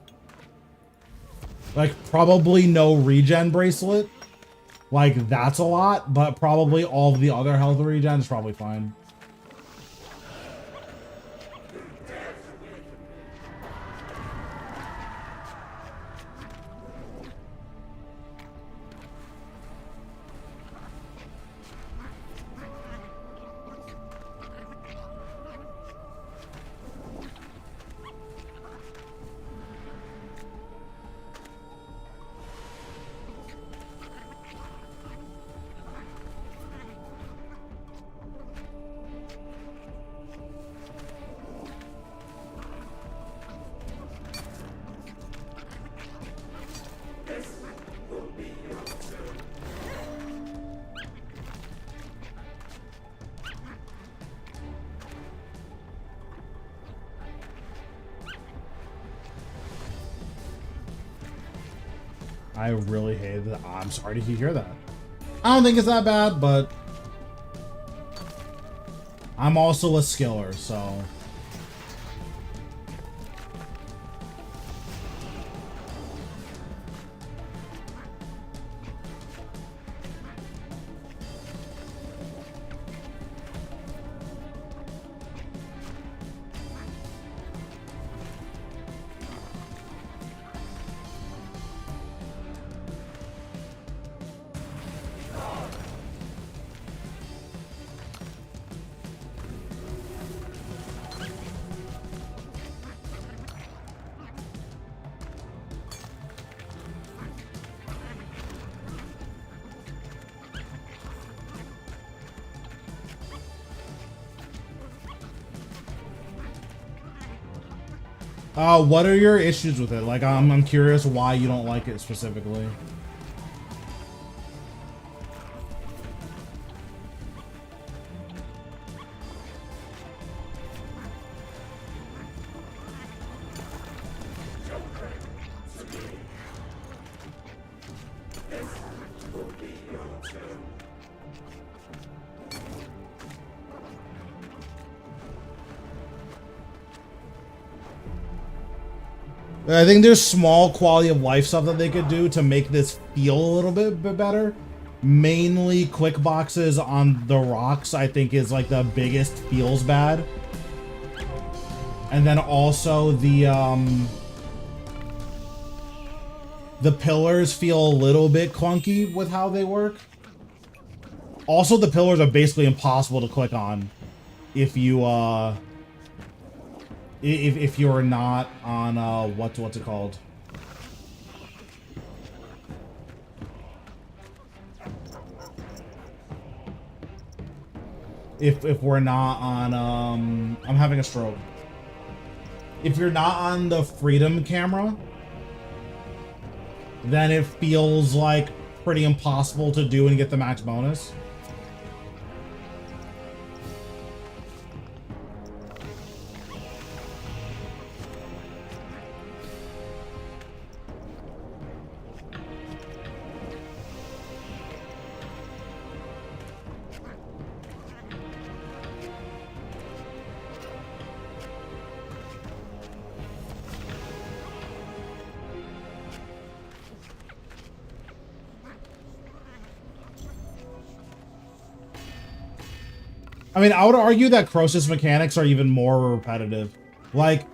Like, probably no regen bracelet. Like, that's a lot, but probably all of the other health regen is probably fine. I really hated that. I'm sorry to hear that. I don't think it's that bad, but I'm also a skiller, so. What are your issues with it? Like, I'm curious why you don't like it specifically. I think there's small quality of life stuff that they could do to make this feel a little bit better. Mainly quick boxes on the rocks, I think, is like the biggest feels bad. And then also the pillars feel a little bit clunky with how they work. Also, the pillars are basically impossible to click on if you if you're not on what's it called? if we're not on I'm having a stroke. If you're not on the freedom camera, then it feels like pretty impossible to do and get the max bonus. I mean, I would argue that Crosis mechanics are even more repetitive. Like,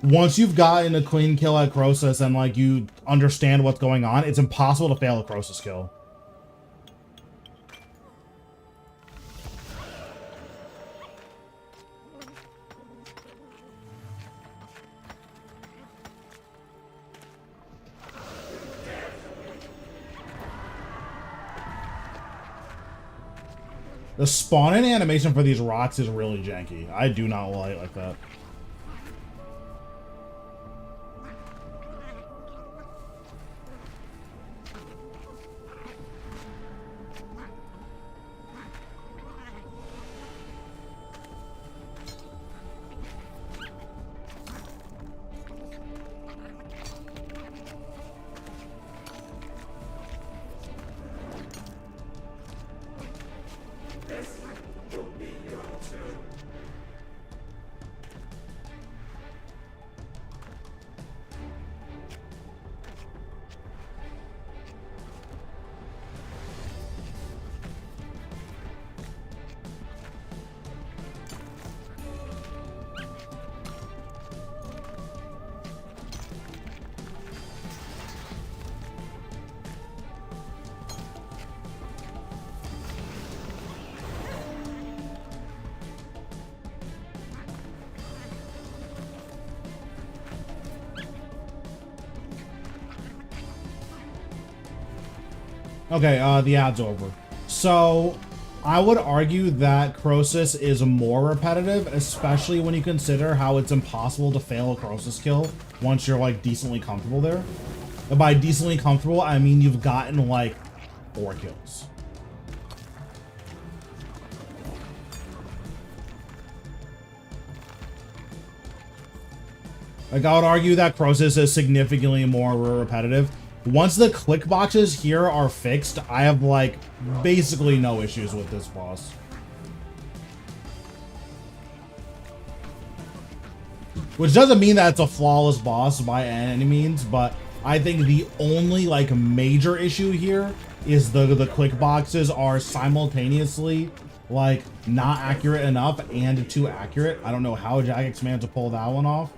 once you've gotten a clean kill at Crosis and, like, you understand what's going on, it's impossible to fail a Crosis kill. The spawn-in animation for these rocks is really janky. I do not like that. Okay, the ad's over. So, I would argue that Crosis is more repetitive, especially when you consider how it's impossible to fail a Crosis kill once you're, like, decently comfortable there. And by decently comfortable, I mean you've gotten, like, 4 kills. Like, I would argue that Crosis is significantly more repetitive. Once the click boxes here are fixed, I have, like, basically no issues with this boss. Which doesn't mean that it's a flawless boss by any means, but I think the only, like, major issue here is the click boxes are simultaneously, like, not accurate enough and too accurate. I don't know how Jagex managed to pull that one off.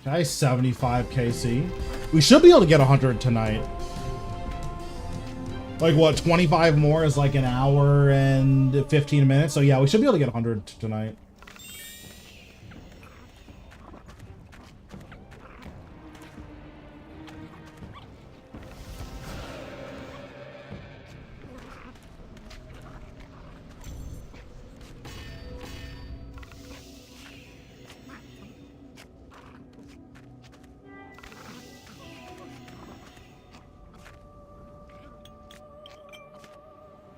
Nice 75 KC. We should be able to get 100 tonight. Like what, 25 more is like an hour and 15 minutes. So yeah, we should be able to get 100 tonight.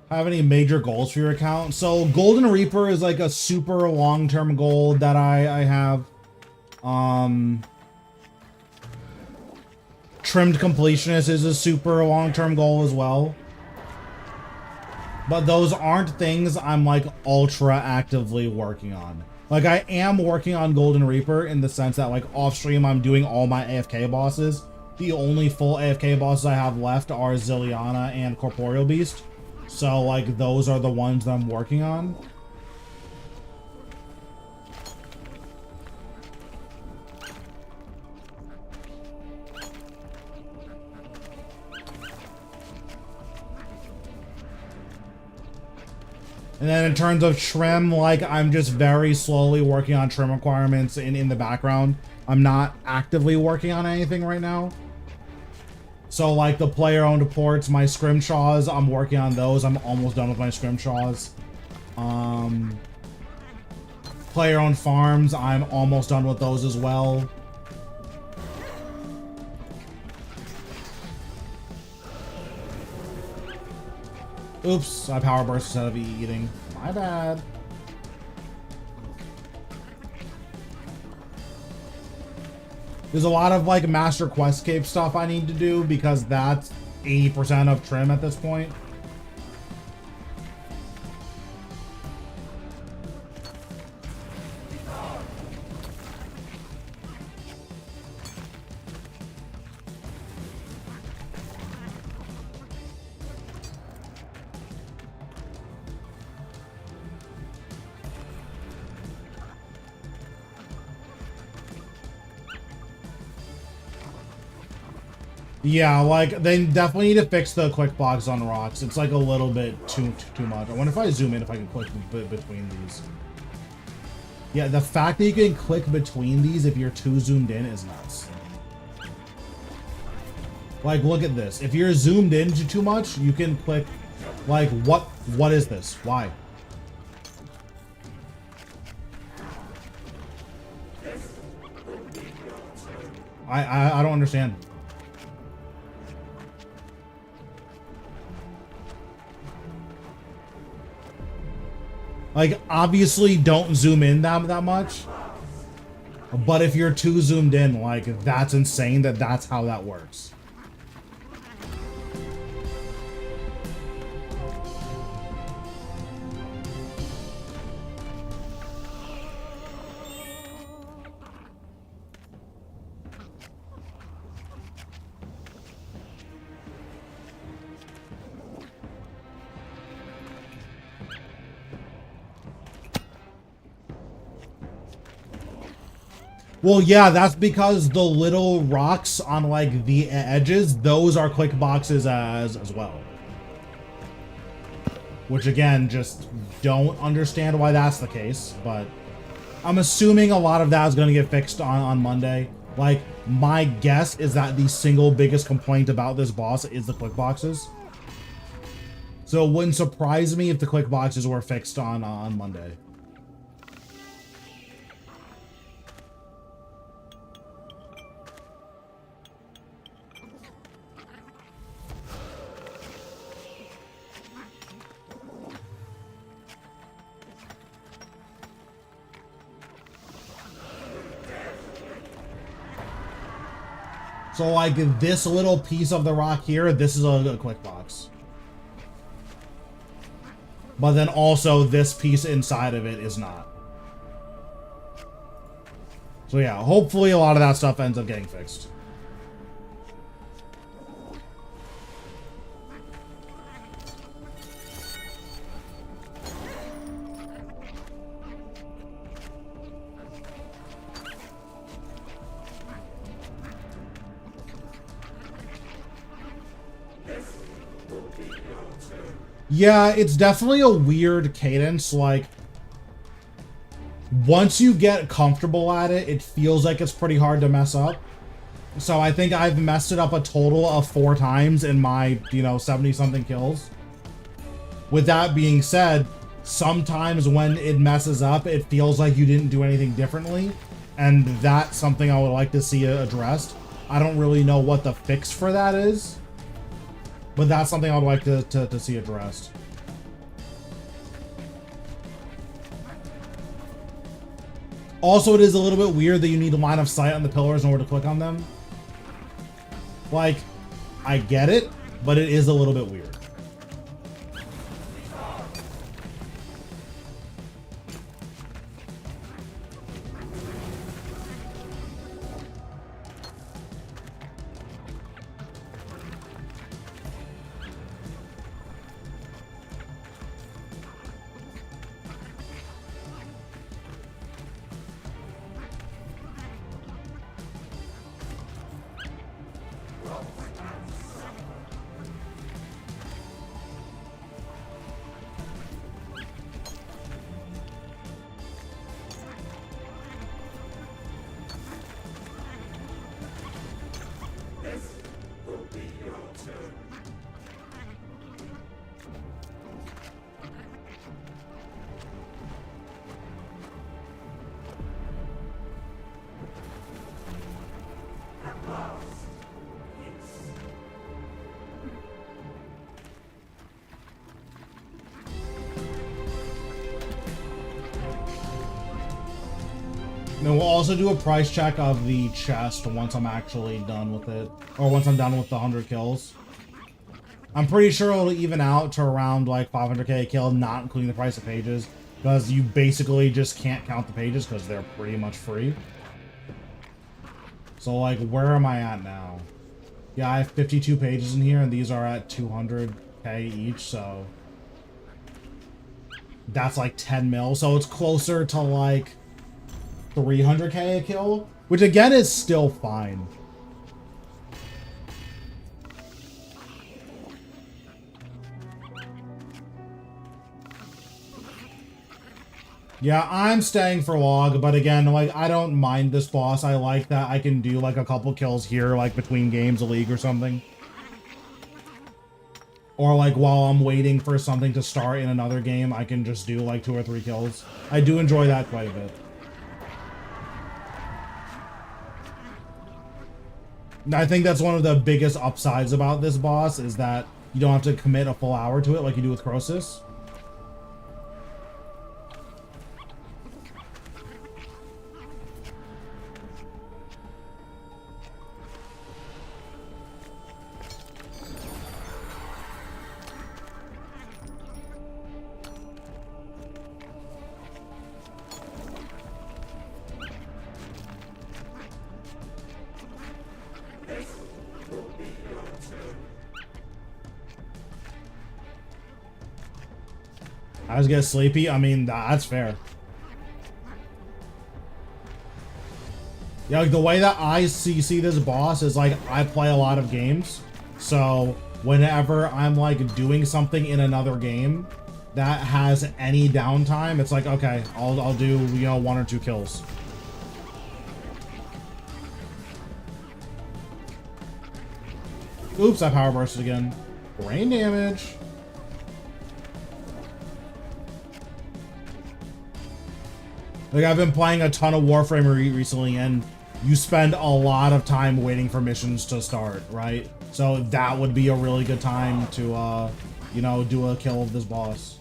Have any major goals for your account? So Golden Reaper is like a super long-term goal that I have. Trimmed Completionist is a super long-term goal as well. But those aren't things I'm like ultra actively working on. Like I am working on Golden Reaper in the sense that like off stream I'm doing all my AFK bosses. The only full AFK bosses I have left are Zilliana and Corporeal Beast. So like those are the ones that I'm working on. And then in terms of trim, like, I'm just very slowly working on trim requirements in the background. I'm not actively working on anything right now. So, like, the player-owned ports, my scrimshaws, I'm working on those. I'm almost done with my scrimshaws. Player-owned farms, I'm almost done with those as well. Oops, I power burst instead of eating. My bad. There's a lot of like Master Questscape stuff I need to do because that's 80% of trim at this point. Yeah, like, they definitely need to fix the quick blocks on rocks. It's like a little bit too much. I wonder if I zoom in if I can click between these. Yeah, the fact that you can click between these if you're too zoomed in is nuts. Like, look at this. If you're zoomed in too much, you can click, like, what is this? Why? I don't understand. Like, obviously don't zoom in that much. But if you're too zoomed in, like, that's insane that that's how that works. Well, yeah, that's because the little rocks on, like, the edges, those are click boxes as well. Which, again, just don't understand why that's the case, but I'm assuming a lot of that is going to get fixed on Monday. Like, my guess is that the single biggest complaint about this boss is the click boxes. So it wouldn't surprise me if the click boxes were fixed on Monday. So, like, this little piece of the rock here, this is a quick box. But then also this piece inside of it is not. So yeah, hopefully a lot of that stuff ends up getting fixed. Yeah, it's definitely a weird cadence. Like, once you get comfortable at it, it feels like it's pretty hard to mess up. So I think I've messed it up a total of 4 times in my, 70-something kills. With that being said, sometimes when it messes up, it feels like you didn't do anything differently. And that's something I would like to see addressed. I don't really know what the fix for that is. But that's something I would like to see addressed. Also, it is a little bit weird that you need a line of sight on the pillars in order to click on them. Like, I get it, but it is a little bit weird. And we'll also do a price check of the chest once I'm actually done with it. Or once I'm done with the 100 kills. I'm pretty sure it'll even out to around like 500k a kill, not including the price of pages. Because you basically just can't count the pages because they're pretty much free. So like, where am I at now? Yeah, I have 52 pages in here and these are at 200k each, so... That's like 10 mil, so it's closer to like 300k a kill, which again is still fine. Yeah, I'm staying for log, but again, like, I don't mind this boss. I like that I can do like a couple kills here, like between games, a league or something. Or like while I'm waiting for something to start in another game, I can just do like 2 or 3 kills. I do enjoy that quite a bit. I think that's one of the biggest upsides about this boss is that you don't have to commit a full hour to it like you do with Croesus. I just get sleepy. I mean, that's fair. Yeah, like the way that I see this boss is like I play a lot of games. So whenever I'm like doing something in another game that has any downtime, it's like, okay, I'll do, you know, 1 or 2 kills. Oops, I power bursted again. Brain damage. Like, I've been playing a ton of Warframe recently, and you spend a lot of time waiting for missions to start, right? So that would be a really good time to, you know, do a kill of this boss.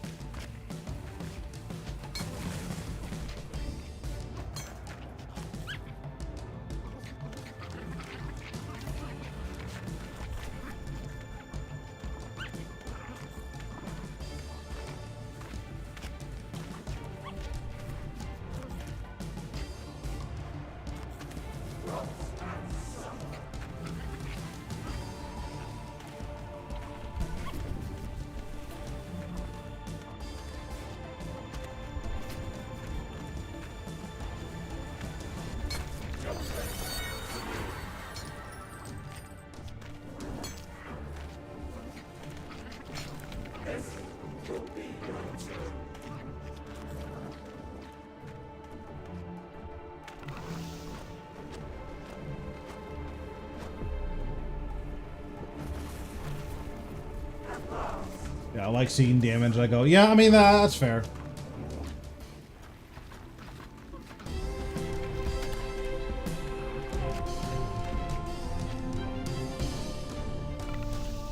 Yeah, I like seeing damage. I go, yeah, I mean, that's fair.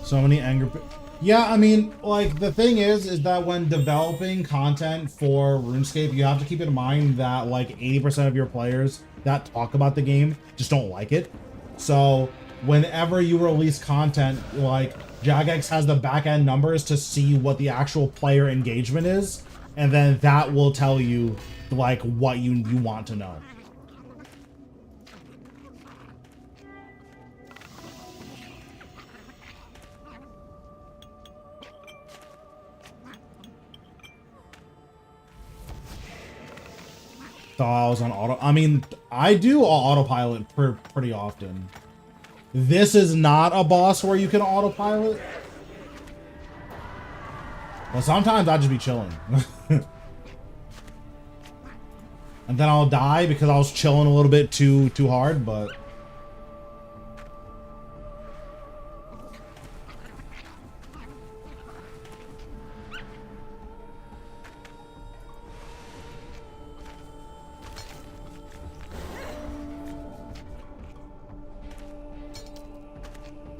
So many anger. Yeah, I mean, like, the thing is that when developing content for RuneScape, you have to keep in mind that, like, 80% of your players that talk about the game just don't like it. So, whenever you release content, like, Jagex has the back-end numbers to see what the actual player engagement is, and then that will tell you, like, what you want to know. Thought I was on auto. I mean, I do autopilot pretty often. This is not a boss where you can autopilot. Well, sometimes I'll just be chilling. And then I'll die because I was chilling a little bit too hard, but...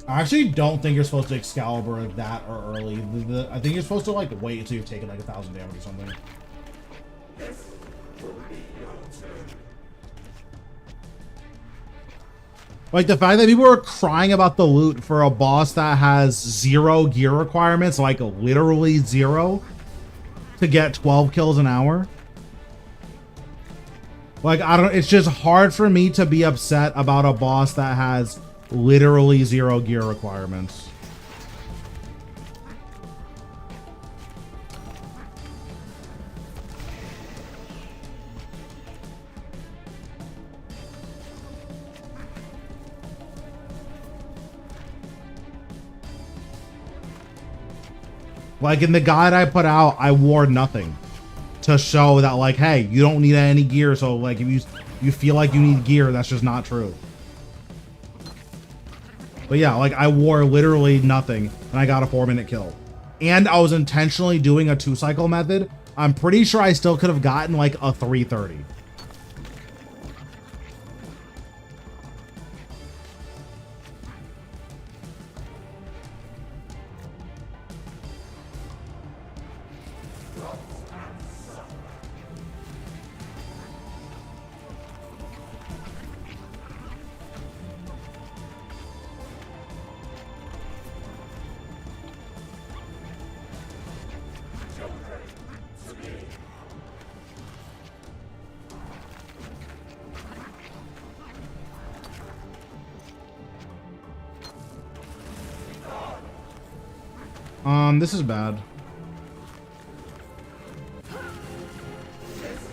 I actually don't think you're supposed to Excalibur that or early. I think you're supposed to like wait until you've taken like 1,000 damage or something. Like the fact that people are crying about the loot for a boss that has 0 gear requirements, like literally 0, to get 12 kills an hour. Like, I don't, it's just hard for me to be upset about a boss that has literally 0 gear requirements. Like in the guide I put out, I wore nothing to show that like, hey, you don't need any gear. So like, if you feel like you need gear, that's just not true. But yeah, like I wore literally nothing and I got a 4-minute kill. And I was intentionally doing a 2-cycle method. I'm pretty sure I still could have gotten like a 330. This is bad.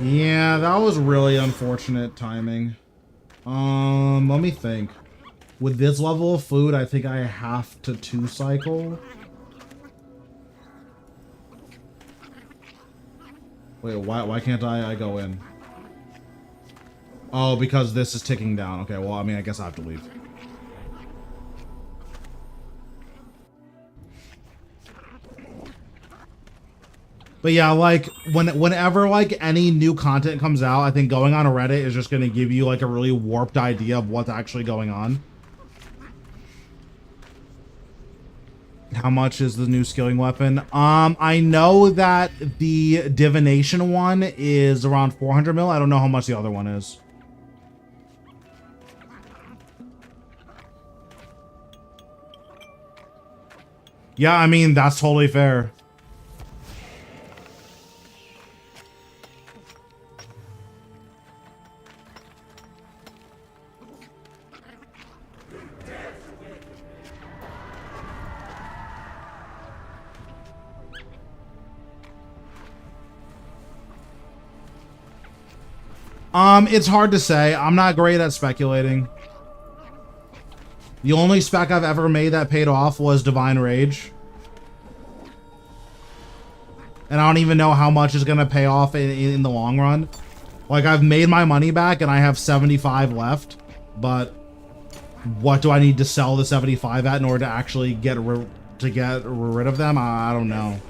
Yeah, that was really unfortunate timing. Let me think. With this level of food, I think I have to 2-cycle. Wait, why can't I go in? Oh, because this is ticking down. Okay, well, I mean, I guess I have to leave. But yeah, like whenever like any new content comes out, I think going on a Reddit is just going to give you like a really warped idea of what's actually going on. How much is the new skilling weapon? I know that the divination one is around 400 mil. I don't know how much the other one is. Yeah, I mean, that's totally fair. It's hard to say. I'm not great at speculating. The only spec I've ever made that paid off was Divine Rage. And I don't even know how much is going to pay off in the long run. Like, I've made my money back and I have 75 left. But what do I need to sell the 75 at in order to actually get rid of them? I don't know.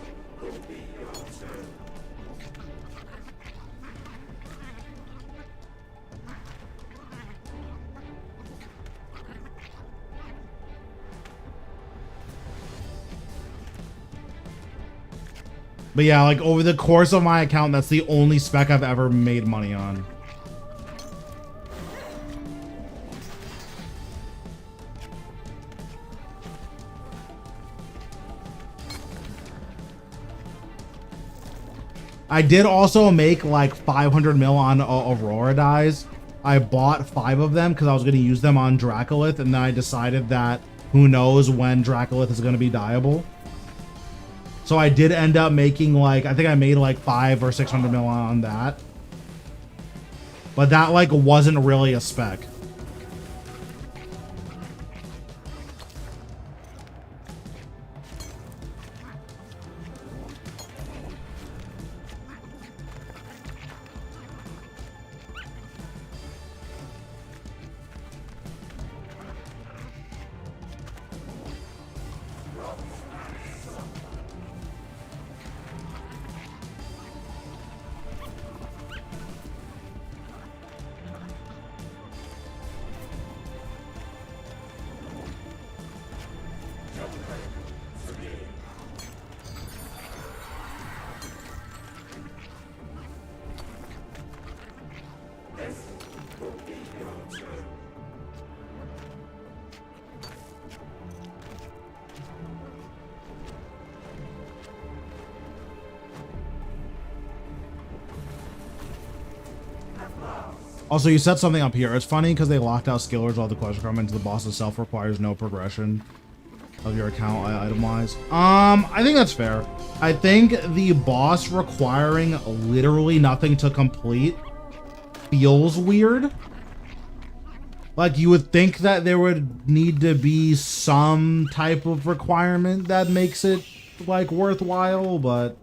But yeah, like over the course of my account, that's the only spec I've ever made money on. I did also make like 500 mil on Aurora dies. I bought 5 of them because I was going to use them on Dracolith, and then I decided that who knows when Dracolith is going to be dieable. So I did end up making like, I think I made like 500 or 600 mil on that. But that like wasn't really a spec. Also, you said something up here. It's funny because they locked out skillers while the quest requirement to the boss itself requires no progression of your account item-wise. I think that's fair. I think the boss requiring literally nothing to complete feels weird. Like, you would think that there would need to be some type of requirement that makes it, like, worthwhile, but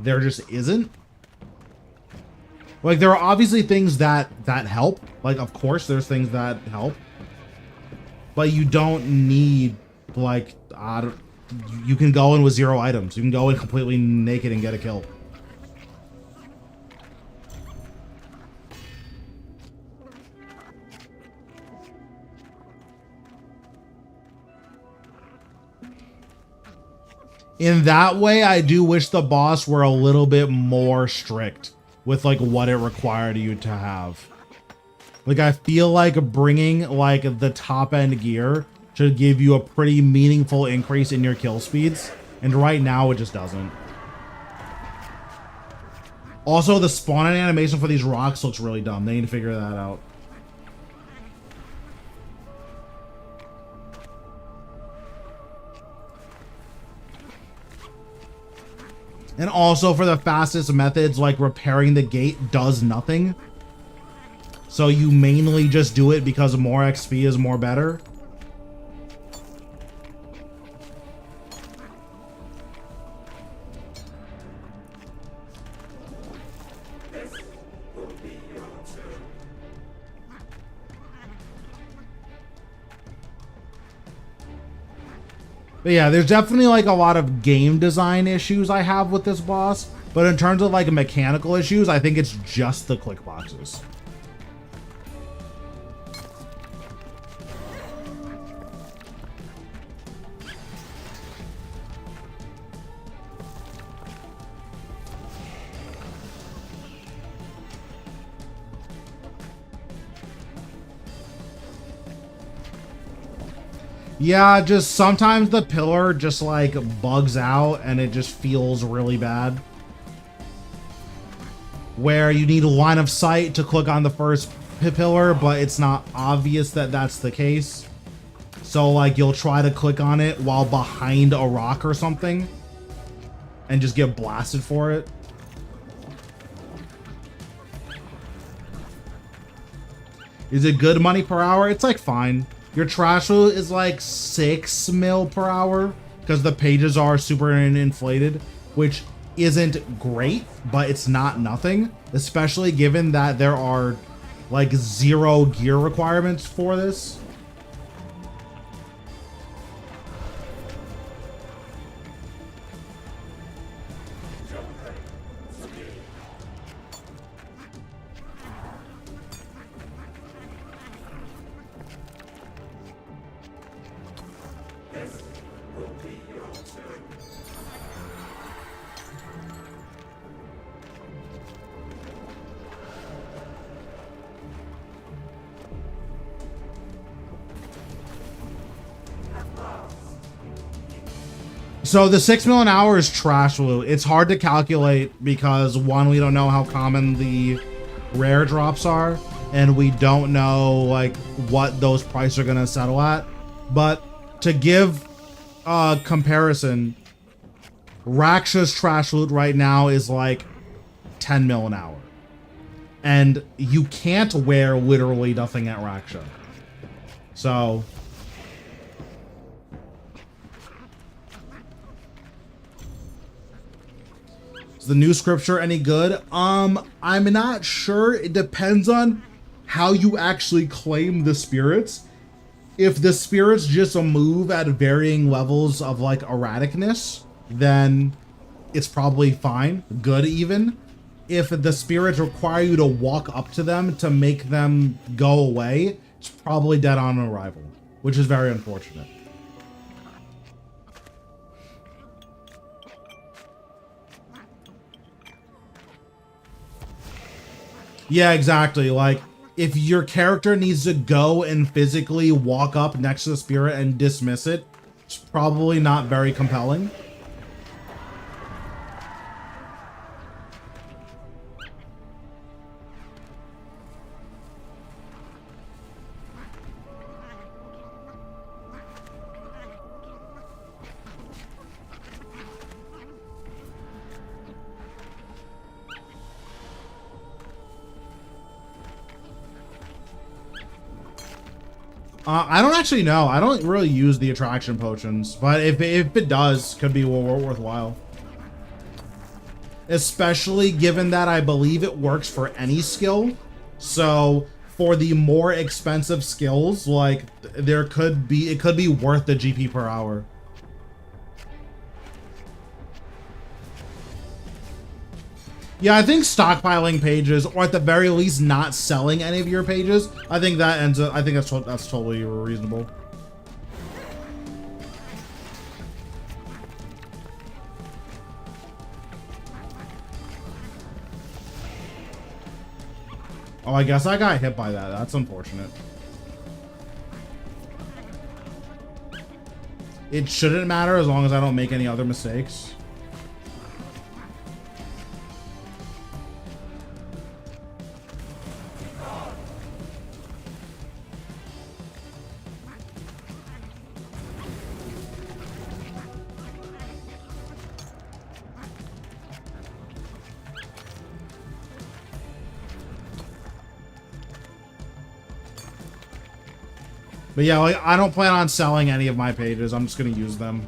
there just isn't. Like, there are obviously things that help. Like, of course, there's things that help. But you don't need, like, you can go in with 0 items. You can go in completely naked and get a kill. In that way, I do wish the boss were a little bit more strict with, like, what it required you to have. Like, I feel like bringing, like, the top-end gear should give you a pretty meaningful increase in your kill speeds. And right now, it just doesn't. Also, the spawning animation for these rocks looks really dumb. They need to figure that out. And also for the fastest methods, like repairing the gate does nothing. So you mainly just do it because more XP is more better. But yeah, there's definitely like a lot of game design issues I have with this boss. But in terms of like mechanical issues, I think it's just the click boxes. Yeah, just sometimes the pillar just like bugs out and it just feels really bad. Where you need a line of sight to click on the first pillar, but it's not obvious that that's the case. So like you'll try to click on it while behind a rock or something and just get blasted for it. Is it good money per hour? It's like fine. Your trash loot is like 6 mil per hour because the pages are super inflated, which isn't great, but it's not nothing, especially given that there are like 0 gear requirements for this. So the 6 mil an hour is trash loot. It's hard to calculate because one, we don't know how common the rare drops are, and we don't know like what those prices are gonna settle at. But to give a comparison, Raksha's trash loot right now is like 10 mil an hour. And you can't wear literally nothing at Raksha. So the new scripture any good? I'm not sure. It depends on how you actually claim the spirits. If the spirits just move at varying levels of like erraticness, then it's probably fine, good even. If the spirits require you to walk up to them to make them go away, it's probably dead on arrival, which is very unfortunate. Yeah, exactly. Like, if your character needs to go and physically walk up next to the spirit and dismiss it, it's probably not very compelling. I don't actually know. I don't really use the attraction potions, but if it does, could be worthwhile. Especially given that I believe it works for any skill. So for the more expensive skills, like it could be worth the GP per hour. Yeah, I think stockpiling pages, or at the very least not selling any of your pages, I think that's totally reasonable. Oh, I guess I got hit by that. That's unfortunate. It shouldn't matter as long as I don't make any other mistakes. But yeah, like, I don't plan on selling any of my pages. I'm just going to use them.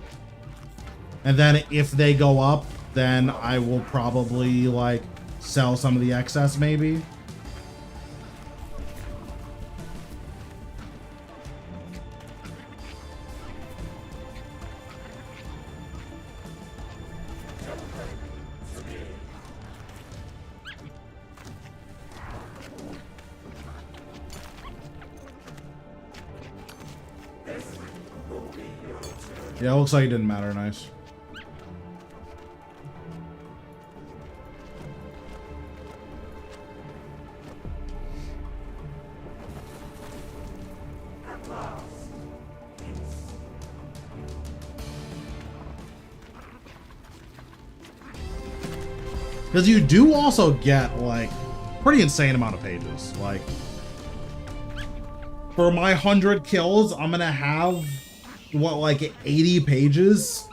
And then if they go up, then I will probably, like, sell some of the excess, maybe. Yeah, it looks like it didn't matter. Nice. Because you do also get, like, pretty insane amount of pages. Like, for my 100 kills, I'm gonna have, what, like 80 pages?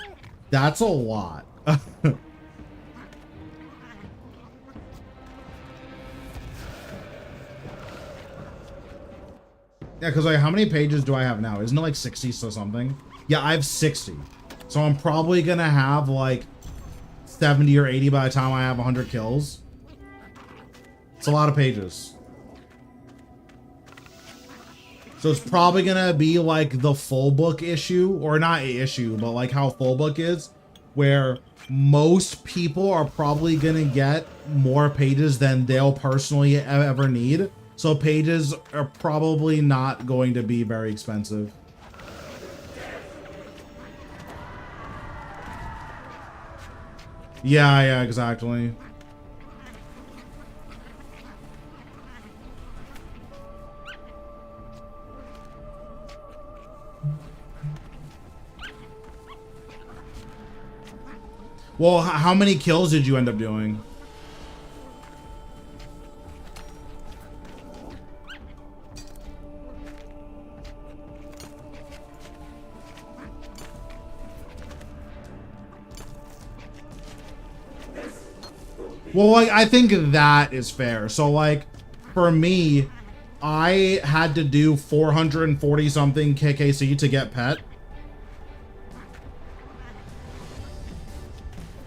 That's a lot. Yeah, because, like, how many pages do I have now? Isn't it, like, 60 or something? Yeah, I have 60. So I'm probably gonna have, like, 70 or 80 by the time I have 100 kills. It's a lot of pages. So it's probably gonna be like the full book issue, or not issue, but like how full book is, where most people are probably gonna get more pages than they'll personally ever need. So pages are probably not going to be very expensive. Yeah, exactly. Well, how many kills did you end up doing? Well, like, I think that is fair. So, like, for me, I had to do 440 something KKC to get pet.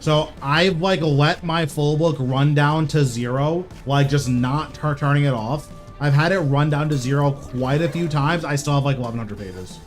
So I've, like, let my full book run down to 0, like, just not turning it off. I've had it run down to 0 quite a few times. I still have, like, 1,100 pages.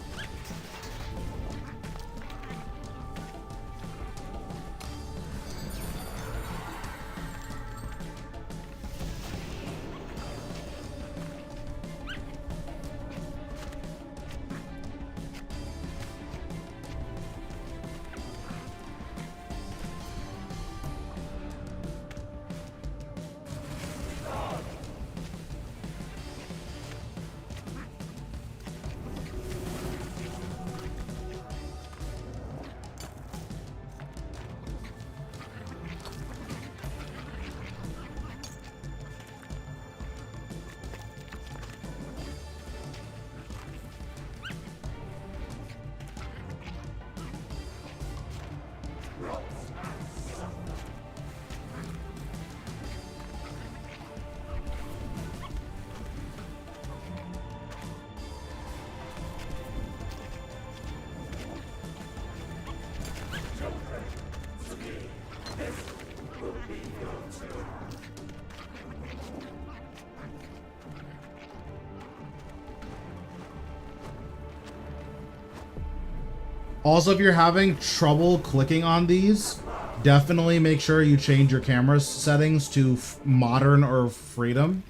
Also, if you're having trouble clicking on these, definitely make sure you change your camera settings to modern or freedom.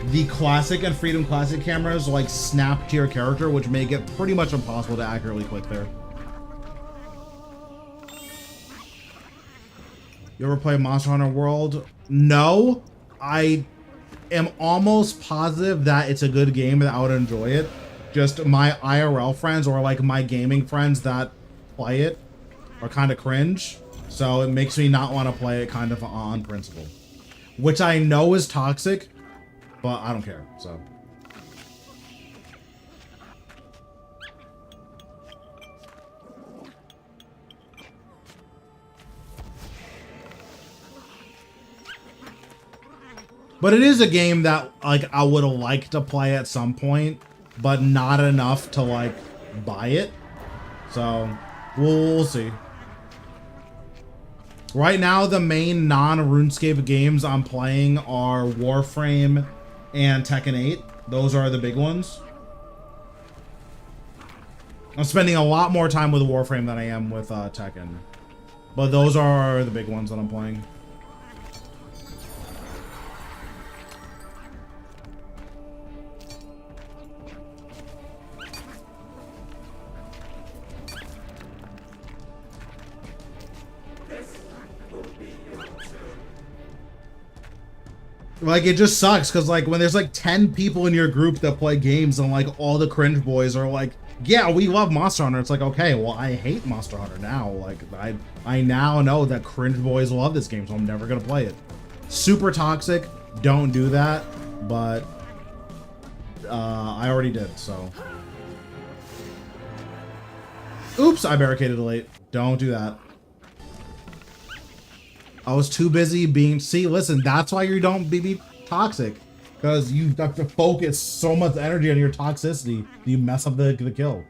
The classic and freedom classic cameras like snap to your character, which make it pretty much impossible to accurately click there. You ever play Monster Hunter World? No, I am almost positive that it's a good game and I would enjoy it. Just my IRL friends or like my gaming friends that play it are kind of cringe. So it makes me not want to play it kind of on principle. Which I know is toxic, but I don't care, so. But it is a game that like I would like to play at some point, but not enough to like buy it. So we'll see. Right now, the main non-RuneScape games I'm playing are Warframe and Tekken 8. Those are the big ones. I'm spending a lot more time with Warframe than I am with Tekken. But those are the big ones that I'm playing. Like, it just sucks, because, like, when there's, like, 10 people in your group that play games and, like, all the cringe boys are like, yeah, we love Monster Hunter. It's like, okay, well, I hate Monster Hunter now. Like, I now know that cringe boys love this game, so I'm never going to play it. Super toxic. Don't do that. But, I already did, so. Oops, I barricaded it late. Don't do that. I was too busy being, see, listen, that's why you don't be toxic. Because you have to focus so much energy on your toxicity, you mess up the kill.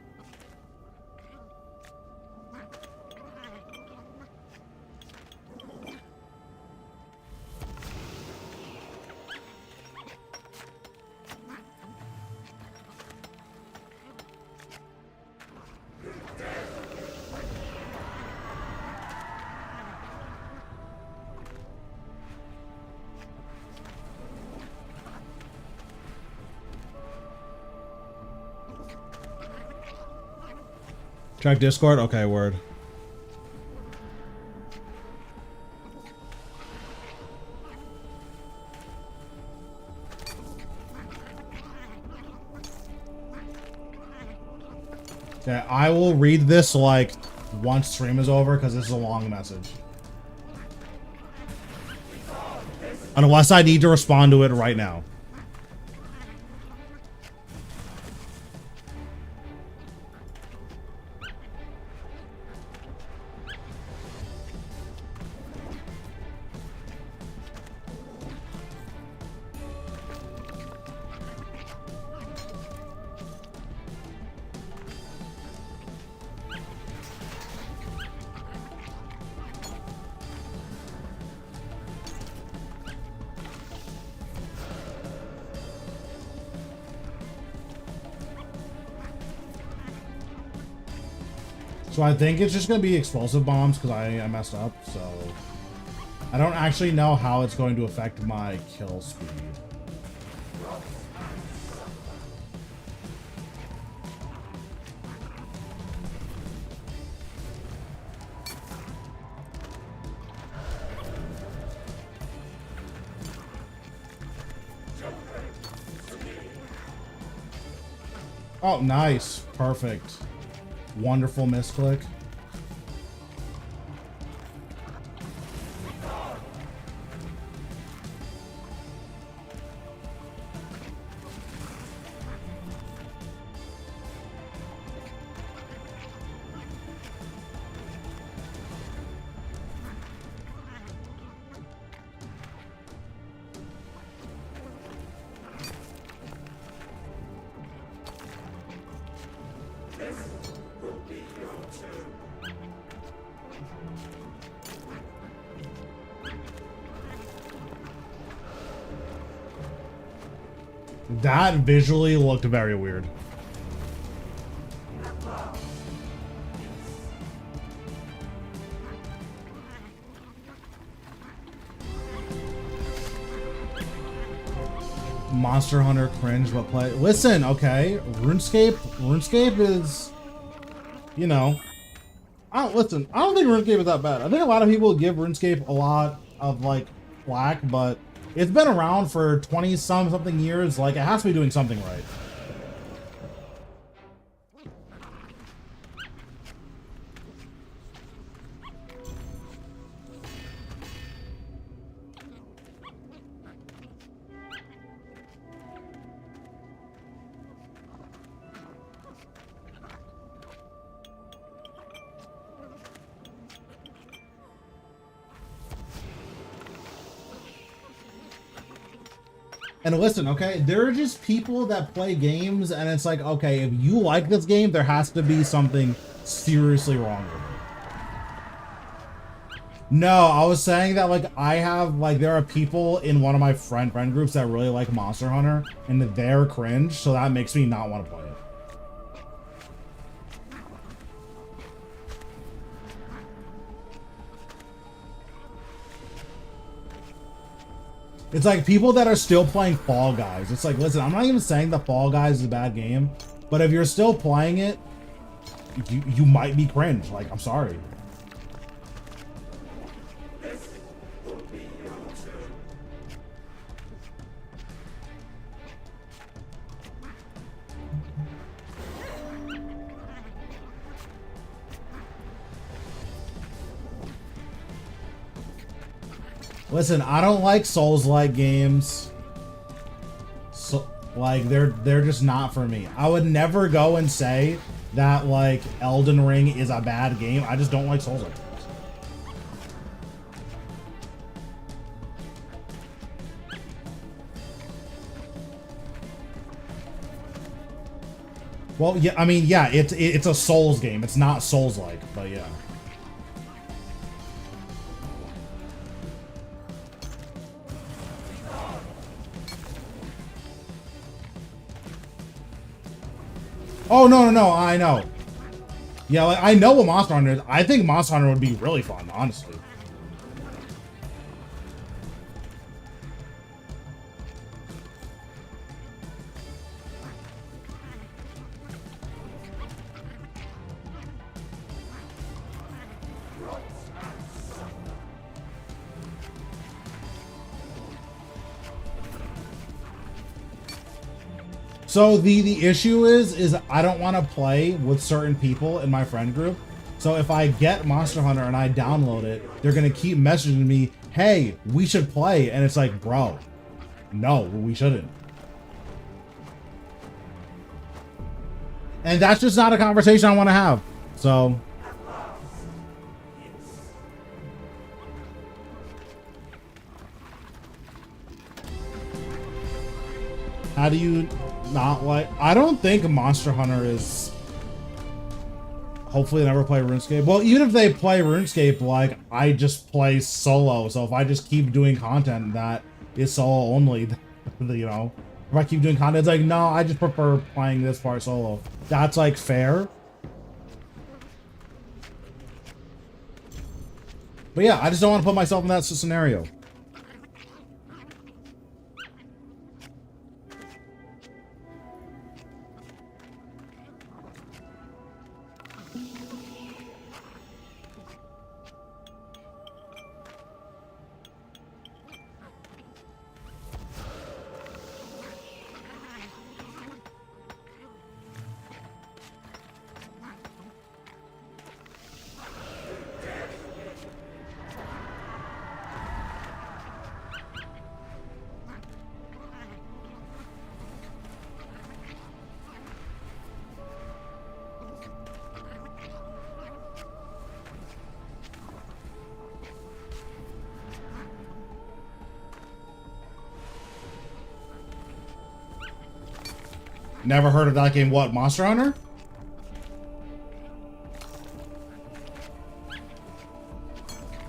Check Discord? Okay, word. Okay, I will read this like once stream is over because this is a long message. Unless I need to respond to it right now. So I think it's just going to be explosive bombs because I messed up, so I don't actually know how it's going to affect my kill speed. Oh, nice. Perfect. Wonderful misclick. This will be your turn. That visually looked very weird. Monster Hunter cringe, but play. Listen, okay, RuneScape is, you know, I don't think RuneScape is that bad. I think a lot of people give RuneScape a lot of like flack, but it's been around for 20 something years. Like, it has to be doing something right. And listen, okay, there are just people that play games and it's like, okay, if you like this game, there has to be something seriously wrong with it. No, I was saying that, like, there are people in one of my friend groups that really like Monster Hunter and they're cringe, so that makes me not want to play it. It's like people that are still playing Fall Guys. It's like, listen, I'm not even saying that Fall Guys is a bad game, but if you're still playing it, you might be cringe. Like, I'm sorry. Listen, I don't like Souls-like games. So, like, they're just not for me. I would never go and say that, like, Elden Ring is a bad game. I just don't like Souls-like games. Well, yeah, I mean, yeah, it's a Souls game. It's not Souls-like, but yeah. Oh, no, I know. Yeah, like, I know what Monster Hunter is. I think Monster Hunter would be really fun, honestly. So the issue is I don't want to play with certain people in my friend group. So if I get Monster Hunter and I download it, they're going to keep messaging me, hey, we should play. And it's like, bro, no, we shouldn't. And that's just not a conversation I want to have. So... how do you not like... I don't think Monster Hunter is... hopefully they never play RuneScape. Well, even if they play RuneScape, like, I just play solo. So if I just keep doing content that is solo only, you know, if I keep doing content, it's like, no, I just prefer playing this part solo. That's, like, fair. But yeah, I just don't want to put myself in that scenario. Never heard of that game. What, Monster Hunter?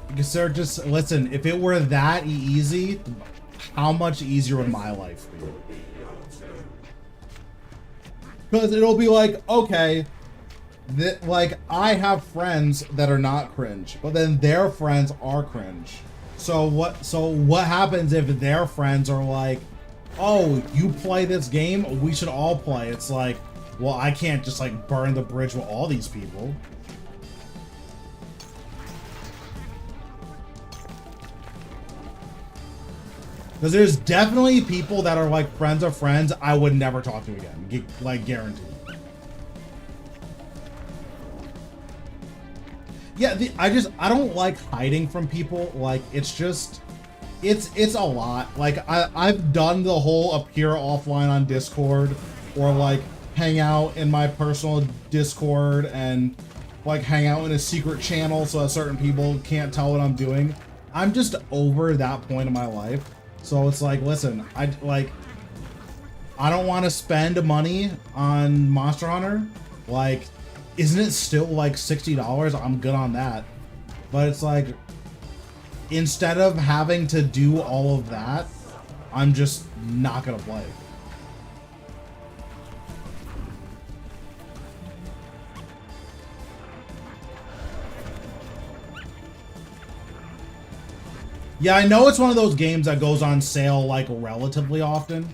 Because they're just... listen, if it were that easy, how much easier would my life be? Because it'll be like, okay, that like I have friends that are not cringe, but then their friends are cringe. So what happens if their friends are like, oh, you play this game, we should all play. It's like, well, I can't just like burn the bridge with all these people. Because there's definitely people that are like friends of friends I would never talk to again. Like, guaranteed. Yeah, I don't like hiding from people. Like, it's just, it's a lot. Like, I've done the whole appear offline on Discord, or like hang out in my personal Discord and like hang out in a secret channel so that certain people can't tell what I'm doing. I'm just over that point in my life. So it's like, listen, I don't want to spend money on Monster Hunter. Like, isn't it still like $60? I'm good on that. But it's like, instead of having to do all of that, I'm just not gonna play. Yeah, I know it's one of those games that goes on sale like relatively often.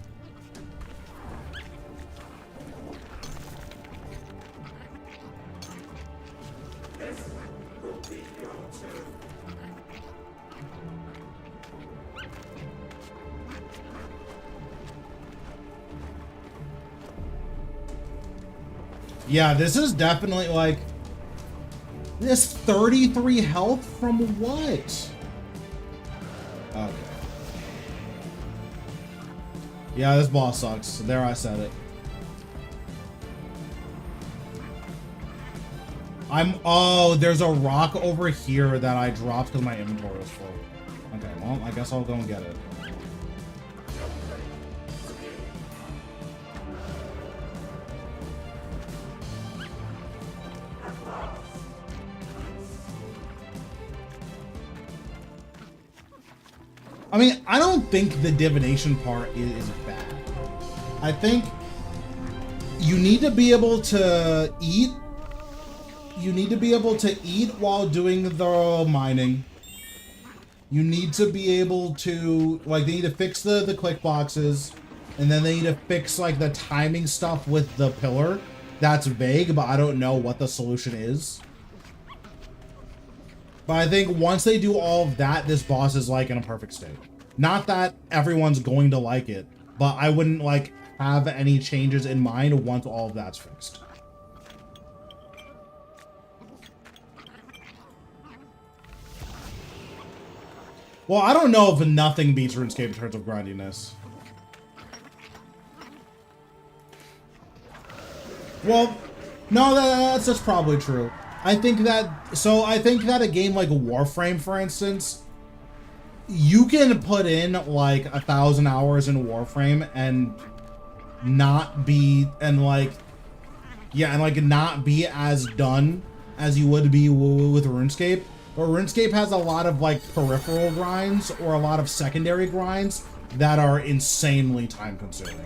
Yeah, this is definitely like, this 33 health from what? Okay. Yeah, this boss sucks. There, I said it. Oh, there's a rock over here that I dropped because my inventory was full. Okay, well, I guess I'll go and get it. I mean, I don't think the divination part is bad. I think you need to be able to eat. You need to be able to eat while doing the mining. You need to be able to, like, they need to fix the click boxes, and then they need to fix, like, the timing stuff with the pillar. That's vague, but I don't know what the solution is. But I think once they do all of that, this boss is like in a perfect state. Not that everyone's going to like it, but I wouldn't like have any changes in mind once all of that's fixed. Well, I don't know if nothing beats RuneScape in terms of grindiness. Well, no, that's probably true. I think that a game like Warframe, for instance, you can put in like 1,000 hours in Warframe and not be, not be as done as you would be with RuneScape. But RuneScape has a lot of like peripheral grinds or a lot of secondary grinds that are insanely time consuming.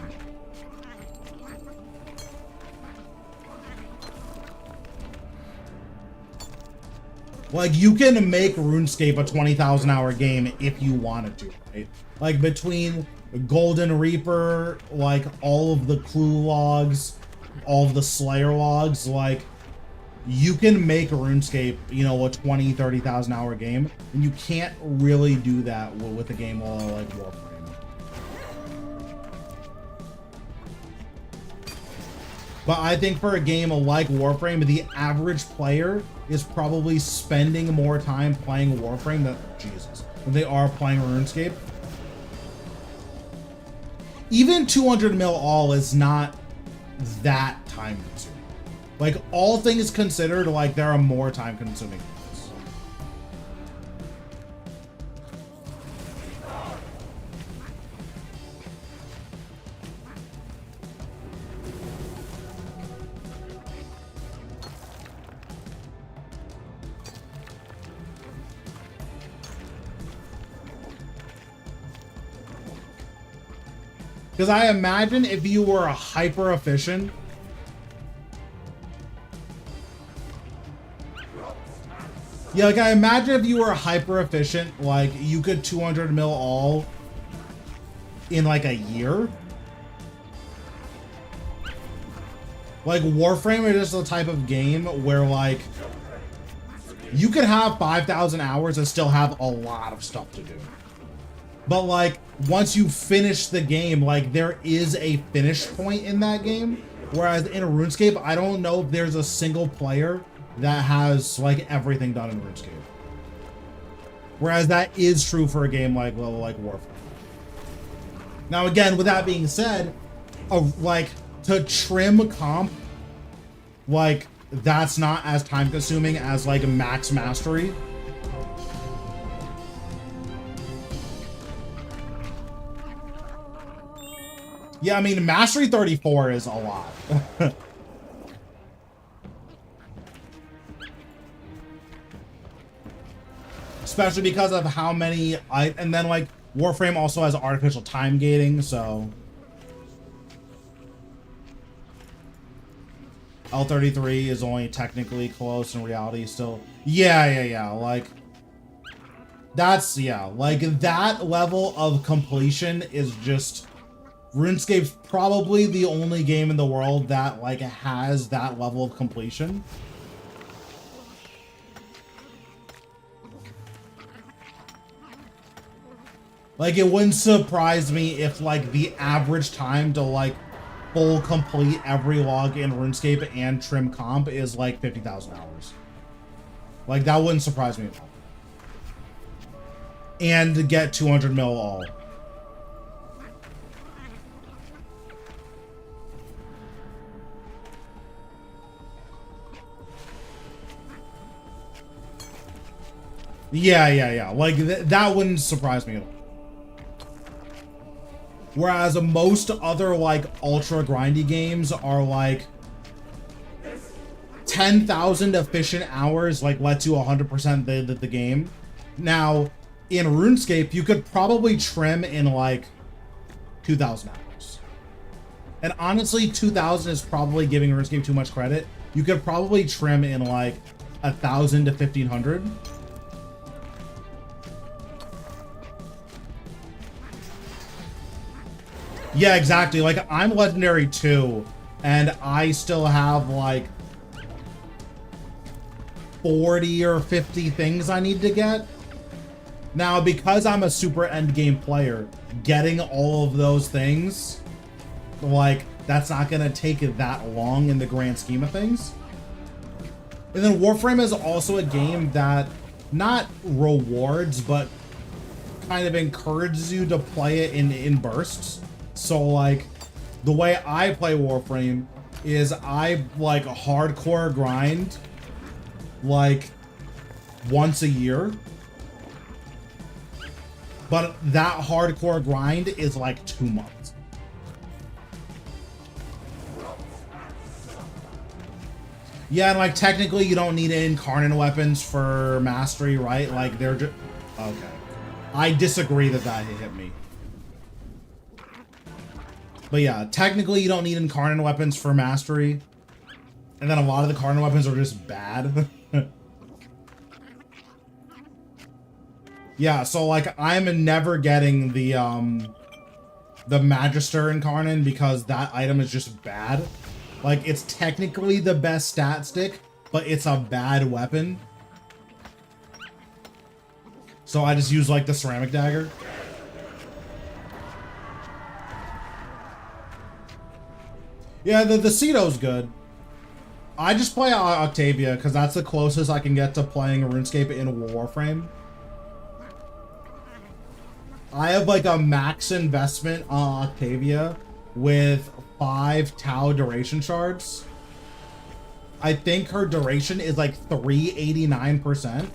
Like, you can make RuneScape a 20,000 hour game if you wanted to, right? Like, between Golden Reaper, like, all of the clue logs, all of the Slayer logs, like, you can make RuneScape, you know, a 20, 30,000 hour game, and you can't really do that with a game like Warframe. But I think for a game like Warframe, the average player is probably spending more time playing Warframe than they are playing RuneScape. Even 200 mil all is not that time consuming. Like, all things considered, like, there are more time consuming things. Because I imagine if you were a hyper efficient Yeah, like I imagine if you were hyper efficient, like you could 200 mil all in like a year. Like Warframe is just the type of game where like you could have 5,000 hours and still have a lot of stuff to do. But like once you finish the game, like there is a finish point in that game. Whereas in RuneScape, I don't know if there's a single player that has like everything done in RuneScape. Whereas that is true for a game like Warframe. Now again, with that being said, like to trim comp, like that's not as time consuming as like max mastery. Yeah, I mean, mastery 34 is a lot. Especially because of how many and then like Warframe also has artificial time gating, so L33 is only technically close, in reality still. Yeah, like that's, yeah, like that level of completion is just, RuneScape's probably the only game in the world that like has that level of completion. Like it wouldn't surprise me if like the average time to like full complete every log in RuneScape and trim comp is like 50,000 hours. Like that wouldn't surprise me at all. And to get 200 mil all. Yeah. Like that wouldn't surprise me at all. Whereas most other like ultra grindy games are like 10,000 efficient hours, like lets you 100% the game. Now in RuneScape, you could probably trim in like 2,000 hours. And honestly, 2,000 is probably giving RuneScape too much credit. You could probably trim in like 1,000 to 1,500. Yeah, exactly. Like, I'm Legendary 2, and I still have, like, 40 or 50 things I need to get. Now, because I'm a super endgame player, getting all of those things, like, that's not gonna take that long in the grand scheme of things. And then Warframe is also a game that not rewards, but kind of encourages you to play it in bursts. So like the way I play Warframe is I like hardcore grind like once a year. But that hardcore grind is like 2 months. Yeah, and like technically you don't need incarnate weapons for mastery, right? Like they're just okay. I disagree that hit me. But yeah, technically you don't need incarnate weapons for mastery. And then a lot of the incarnate weapons are just bad. Yeah, so like I'm never getting the Magister incarnate because that item is just bad. Like it's technically the best stat stick, but it's a bad weapon. So I just use like the ceramic dagger. Yeah, the Ceto's good. I just play Octavia because that's the closest I can get to playing RuneScape in Warframe. I have like a max investment on Octavia with 5 Tau duration shards. I think her duration is like 389%.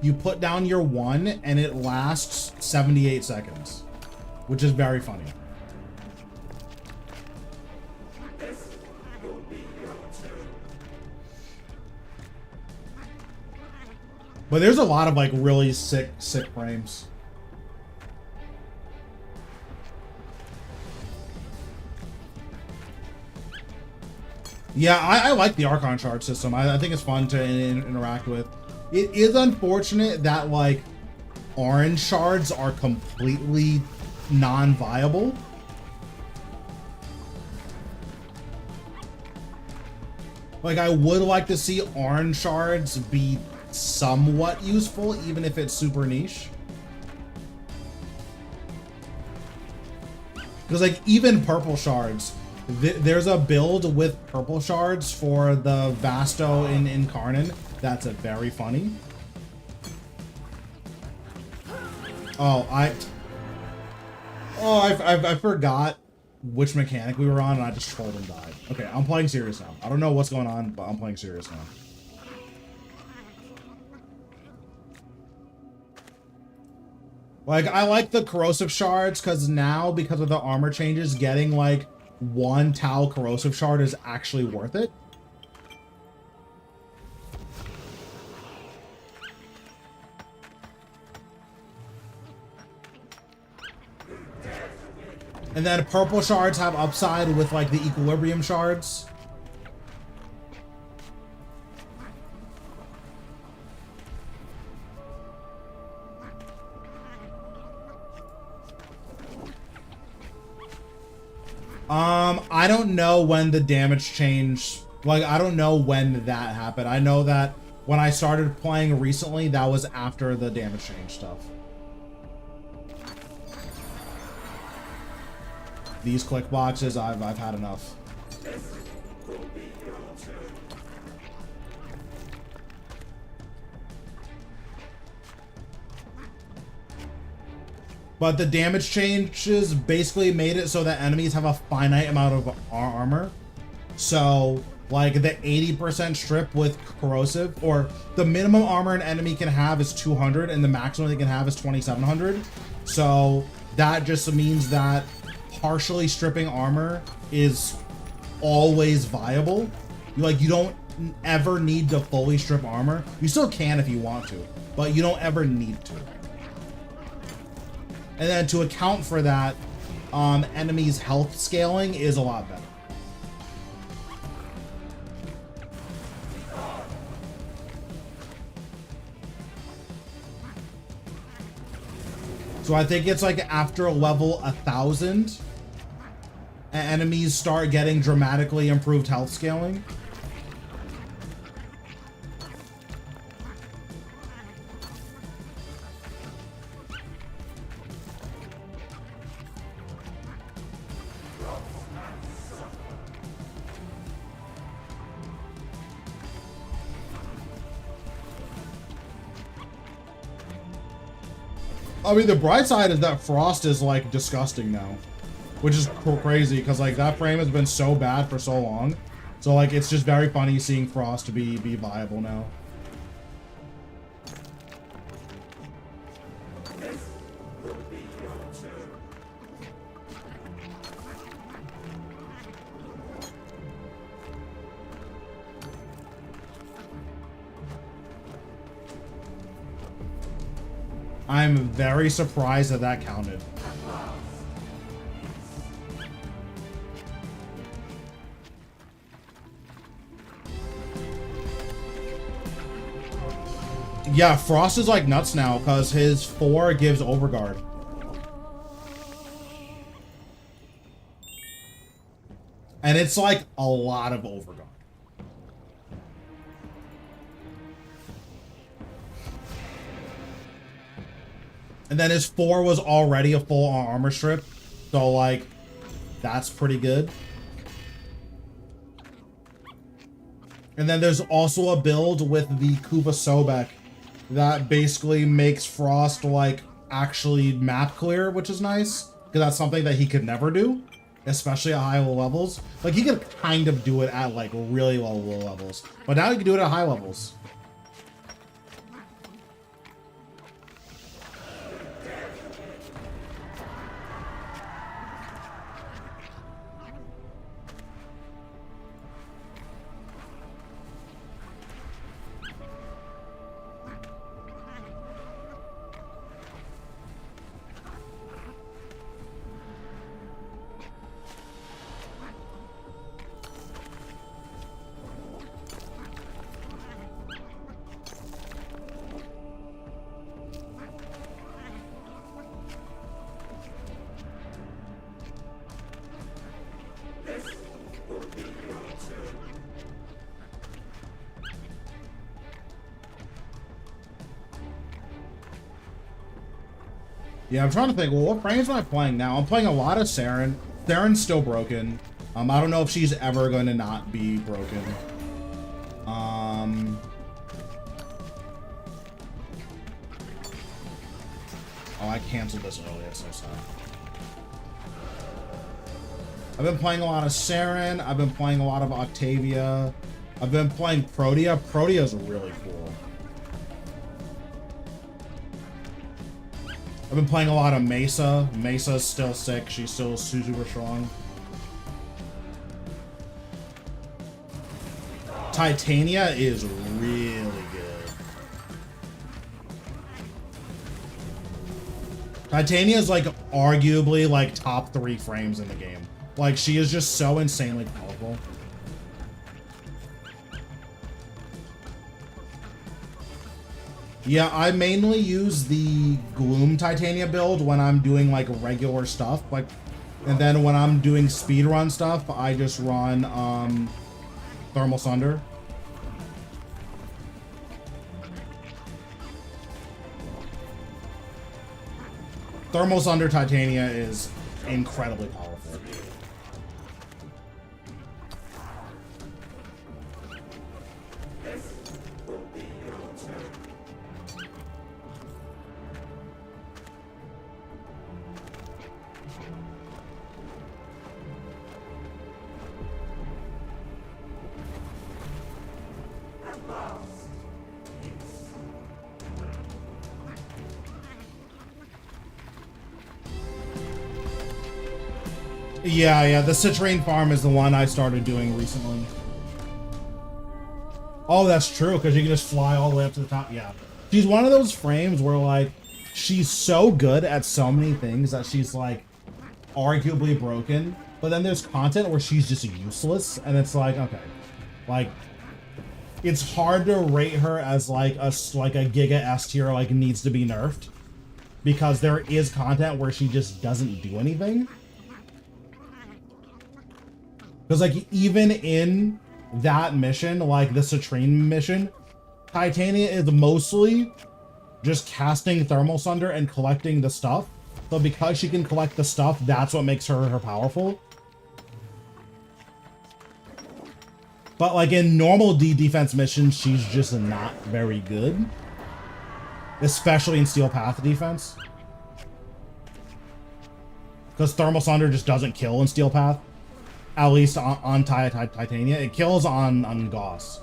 You put down your 1 and it lasts 78 seconds, which is very funny. But there's a lot of like really sick frames. Yeah, I like the Archon shard system. I think it's fun to interact with. It is unfortunate that like orange shards are completely non-viable. Like, I would like to see orange shards be somewhat useful, even if it's super niche. Because, like, even purple shards, there's a build with purple shards for the Vasto in Incarnon that's very funny. Oh, I forgot which mechanic we were on, and I just trolled and died. Okay, I'm playing serious now. I don't know what's going on, but I'm playing serious now. Like, I like the corrosive shards, because now, because of the armor changes, getting, like, 1 Tau corrosive shard is actually worth it. And then purple shards have upside with like the equilibrium shards. I don't know when the damage change, like I don't know when that happened. I know that when I started playing recently, that was after the damage change stuff. These click boxes, I've had enough. But the damage changes basically made it so that enemies have a finite amount of armor. So, like the 80% strip with corrosive, or the minimum armor an enemy can have is 200, and the maximum they can have is 2700. So that just means that partially stripping armor is always viable. You don't ever need to fully strip armor. You still can if you want to, but you don't ever need to. And then to account for that, enemies' health scaling is a lot better. So I think it's like after level 1000, enemies start getting dramatically improved health scaling. I mean, the bright side is that Frost is like disgusting now, which is crazy because like that frame has been so bad for so long. So like it's just very funny seeing Frost be viable now. I'm very surprised that that counted. Yeah, Frost is like nuts now because his 4 gives overguard. And it's like a lot of overguard. And then his 4 was already a full armor strip. So, like, that's pretty good. And then there's also a build with the Kuva Sobek that basically makes Frost, like, actually map clear, which is nice. Because that's something that he could never do, especially at high levels. Like, he could kind of do it at, like, really low levels. But now he can do it at high levels. Yeah, I'm trying to think, well, what frames am I playing now? I'm playing a lot of Saren. Saren's still broken. I don't know if she's ever going to not be broken. Oh, I canceled this earlier, so sad. I've been playing a lot of Saren. I've been playing a lot of Octavia. I've been playing Protea. Protea's really cool. I've been playing a lot of Mesa. Mesa's still sick. She's still super strong. Titania is really good. Titania is like arguably like top 3 frames in the game. Like she is just so insanely powerful. Yeah, I mainly use the Gloom Titania build when I'm doing like regular stuff, like, and then when I'm doing speedrun stuff, I just run Thermal Sunder. Thermal Sunder Titania is incredibly powerful. Yeah, the citrine farm is the one I started doing recently. Oh, that's true, because you can just fly all the way up to the top. Yeah. She's one of those frames where, like, she's so good at so many things that she's, like, arguably broken. But then there's content where she's just useless, and it's like, okay. Like, it's hard to rate her as, like, a Giga S tier, like, needs to be nerfed. Because there is content where she just doesn't do anything. Because, like, even in that mission, like the citrine mission, Titania is mostly just casting Thermal Sunder and collecting the stuff. So because she can collect the stuff, that's what makes her powerful. But, like, in normal defense missions, she's just not very good. Especially in Steel Path defense. Because Thermal Sunder just doesn't kill in Steel Path. At least on Titania. It kills on Gauss.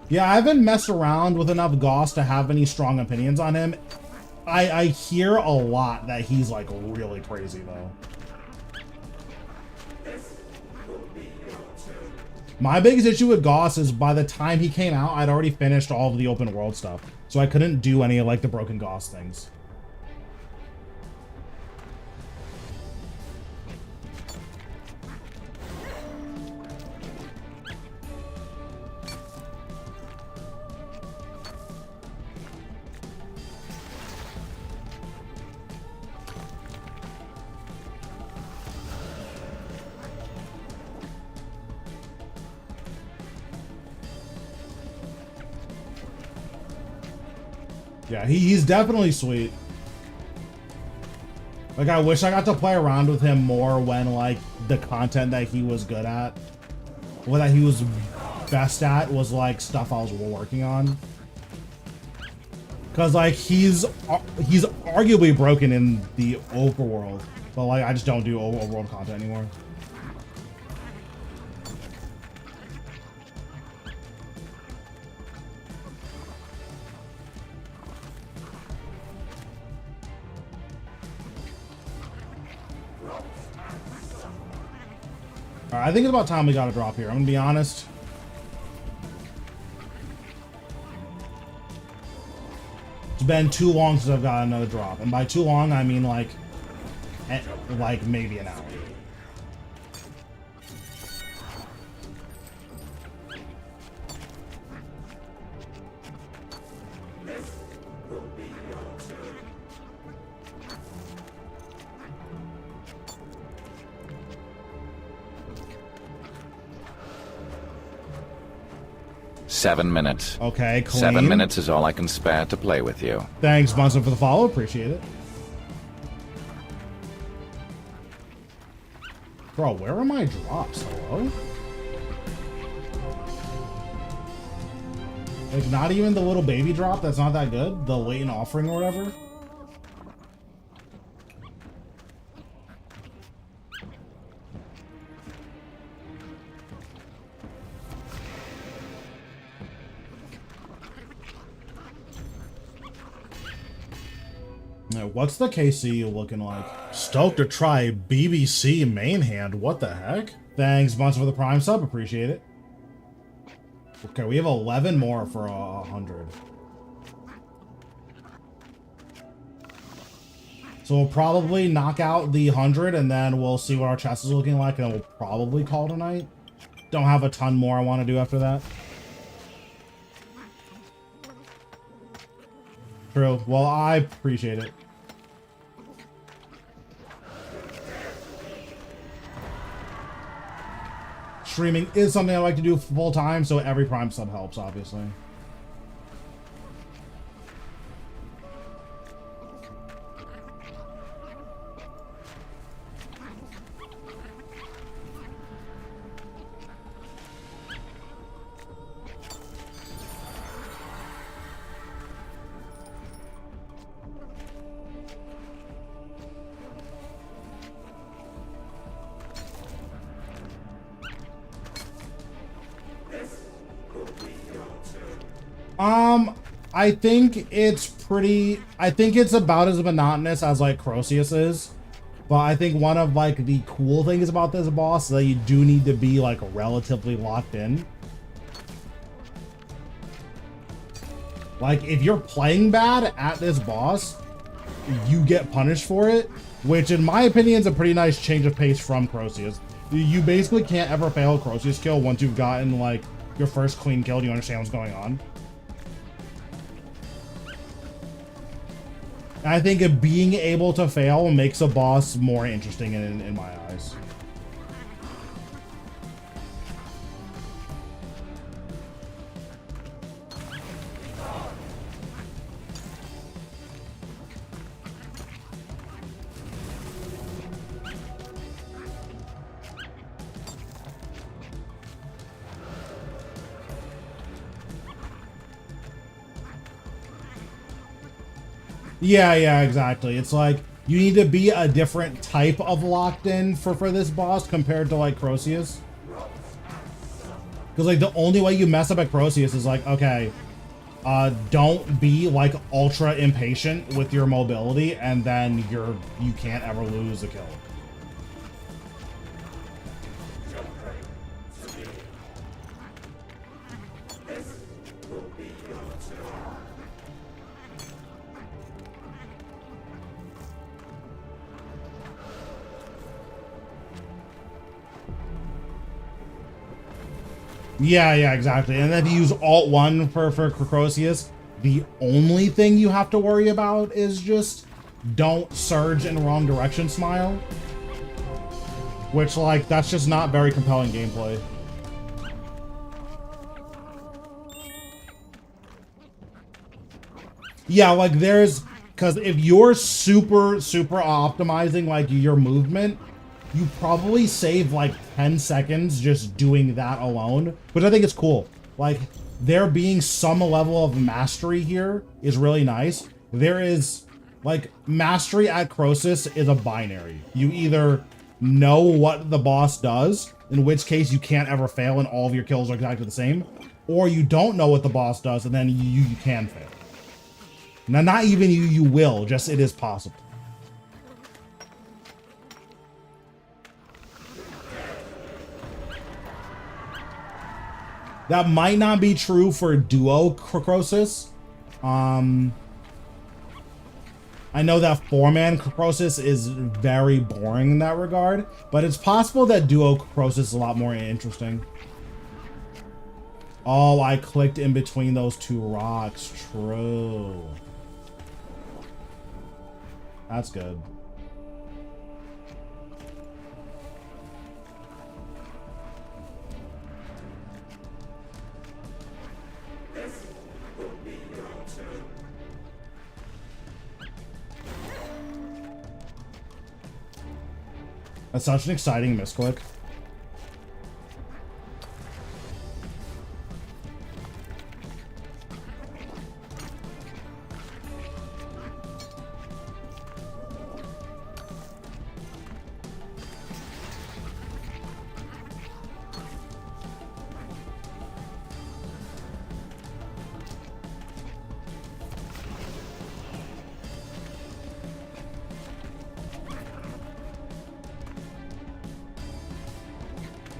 Yeah, I haven't messed around with enough Gauss to have any strong opinions on him. I hear a lot that he's, like, really crazy, though. My biggest issue with Gauss is by the time he came out, I'd already finished all of the open world stuff. So I couldn't do any of, like, the broken Gauss things. Yeah, he's definitely sweet. Like, I wish I got to play around with him more when, like, the content that he was good at, what that he was best at was, like, stuff I was working on. Because, like, he's arguably broken in the overworld, but, like, I just don't do overworld content anymore. Alright, I think it's about time we got a drop here. I'm gonna be honest. It's been too long since I've got another drop. And by too long, I mean like maybe an hour. 7 minutes. Okay, clean. 7 minutes is all I can spare to play with you. Thanks, Bunsen, for the follow. Appreciate it. Bro, where are my drops? Hello? Like, not even the little baby drop that's not that good? The latent offering or whatever? What's the KC looking like? Stoked to try BBC main hand. What the heck? Thanks, Bunch, for the Prime sub. Appreciate it. Okay, we have 11 more for 100. So we'll probably knock out the 100, and then we'll see what our chest is looking like, and then we'll probably call tonight. Don't have a ton more I want to do after that. True. Well, I appreciate it. Streaming is something I like to do full time, so every Prime sub helps, obviously. I think it's about as monotonous as like Croceus is, but I think one of like the cool things about this boss is that you do need to be like relatively locked in. Like if you're playing bad at this boss, you get punished for it, which in my opinion is a pretty nice change of pace from Croceus. You basically can't ever fail a Croceus kill once you've gotten like your first clean kill. Do you understand what's going on? I think being able to fail makes a boss more interesting in my eyes. Yeah, exactly. It's like you need to be a different type of locked in for this boss compared to like Croceus. Because like the only way you mess up at Croceus is like, okay, don't be like ultra impatient with your mobility, and then you can't ever lose a kill. Yeah, exactly. And then if you use Alt-1 for Croceus, the only thing you have to worry about is just don't surge in the wrong direction smile. Which, like, that's just not very compelling gameplay. Yeah, like there's... Because if you're super optimizing, like, your movement, you probably save like 10 seconds just doing that alone, which I think is cool. Like, there being some level of mastery here is really nice. There is, like, mastery at Croceus is a binary. You either know what the boss does, in which case you can't ever fail and all of your kills are exactly the same, or you don't know what the boss does and then you can fail. Now, not even you will, just it is possible. That might not be true for duo Croceus. I know that 4-man Croceus is very boring in that regard, but it's possible that duo Croceus is a lot more interesting. Oh, I clicked in between those two rocks. True. That's good. That's such an exciting misclick.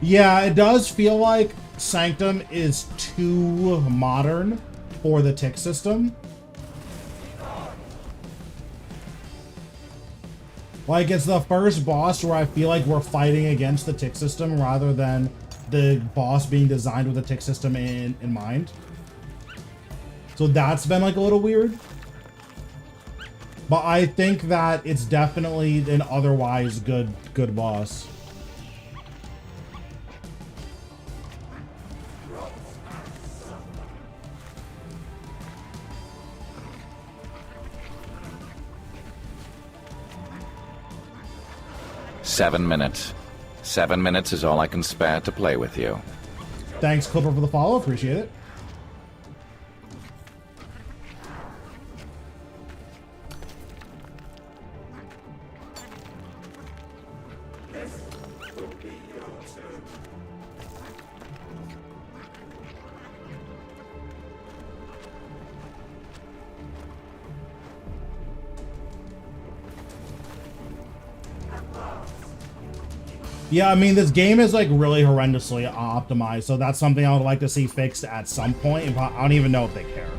Yeah, it does feel like Sanctum is too modern for the tick system. Like, it's the first boss where I feel like we're fighting against the tick system rather than the boss being designed with the tick system in mind. So that's been like a little weird. But I think that it's definitely an otherwise good boss. Seven minutes. 7 minutes is all I can spare to play with you. Thanks, Clipper, for the follow. Appreciate it. Yeah, I mean, this game is like really horrendously optimized, so that's something I would like to see fixed at some point. I don't even know if they care.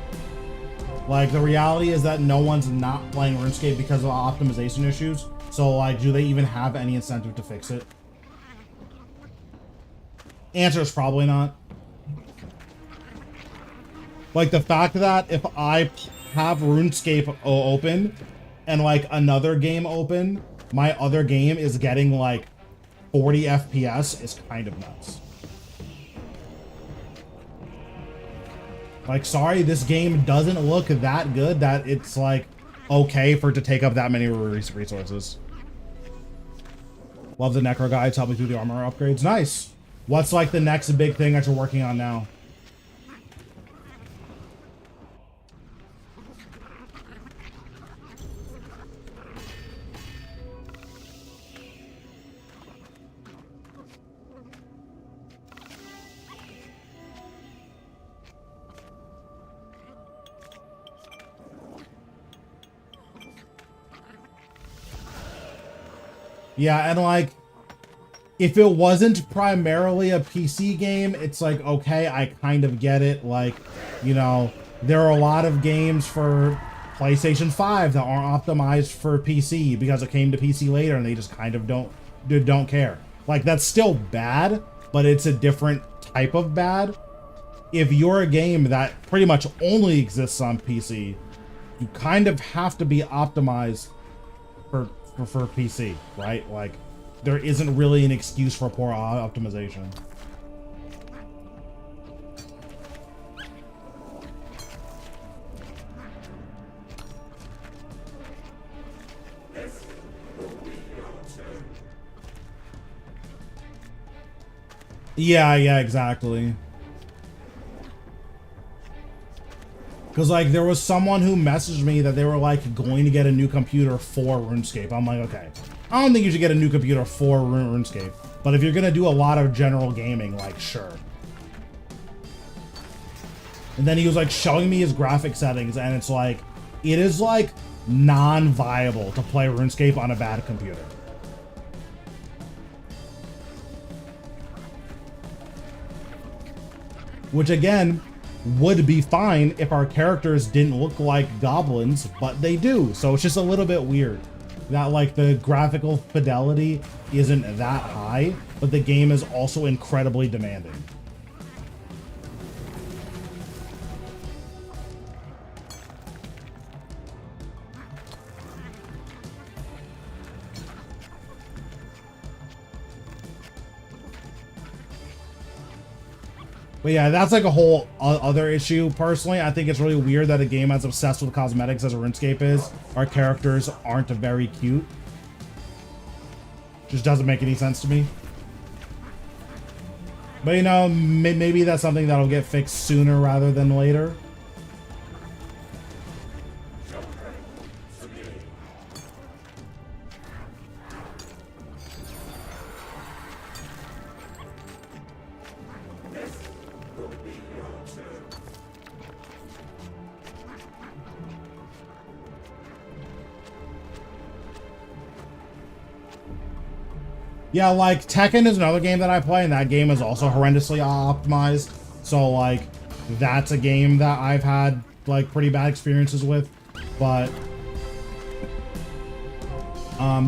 Like, the reality is that no one's not playing RuneScape because of optimization issues. So, like, do they even have any incentive to fix it? Answer is probably not. Like, the fact that if I have RuneScape open and, like, another game open, my other game is getting, like, 40 FPS is kind of nuts. Like, sorry, this game doesn't look that good that it's, like, okay for it to take up that many resources. Love the Necro guides, help me through the armor upgrades. Nice. What's, like, the next big thing that you're working on now? Yeah, and like, if it wasn't primarily a PC game, it's like, okay, I kind of get it. Like, you know, there are a lot of games for PlayStation 5 that aren't optimized for PC because it came to PC later and they just kind of don't care. Like, that's still bad, but it's a different type of bad. If you're a game that pretty much only exists on PC, you kind of have to be optimized for PC, right? Like, there isn't really an excuse for poor optimization. Yeah, exactly. Because, like, there was someone who messaged me that they were, like, going to get a new computer for RuneScape. I'm like, okay, I don't think you should get a new computer for RuneScape. But if you're going to do a lot of general gaming, like, sure. And then he was, like, showing me his graphic settings, and it's like, it is, like, non-viable to play RuneScape on a bad computer. Which, again, would be fine if our characters didn't look like goblins, but they do. So it's just a little bit weird that, like, the graphical fidelity isn't that high, but the game is also incredibly demanding. But yeah, that's like a whole other issue. Personally, I think it's really weird that a game as obsessed with cosmetics as RuneScape is, our characters aren't very cute. Just doesn't make any sense to me. But you know, maybe that's something that'll get fixed sooner rather than later. Yeah, like, Tekken is another game that I play, and that game is also horrendously optimized. So, like, that's a game that I've had, like, pretty bad experiences with. But,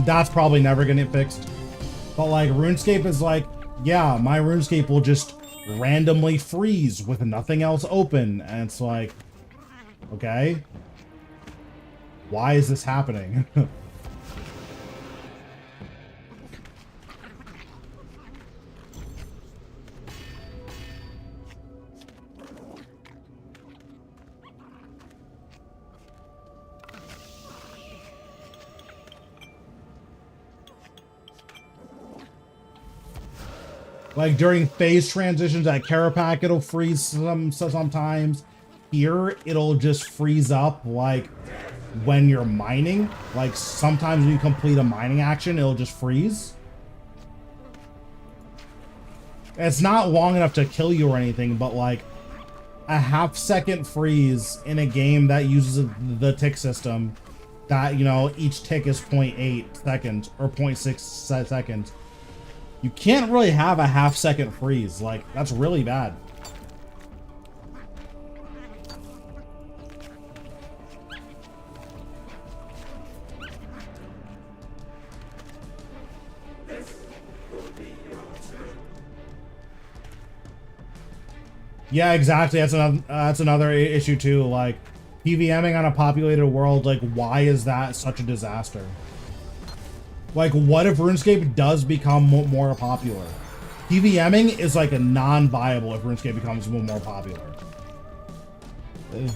that's probably never gonna get fixed. But, like, RuneScape is like, yeah, my RuneScape will just randomly freeze with nothing else open. And it's like, okay. Why is this happening? Like during phase transitions at Carapac, it'll freeze sometimes. Here, it'll just freeze up like when you're mining. Like sometimes when you complete a mining action, it'll just freeze. It's not long enough to kill you or anything, but like a half-second freeze in a game that uses the tick system, that, you know, each tick is 0.8 seconds or 0.6 seconds. You can't really have a half-second freeze. Like, that's really bad. Yeah, exactly. That's another issue too. Like, PVMing on a populated world, like, why is that such a disaster? Like, what if RuneScape does become more popular? PVMing is like a non-viable if RuneScape becomes more popular.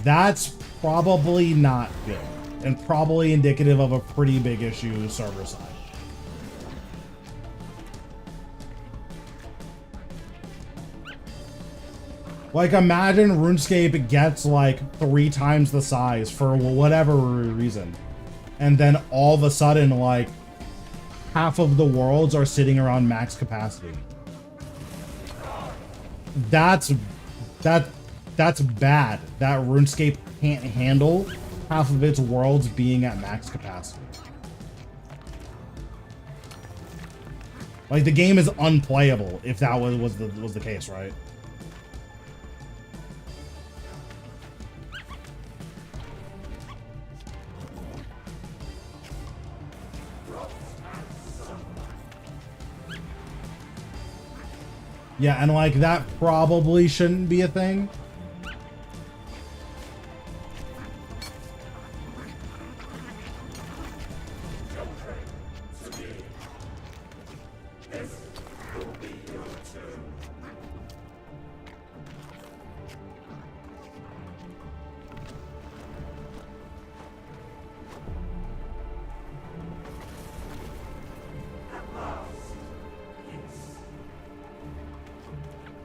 That's probably not good, and probably indicative of a pretty big issue server side. Like, imagine RuneScape gets like 3 times the size for whatever reason, and then all of a sudden, like, half of the worlds are sitting around max capacity. That's bad. That RuneScape can't handle half of its worlds being at max capacity. Like, the game is unplayable if that was the case, right? Yeah, and like that probably shouldn't be a thing.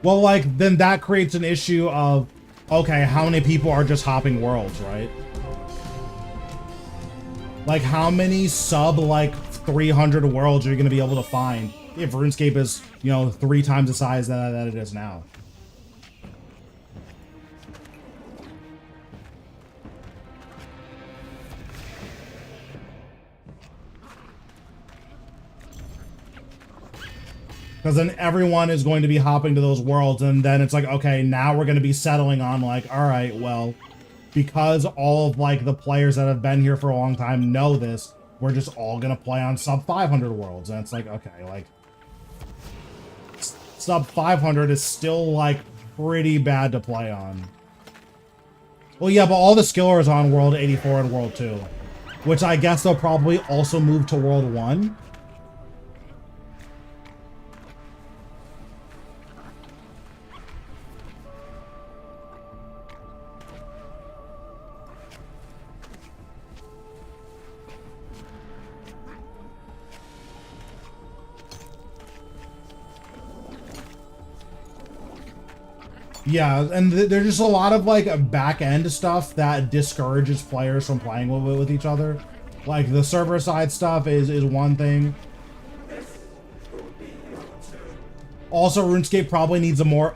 Well, like, then that creates an issue of, okay, how many people are just hopping worlds, right? Like, how many like, 300 worlds are you going to be able to find if RuneScape is, you know, 3 times the size that it is now? Because then everyone is going to be hopping to those worlds, and then it's like, okay, now we're going to be settling on, like, all right, well, because all of, like, the players that have been here for a long time know this, we're just all going to play on sub 500 worlds. And it's like, okay, like, sub 500 is still, like, pretty bad to play on. Well, yeah, but all the skillers on World 84 and World 2, which I guess they'll probably also move to World 1. Yeah, and there's just a lot of like back end stuff that discourages players from playing with each other. Like the server side stuff is one thing. Also, RuneScape probably needs a more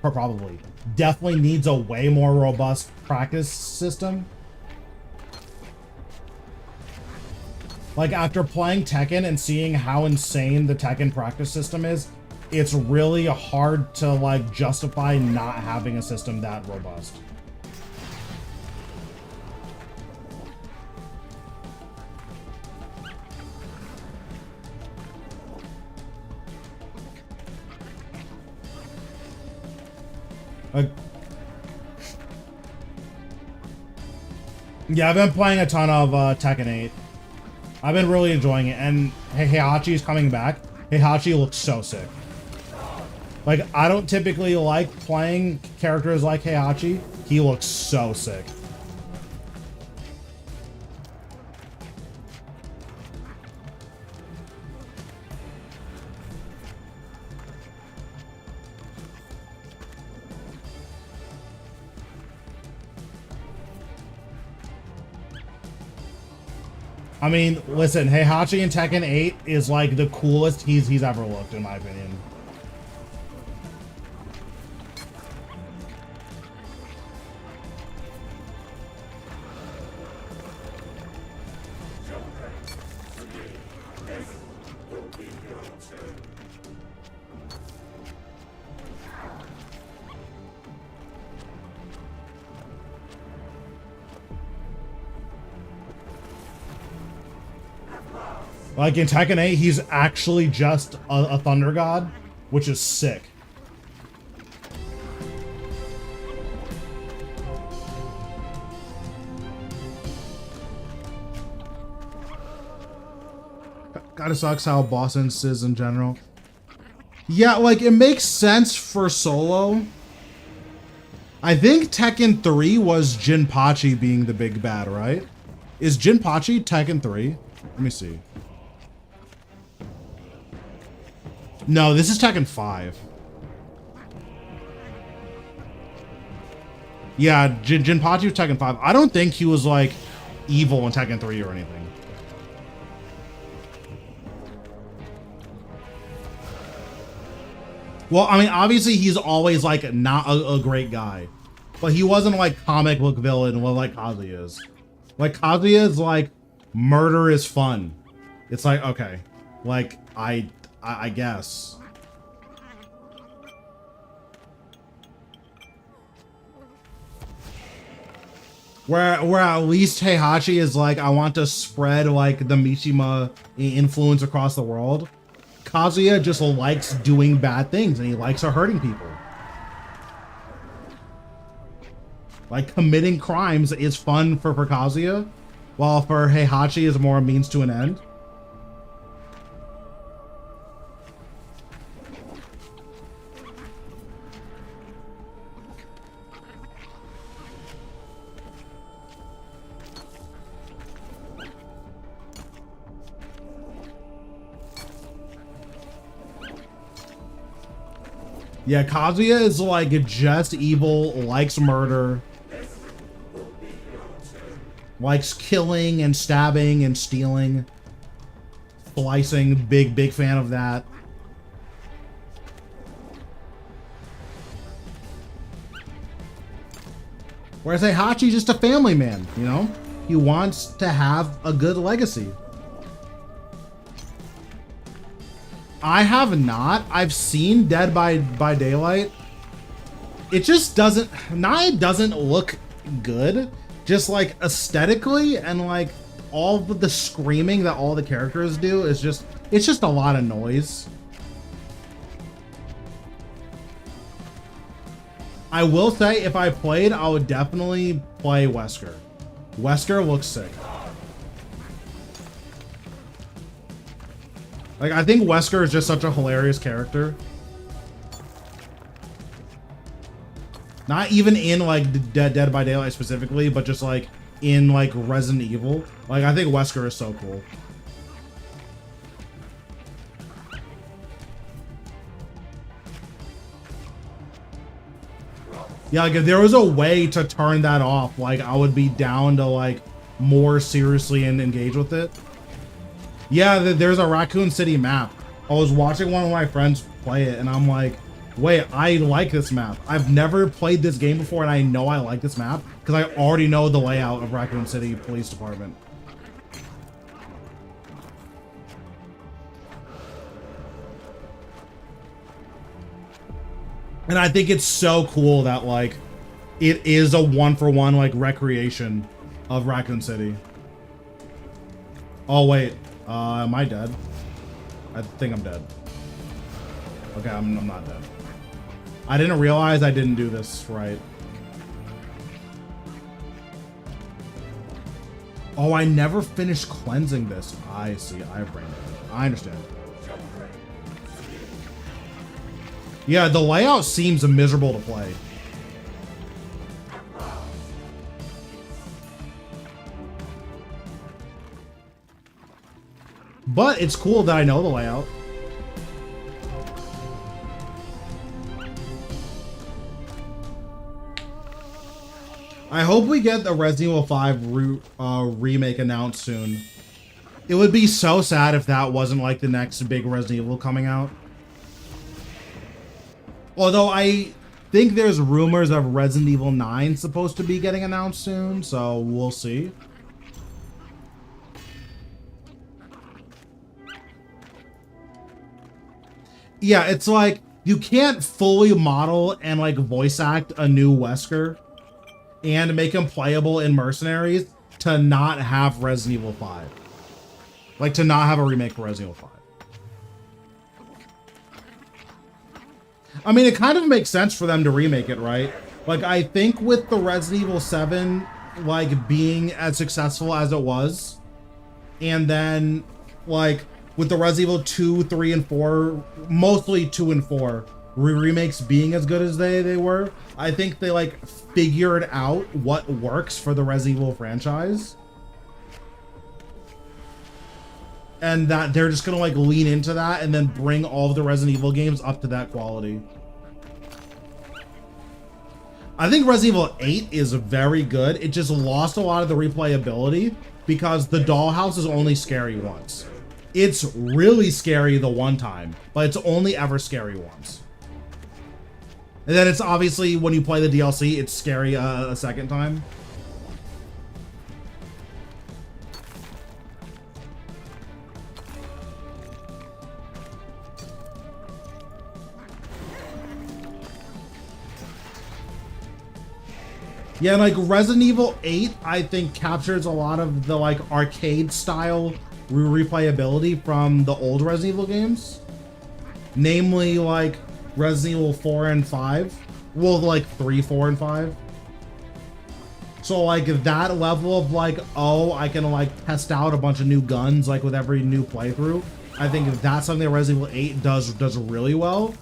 probably definitely needs a way more robust practice system. Like after playing Tekken and seeing how insane the Tekken practice system is, it's really hard to like justify not having a system that robust. Yeah, I've been playing a ton of Tekken 8. I've been really enjoying it, and Heihachi is coming back. Heihachi looks so sick. Like, I don't typically like playing characters like Heihachi. He looks so sick. I mean, listen, Heihachi in Tekken 8 is like the coolest he's ever looked, in my opinion. Like in Tekken 8, he's actually just a Thunder God, which is sick. Kinda sucks how boss instances in general. Yeah, like it makes sense for solo. I think Tekken 3 was Jinpachi being the big bad, right? Is Jinpachi Tekken 3? Let me see. No, this is Tekken 5. Yeah, Jinpachi was Tekken 5. I don't think he was like evil in Tekken 3 or anything. Well, I mean, obviously he's always like not a great guy, but he wasn't like comic book villain like Kazuya is. Like Kazuya is like murder is fun. It's like, okay, like I guess. Where at least Heihachi is like, I want to spread like the Mishima influence across the world. Kazuya just likes doing bad things and he likes hurting people. Like committing crimes is fun for Kazuya, while for Heihachi is more a means to an end. Yeah, Kazuya is like just evil, likes murder, likes killing and stabbing and stealing, slicing, big fan of that. Whereas Heihachi's just a family man, you know? He wants to have a good legacy. I have not. I've seen Dead by Daylight. It just doesn't look good. Just like aesthetically and like all of the screaming that all the characters do is just, it's just a lot of noise. I will say if I played, I would definitely play Wesker. Wesker looks sick. Like, I think Wesker is just such a hilarious character. Not even in, like, Dead by Daylight specifically, but just, like, in, like, Resident Evil. Like, I think Wesker is so cool. Yeah, like if there was a way to turn that off, like I would be down to like more seriously and engage with it. Yeah, there's a Raccoon City map. I was watching one of my friends play it and I'm like, wait, I like this map. I've never played this game before and I know I like this map because I already know the layout of Raccoon City Police Department. And I think it's so cool that like it is a one-for-one like recreation of Raccoon City. Oh wait, am I dead? I think I'm dead. Okay, I'm not dead. I didn't realize I didn't do this right. Oh, I never finished cleansing this. I see, I have brain damage. I understand. Yeah, the layout seems miserable to play. But it's cool that I know the layout. I hope we get the Resident Evil 5 remake announced soon. It would be so sad if that wasn't like the next big Resident Evil coming out. Although I think there's rumors of Resident Evil 9 supposed to be getting announced soon, so we'll see. Yeah, it's like you can't fully model and like voice act a new Wesker and make him playable in Mercenaries to not have Resident Evil 5. Like to not have a remake for Resident Evil 5. I mean, it kind of makes sense for them to remake it, right? Like, I think with the Resident Evil 7, like, being as successful as it was, and then, like, with the Resident Evil 2, 3, and 4, mostly 2 and 4, remakes being as good as they were, I think they, like, figured out what works for the Resident Evil franchise. And that they're just gonna like lean into that and then bring all of the Resident Evil games up to that quality. I think Resident Evil 8 is very good. It just lost a lot of the replayability because the dollhouse is only scary once. It's really scary the one time, but it's only ever scary once. And then it's obviously when you play the DLC, it's scary a second time. Yeah, like Resident Evil 8, I think captures a lot of the like arcade style replayability from the old Resident Evil games. Namely like Resident Evil 4 and 5. Well, like 3, 4, and 5. So like that level of like, oh, I can like test out a bunch of new guns like with every new playthrough. I think that's something that Resident Evil 8 does really well.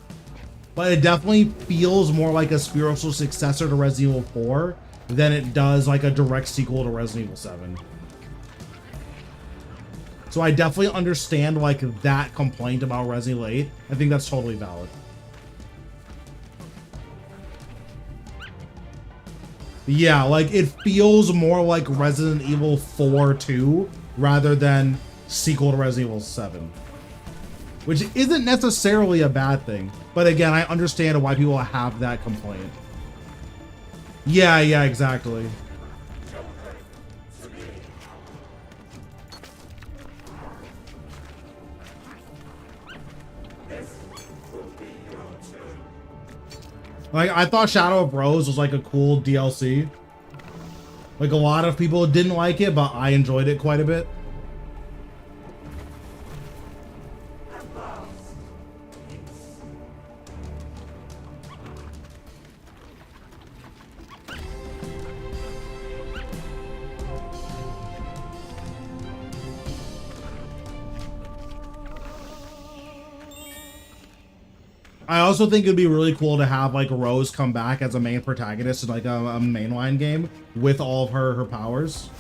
But it definitely feels more like a spiritual successor to Resident Evil 4 than it does like a direct sequel to Resident Evil 7. So I definitely understand like that complaint about Resident Evil 8. I think that's totally valid. Yeah, like it feels more like Resident Evil 4 2 rather than sequel to Resident Evil 7. Which isn't necessarily a bad thing. But again, I understand why people have that complaint. Yeah, exactly. Like, I thought Shadow of Rose was like a cool DLC. Like, a lot of people didn't like it, but I enjoyed it quite a bit. I also think it'd be really cool to have like Rose come back as a main protagonist in like a mainline game with all of her powers.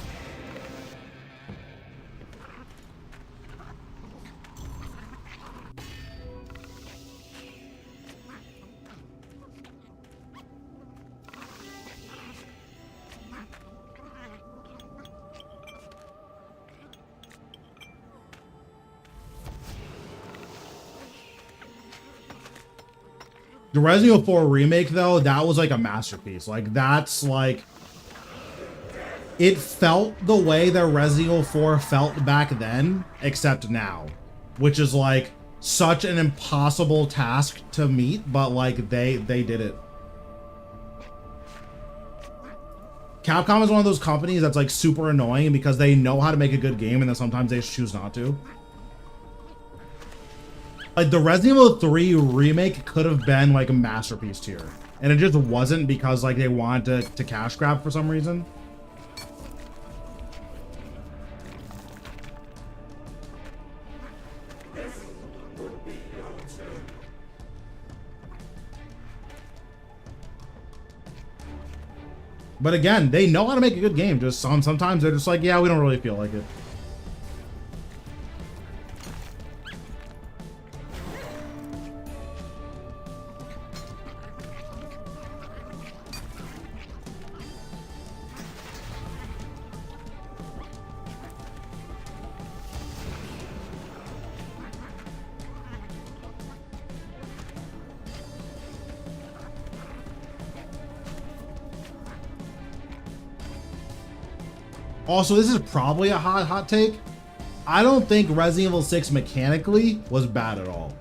The Resident Evil 4 remake, though, that was like a masterpiece. Like, that's like... It felt the way that Resident Evil 4 felt back then, except now. Which is like such an impossible task to meet, but like they did it. Capcom is one of those companies that's like super annoying because they know how to make a good game and then sometimes they just choose not to. Like the Resident Evil 3 remake could have been like a masterpiece tier, and it just wasn't because like they wanted to cash grab for some reason. But again, they know how to make a good game. Just sometimes they're just like, yeah, we don't really feel like it. Also, this is probably a hot take. I don't think Resident Evil 6 mechanically was bad at all.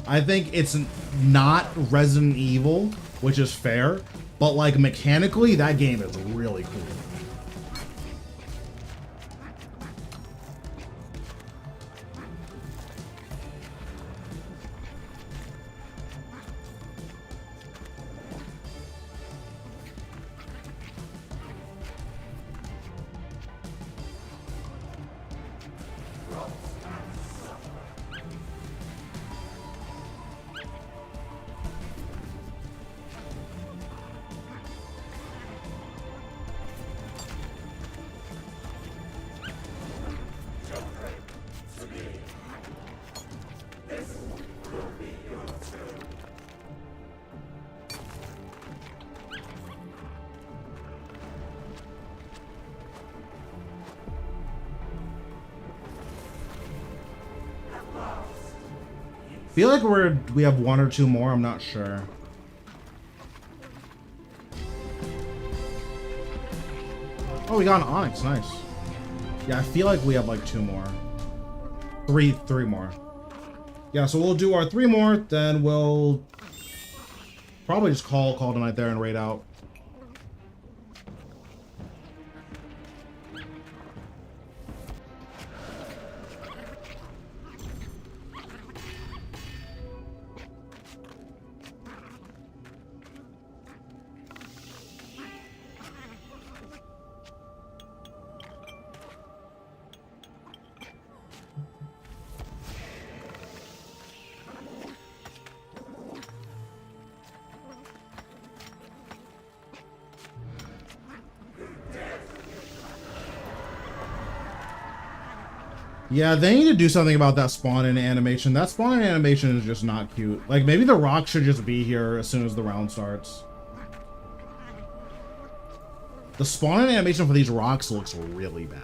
I think it's not Resident Evil, which is fair, but like mechanically, that game is really cool. I feel like we have one or two more, I'm not sure. Oh, we got an Onyx, nice. Yeah, I feel like we have like two more. Three more. Yeah, so we'll do our 3 more, then we'll probably just call tonight there and raid out. Yeah, they need to do something about that spawn-in animation. That spawn-in animation is just not cute. Like, maybe the rock should just be here as soon as the round starts. The spawn-in animation for these rocks looks really bad.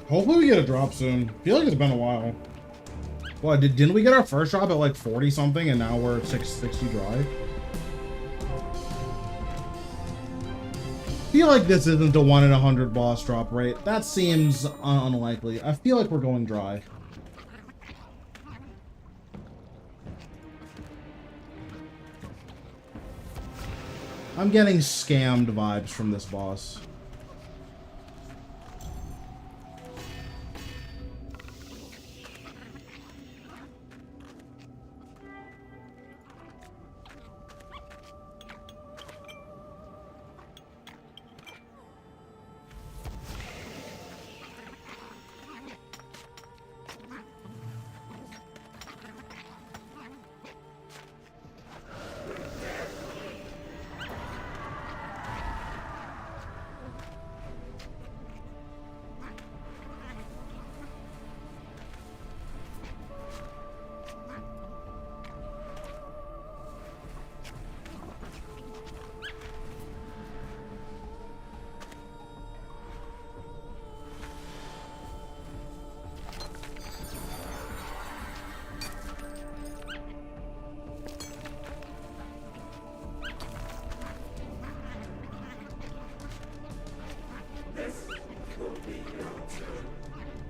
Hopefully we get a drop soon. I feel like it's been a while. What, didn't we get our first drop at like 40 something and now we're at 660 dry? I feel like this isn't a 1 in 100 boss drop rate. That seems unlikely. I feel like we're going dry. I'm getting scammed vibes from this boss.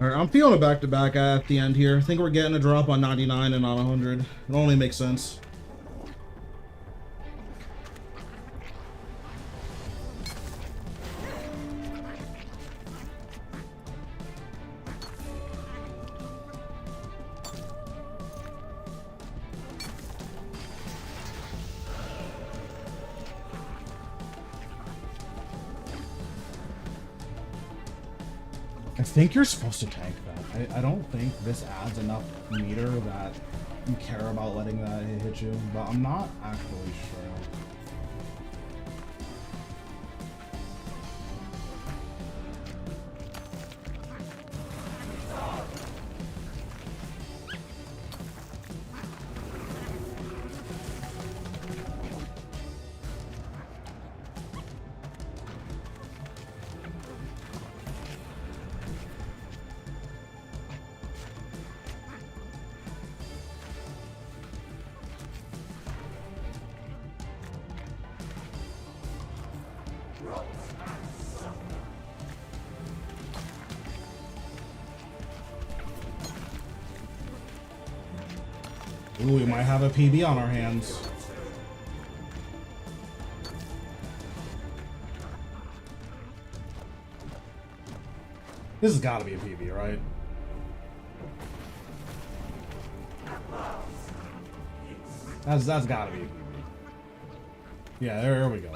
Alright, I'm feeling a back-to-back at the end here. I think we're getting a drop on 99 and on 100. It only makes sense. I think you're supposed to tank that. I don't think this adds enough meter that you care about letting that hit you, but I'm not actually sure. Ooh, we might have a PB on our hands. This has got to be a PB, right? That's got to be a PB. Yeah, there we go.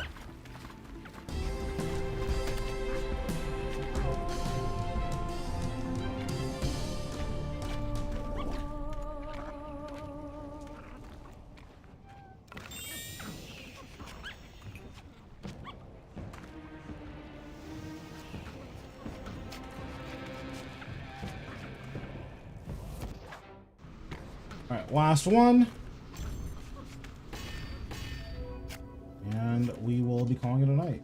Alright, last one. And we will be calling it a night.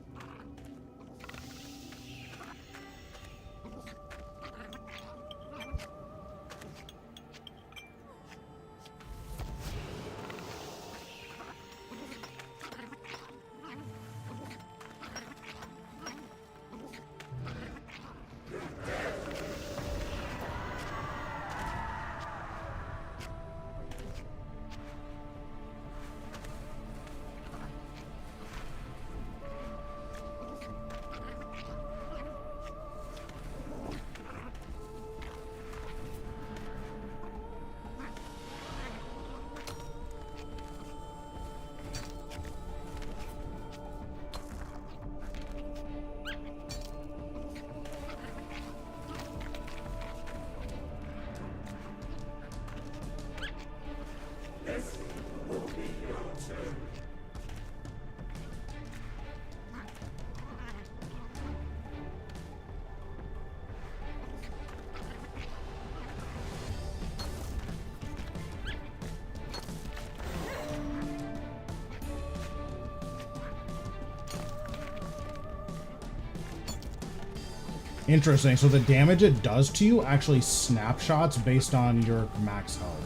Interesting. So the damage it does to you actually snapshots based on your max health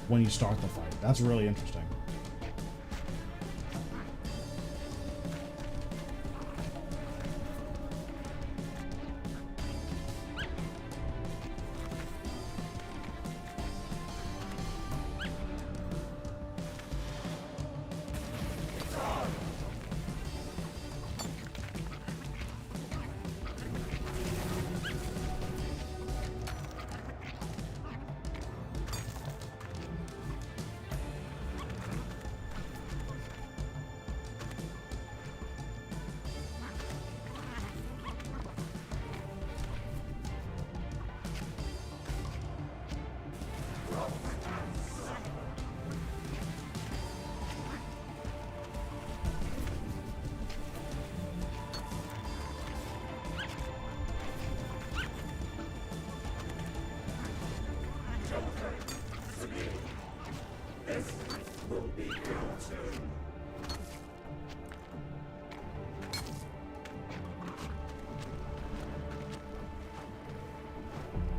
when you start the fight. That's really interesting.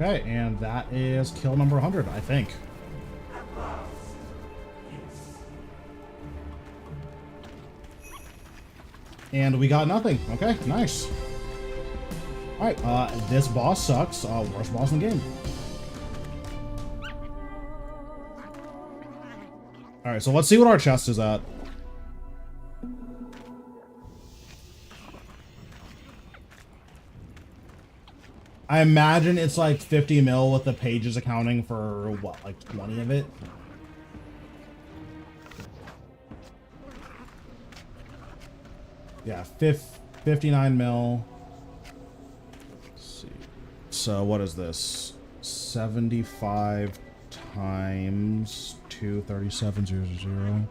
Okay, and that is kill number 100, I think. And we got nothing. Okay, nice. Alright, this boss sucks. Worst boss in the game. Alright, so let's see what our chest is at. I imagine it's like 50 mil with the pages accounting for, what, like 20 of it? Yeah, 59 mil. Let's see. So what is this? 75 times 237,000.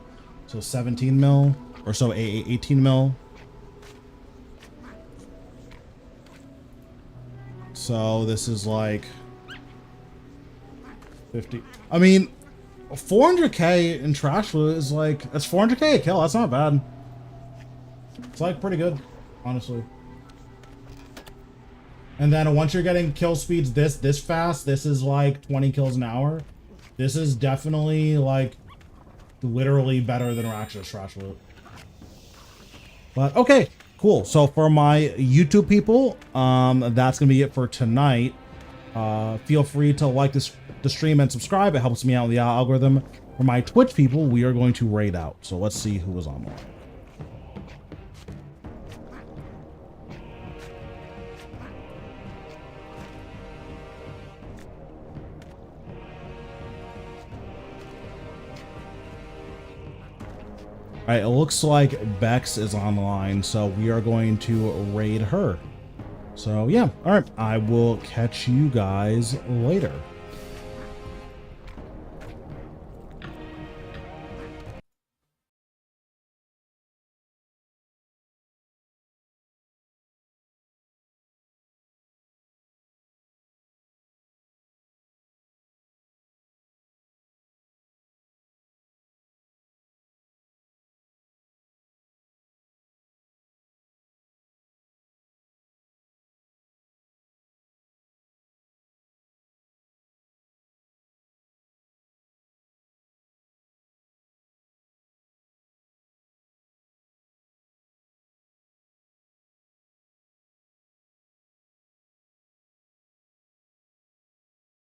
So 17 mil, or so 18 mil. So this is like 50. I mean, 400k in trash loot is like, that's 400k a kill. That's not bad. It's like pretty good, honestly. And then once you're getting kill speeds this fast, this is like 20 kills an hour. This is definitely like literally better than Rakshas trash loot. But okay. Cool. So for my YouTube people, that's gonna be it for tonight. Feel free to like the stream and subscribe. It helps me out in the algorithm. For my Twitch people, we are going to raid out. So let's see who is online. Alright, it looks like Bex is online, so we are going to raid her. So yeah, alright, I will catch you guys later.